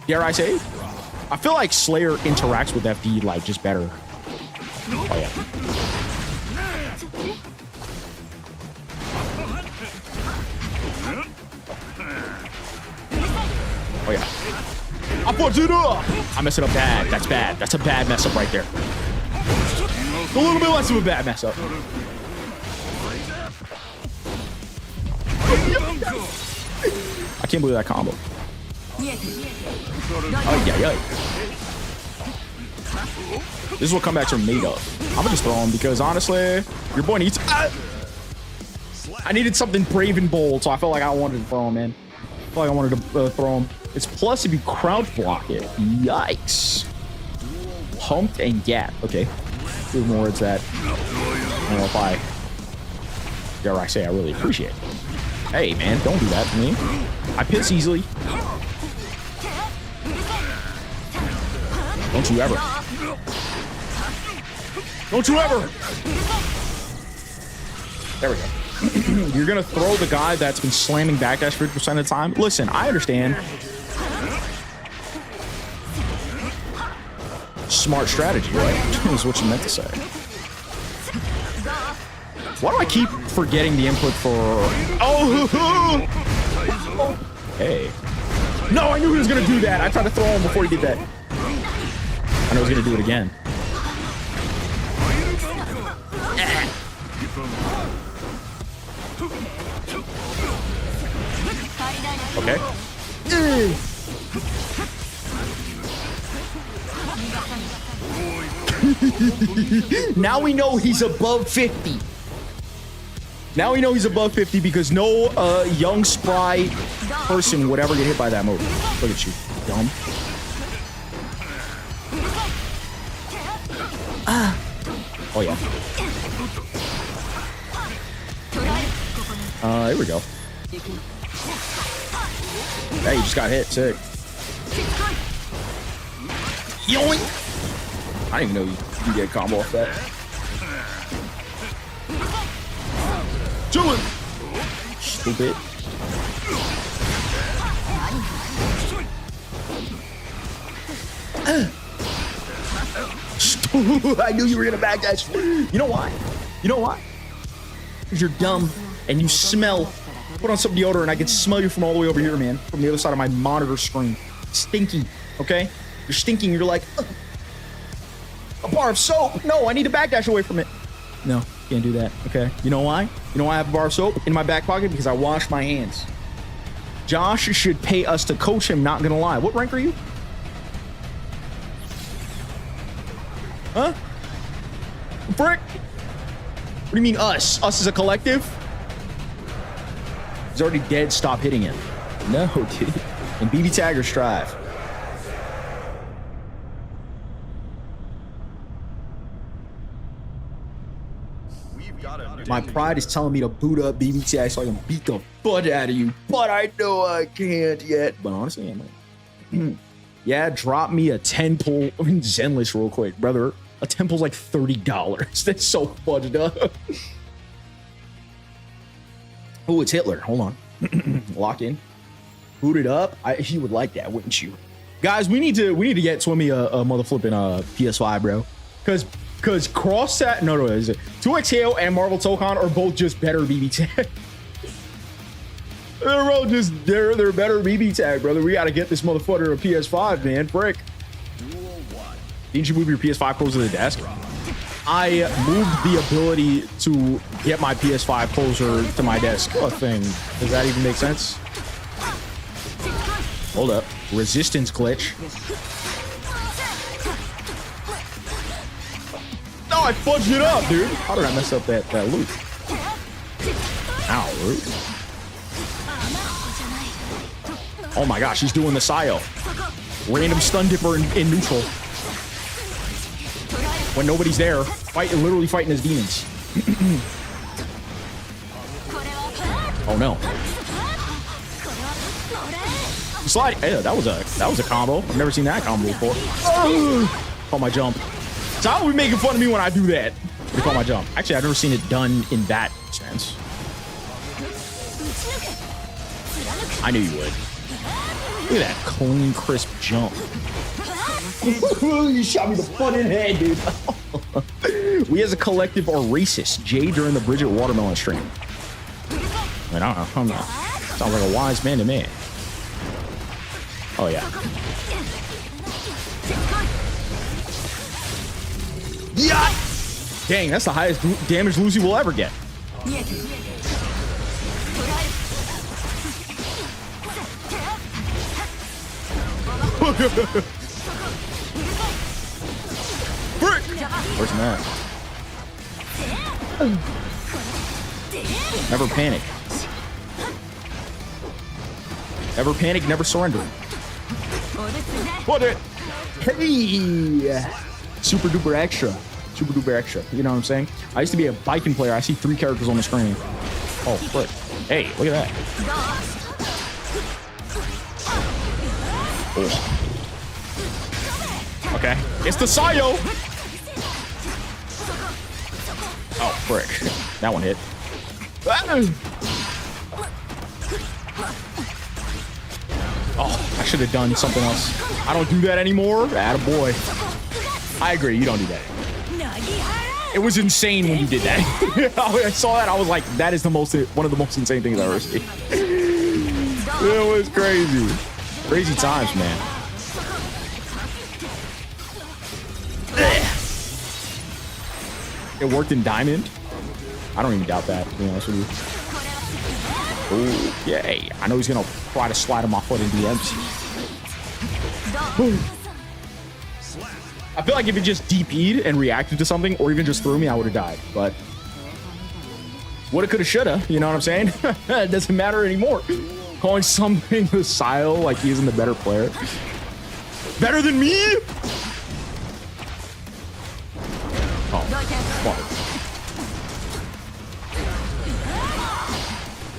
Dare I say? I feel like Slayer interacts with FD like just better. Oh yeah. Oh yeah. I put it up. I mess it up bad. That's bad. That's a bad mess up right there. A little bit less of a bad mess up. I can't believe that combo. Oh, yeah. This is what comebacks are made of. I'm gonna just throw him because honestly, your boy needs. I needed something brave and bold, so I felt like I wanted to throw him in. I felt like I wanted to throw him. It's plus if you crouch block it. Yikes. Humped and gap. Okay. Two more words that I don't know if I dare I say I really appreciate it. Hey man, don't do that to me. I piss easily. Don't you ever. Don't you ever. There we go. You're gonna throw the guy that's been slamming backdash 50% of the time. Listen, I understand. Smart strategy, right? Is what you meant to say. Why do I keep forgetting the input for... Oh! Hey. No, I knew he was going to do that. I tried to throw him before he did that. I know he was going to do it again. Okay. Now we know he's above 50. Now we know he's above 50 because no young, spry person would ever get hit by that move. Look at you, dumb. Oh, yeah. Here we go. Hey, you just got hit. Sick. Yoink! I didn't even know you can get a combo off that. Do it! Stupid. I knew you were gonna backdash. You know why? You know why? Because you're dumb and you smell. Put on some deodorant. I can smell you from all the way over here, man. From the other side of my monitor screen. Stinky. Okay? You're stinking. You're like, ugh. A bar of soap. No, I need to backdash away from it. No, can't do that. Okay. You know why? You know why I have a bar of soap in my back pocket? Because I wash my hands. Josh should pay us to coach him. Not gonna lie. What rank are you? Huh? Frick? What do you mean us? Us as a collective? He's already dead. Stop hitting him. No, dude. And BB Tagger strive. My pride is telling me to boot up BBTI so I can beat the butt out of you, but I know I can't yet. But honestly, I'm like, yeah, drop me a 10 pull in Zenless real quick, brother. A 10 pull's like $30. That's so fudged up. Oh, it's Hitler. Hold on. Lock in. Boot it up. He would like that, wouldn't you? Guys, we need to get Swimmy a mother flipping PS5, bro. Cause Cross Sat, no, is it 2XKO and Marvel Tokon are both just better BB tag. They're all just they're better BB tag, brother. We gotta get this motherfucker a PS5, man. Frick. Didn't you move your PS5 closer to the desk? I moved the ability to get my PS5 closer to my desk. A thing. Does that even make sense? Hold up. Resistance glitch. No, I fudged it up, dude. How did I mess up that loop? Ow, Luke. Oh my gosh, he's doing the Sio. Random stun dipper in neutral. When nobody's there, literally fighting his demons. Oh no. Slide. Hey, that was a combo. I've never seen that combo before. Call my jump. So how are we making fun of me when I do that? What do you call my jump? Actually, I've never seen it done in that sense. I knew you would. Look at that clean, crisp jump. You shot me the front in head, dude. We as a collective are racist. Jay during the Bridget Watermelon stream. I mean, I don't know. Sounds like a wise man to me. Oh yeah. Yeah. Dang, that's the highest damage Lucy will ever get. Where's that? Never panic. Never panic, never surrender. What it? Hey! Super duper extra. Super duper extra. You know what I'm saying? I used to be a Viking player. I see 3 characters on the screen. Oh, frick. Hey, look at that. Oh. Okay. It's the Sio! Oh, frick. That one hit. Oh, I should have done something else. I don't do that anymore. Attaboy. I agree. You don't do that. It was insane when you did that. I saw that. I was like, that is one of the most insane things I've ever seen. It was crazy. Crazy times, man. It worked in Diamond. I don't even doubt that, to be honest with you. Oh, yay. I know he's going to try to slide on my foot in DMs. I feel like if it just DP'd and reacted to something, or even just threw me, I would have died. But woulda, coulda, shoulda. You know what I'm saying? It doesn't matter anymore. Calling something the Sile like he isn't the better player. Better than me? Oh, fuck.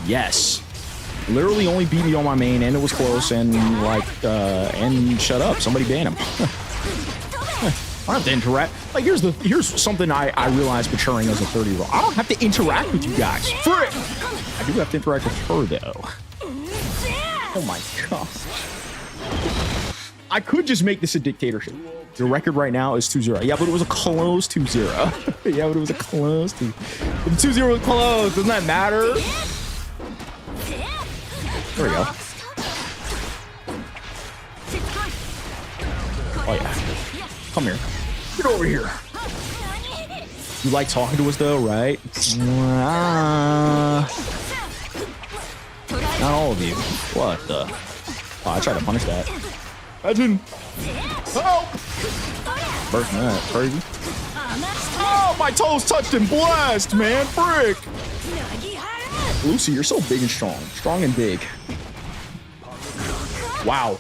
Yes. Literally only beat me on my main, and it was close, and like, and shut up. Somebody ban him. I don't have to interact. Like, here's something I realized maturing as a 30-year-old. I don't have to interact with you guys. Frick! I do have to interact with her, though. Oh my gosh. I could just make this a dictatorship. The record right now is 2-0. Yeah, but it was a close 2-0. Yeah, but it was a close 2. But the 2-0 was close. Doesn't that matter? There we go. Oh, yeah. Come here. Get over here. You like talking to us, though, right? Not all of you. What the? Oh, I tried to punish that. Imagine. Oh! Bursting that. Crazy. Oh, my toes touched and blessed, man. Frick. Lucy, you're so big and strong. Strong and big. Wow.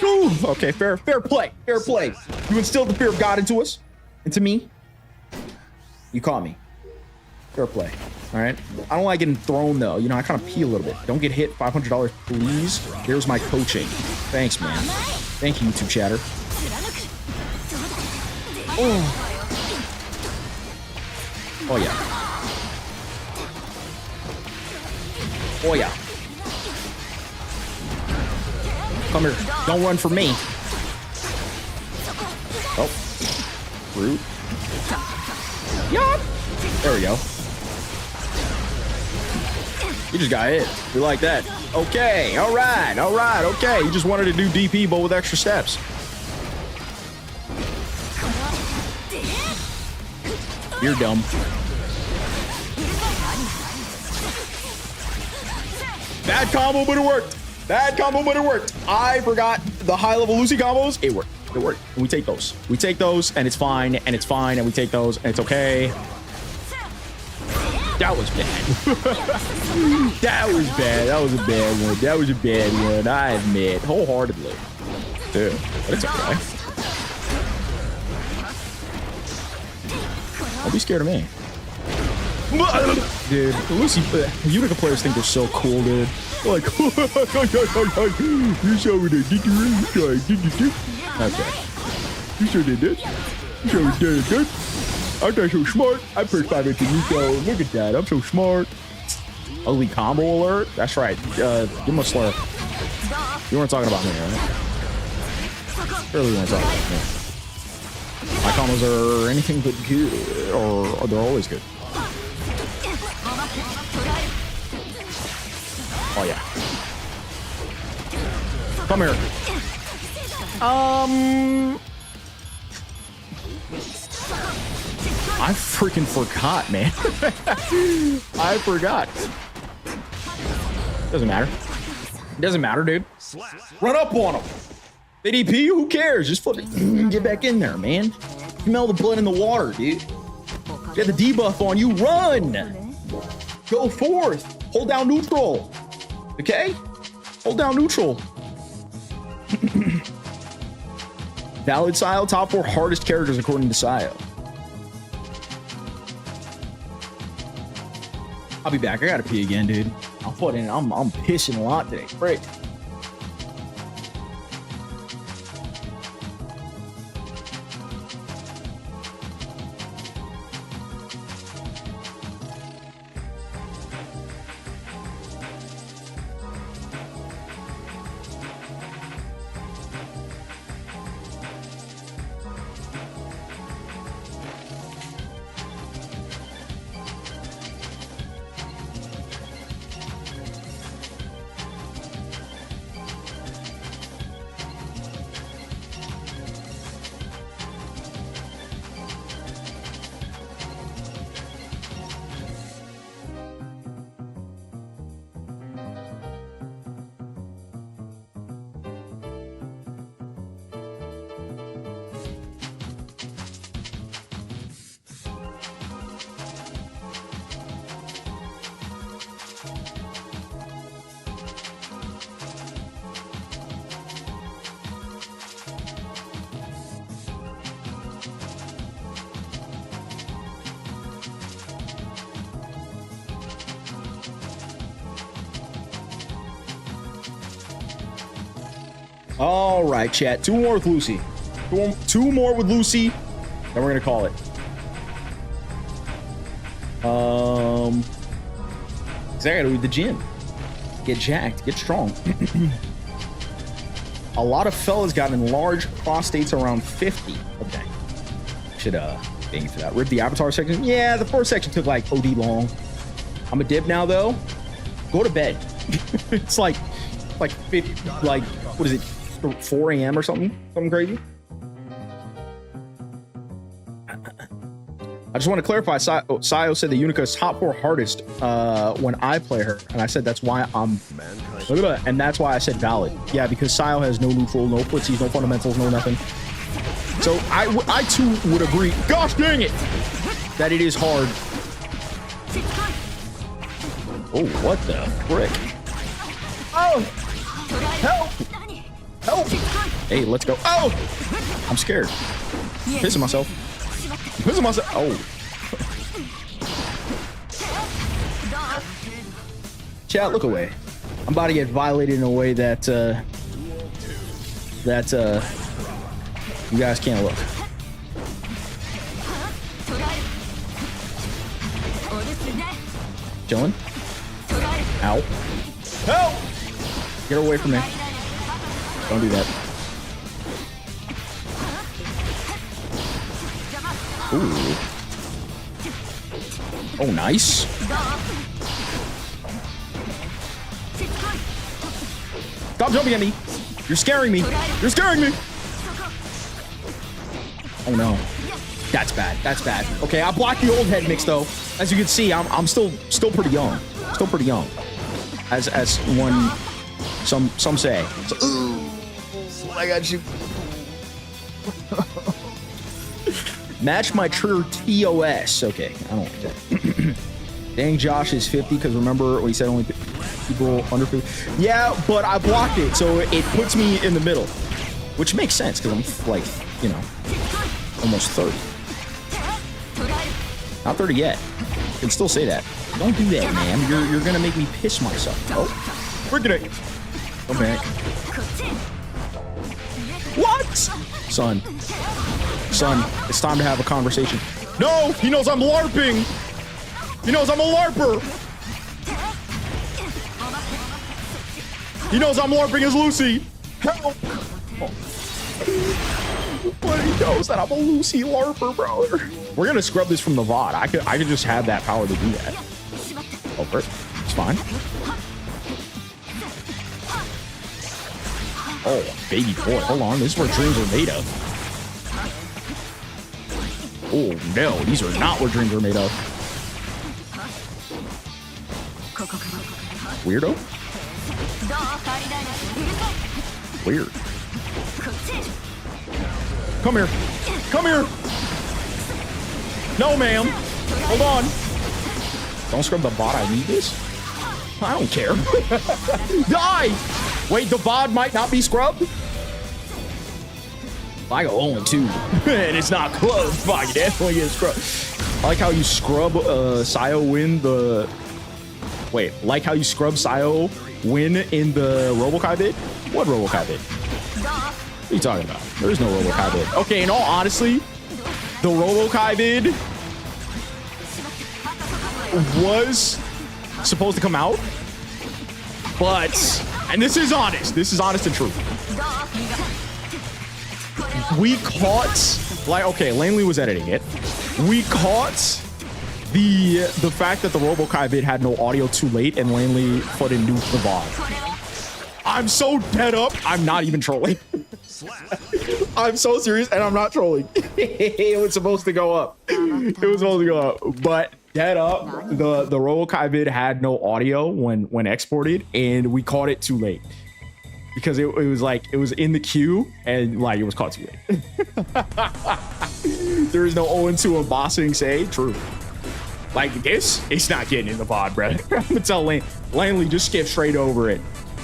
Ooh, okay, fair play. Fair play. You instilled the fear of God into us. Into me. You caught me. Fair play. All right. I don't like getting thrown, though. You know, I kind of pee a little bit. Don't get hit. $500, please. There's my coaching. Thanks, man. Thank you, YouTube chatter. Oh. Oh, yeah. Oh, yeah. Come here. Don't run for me. Oh. Rude. Yup. There we go. You just got hit. You like that? Okay. All right. All right. Okay. You just wanted to do DP, but with extra steps. You're dumb. Bad combo, but it worked. Bad combo, but it worked. I forgot the high-level Lucy combos. It worked. It worked. And we take those. We take those, and it's fine, and it's fine, and we take those, and it's okay. That was bad. That was bad. That was a bad one. That was a bad one. I admit, wholeheartedly. Dude, but it's okay. Don't be scared of me. Dude, Lucy, Unica players think they're so cool, dude. Like, you saw me there, did you? Okay. You sure did that. You sure did that. I'm not so smart. I pressed 5 into Nico. Look at that. I'm so smart. Ugly combo alert. That's right. Give him a slur. You weren't talking about me, right? Surely you weren't talking about me. My combos are anything but good, or they're always good. Oh yeah. Come here. I freaking forgot, man. I forgot. Doesn't matter. It doesn't matter, dude. Run up on him. ADP, who cares? Just flip it. Get back in there, man. Smell the blood in the water, dude. Get the debuff on you. Run. Go forth. Hold down neutral. Okay? Hold down neutral. Valid Sile, top 4 hardest characters according to Sile. I'll be back. I gotta pee again, dude. I'm pissing a lot today. Frick. All right, chat. 2 more with Lucy. 2 more with Lucy. Then we're gonna call it. Cause I gotta do the gym. Get jacked. Get strong. A lot of fellas got enlarged prostates around 50. Okay. Should dang it for that. Rip the avatar section. Yeah, the first section took like OD long. I'm a dip now though. Go to bed. It's like 50, like what is it? 4 a.m. or something? Something crazy. I just want to clarify. Sayo said the Unica is top 4 hardest when I play her, and I said that's why I'm. And that's why I said valid. Yeah, because Sayo has no neutral, no footsies, no fundamentals, no nothing. So I too would agree. Gosh dang it, that it is hard. Oh, what the frick? Oh, help! Help! Hey, let's go. Oh, I'm scared. I'm pissing myself. Pissing myself. Oh. Chat, look away. I'm about to get violated in a way that you guys can't look. Chilling. Ow. Help! Get away from me. Don't do that. Ooh. Oh, nice. Stop jumping at me. You're scaring me. You're scaring me. Oh, no. That's bad. That's bad. Okay, I blocked the old head mix, though. As you can see, I'm still pretty young. Still pretty young. As one, some say. So, I got you. Match my trigger TOS. Okay, I don't like that. Dang, Josh is 50 because remember we said only people under 50. Yeah, but I blocked it, so it puts me in the middle, which makes sense because I'm like, you know, almost 30. Not 30 yet. I can still say that. Don't do that, man. You're gonna make me piss myself. Oh, freaking it. Come back. What? Son, it's time to have a conversation. No, he knows I'm LARPing. He knows I'm a LARPer. He knows I'm LARPing as Lucy. Help. Oh. But he knows that I'm a Lucy LARPer, brother. We're gonna scrub this from the VOD. I could just have that power to do that. Over it. It's fine. Oh, baby boy. Hold on. This is where dreams are made of. Oh, no. These are not what dreams are made of. Weirdo? Weird. Come here. Come here. No, ma'am. Hold on. Don't scrub the bot. I need this. I don't care. Die! Wait, the VOD might not be scrubbed? I go 0-2, and it's not close. Fuck, definitely get scrubbed. I like how you scrub Sayo win the... Wait, like how you scrub Sayo win in the Robokai bid? What Robokai bid? What are you talking about? There is no Robokai bid. Okay, in all honesty, the Robokai bid was supposed to come out, but... And this is honest and true. We caught, like, okay, Lanley was editing it. We caught the fact that the Robokai vid had no audio too late, and Lanley put in nuked the VOD. I'm so dead up. I'm not even trolling. I'm so serious, and I'm not trolling. It was supposed to go up. It was supposed to go up, but dead up. The Robokai vid had no audio when exported, and we caught it too late because it was like it was in the queue and like it was caught too late. There is no 0-2 embossing. Say true. Like this, it's not getting in the VOD, bro. I'm gonna tell Lanley just skip straight over it.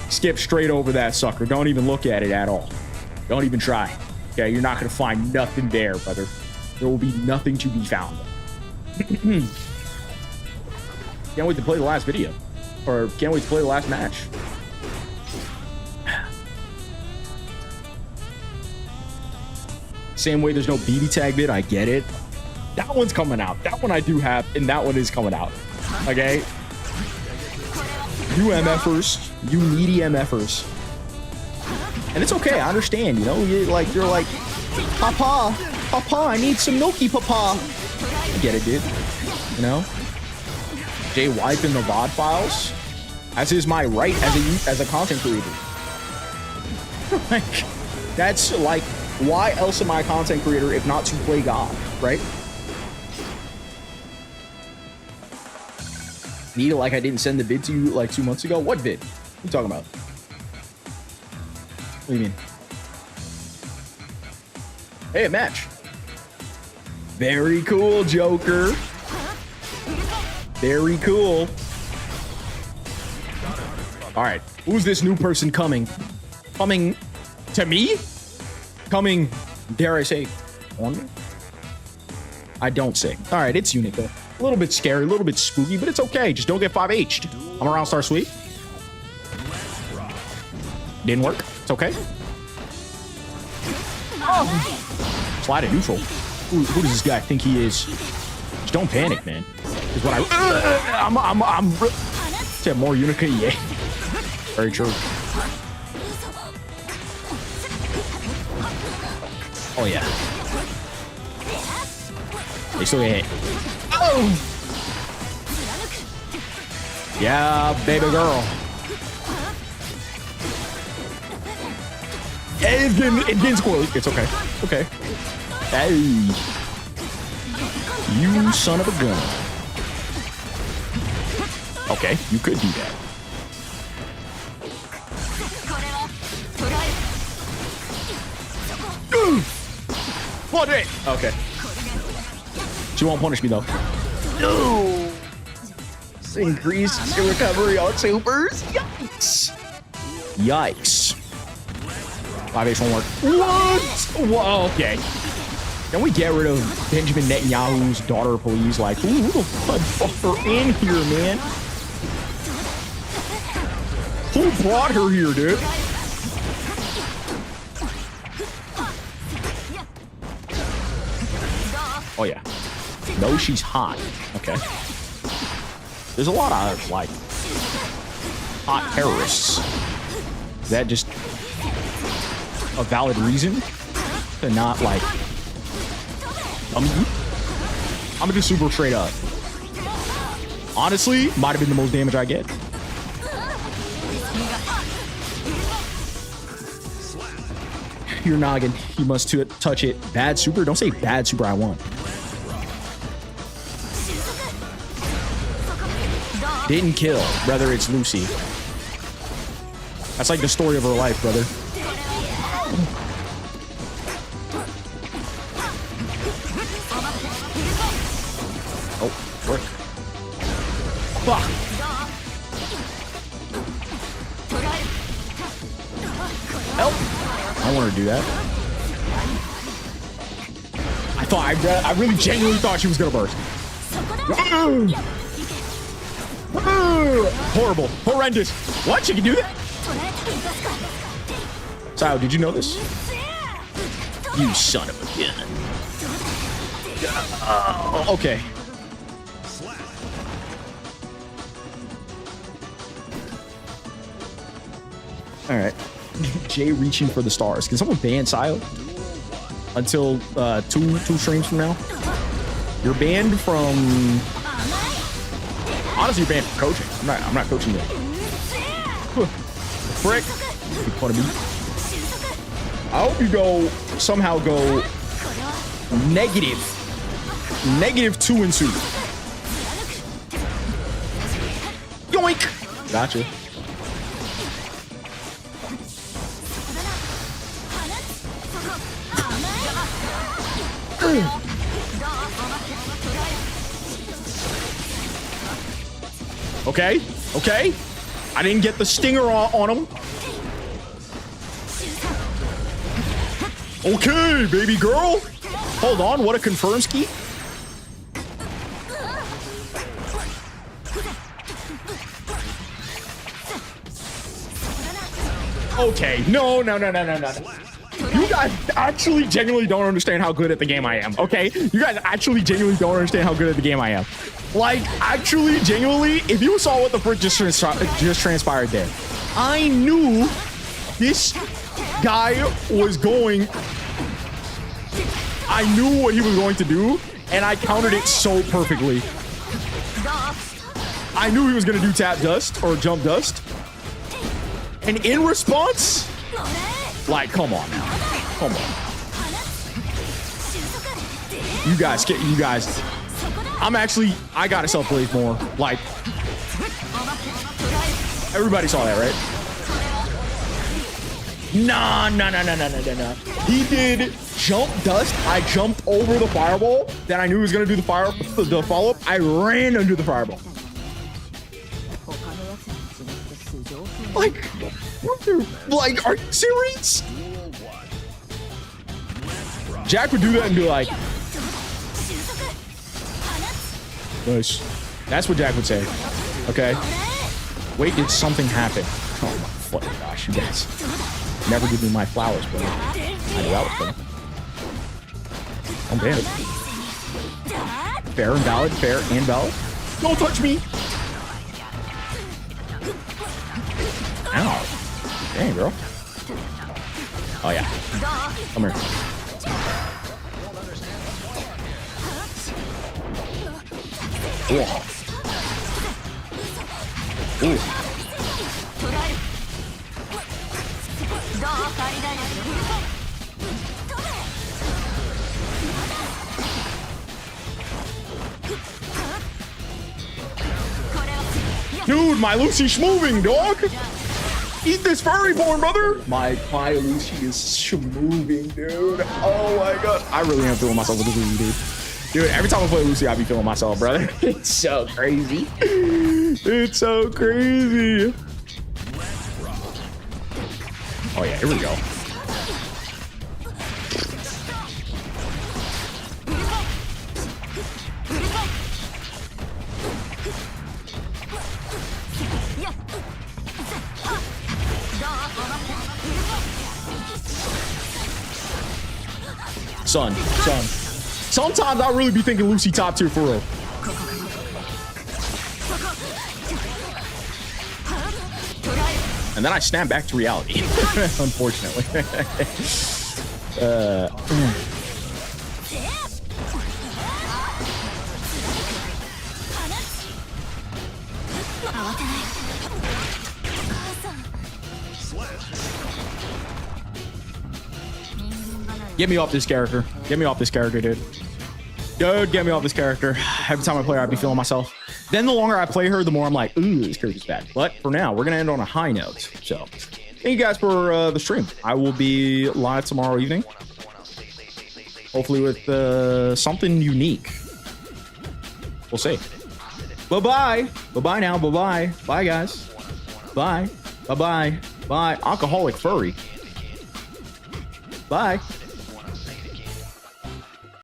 Skip straight over that sucker. Don't even look at it at all. Don't even try. Okay, you're not gonna find nothing there, brother. There will be nothing to be found. Can't wait to play the last video, or can't wait to play the last match. Same way there's no BB tag vid. I get it. That one's coming out. That one I do have, and that one is coming out. Okay? You MFers. You needy MFers. And it's okay. I understand, you know? You're like, Papa, I need some milky, Papa. I get it, dude. You know? Jay wiping the VOD files, as is my right as a content creator. Like, that's like, why else am I a content creator if not to play God, right? Need it like I didn't send the vid to you like 2 months ago? What vid? What are you talking about? What do you mean? Hey, a match. Very cool, Joker. Very cool. All right, who's this new person coming? Coming to me? Coming, dare I say, on me? I don't say. All right, it's Unica. A little bit scary, a little bit spooky, but it's okay. Just don't get 5H'd. I'm around Star Sweep. Didn't work. It's okay. Oh. Slide at neutral. Who does this guy think he is? Just don't panic, man. Is what I'm yeah, more Unica, yeah. Very true. Oh yeah. They still get hit. Oh! Yeah, baby girl. Hey, it's getting squirrely. It's okay. Okay. Hey. You son of a gun. Okay, you could do that. What it? Okay. She won't punish me though. No. Increased recovery on supers. Yikes. Yikes. 5H won't work. What? Whoa, okay. Can we get rid of Benjamin Netanyahu's daughter, please? Like, who the fuck brought her in here, man? Who brought her here, dude? Oh, yeah. No, she's hot. Okay. There's a lot of, like, hot terrorists. Is that just a valid reason to not, like... I'm gonna do super straight up. Honestly, might have been the most damage I get. Your noggin, you must touch it. Bad super? Don't say bad super, I want. Didn't kill. Brother, it's Lucy. That's like the story of her life, brother. Oh, work. Fuck. Help. I don't want her to do that. I really genuinely thought she was gonna burst. Horrible. Horrendous. What? She can do that? Sao, did you know this? You son of a gun. Okay. All right. Jay reaching for the stars. Can someone ban Sao until two streams from now? You're banned from. Honestly, you're banned from coaching. I'm not coaching yet. Frick. Make fun of me. I hope you somehow go negative 2 and 2. Yoink. Gotcha. Okay. I didn't get the stinger on him. Okay, baby girl. Hold on, what a confirm ski. Okay, no. You guys actually genuinely don't understand how good at the game I am, okay? You guys actually genuinely don't understand how good at the game I am. Like, actually, genuinely, if you saw what the frick just transpired there, I knew this guy was going... I knew what he was going to do, and I countered it so perfectly. I knew he was going to do tap dust or jump dust. And in response, like, come on now. Come on. You guys, I got to self-believe more. Like, everybody saw that, right? Nah. He did jump dust. I jumped over the fireball. Then I knew he was going to do the follow-up. I ran under the fireball. Like, are you serious? Jack would do that and be like, nice. That's what Jack would say. Okay. Wait, did something happen? Oh my fucking gosh, you guys. Never give me my flowers, buddy. I knew that was funny. I'm damn. Fair and valid, fair and valid. Don't touch me. Ow. Dang, girl. Oh, yeah. Come here. Ooh. Ooh. Dude, my Lucy's moving, dog. Eat this furry porn, brother. My Lucy is schmoving, dude. Oh my god. I really am feeling myself with this Lucy, dude. Dude, every time I play Lucy, I be feeling myself, brother. It's so crazy. It's so crazy. Oh yeah, here we go. Son. Sometimes I really be thinking Lucy top tier for real. And then I snap back to reality, unfortunately. Get me off this character. Get me off this character, dude. Dude, get me off this character. Every time I play her, I be feeling myself. Then the longer I play her, the more I'm like, ooh, this character's bad. But for now, we're going to end on a high note. So thank you guys for the stream. I will be live tomorrow evening. Hopefully with something unique. We'll see. Bye-bye. Bye-bye now. Bye-bye. Bye, guys. Bye. Bye-bye. Bye. Alcoholic furry. Bye.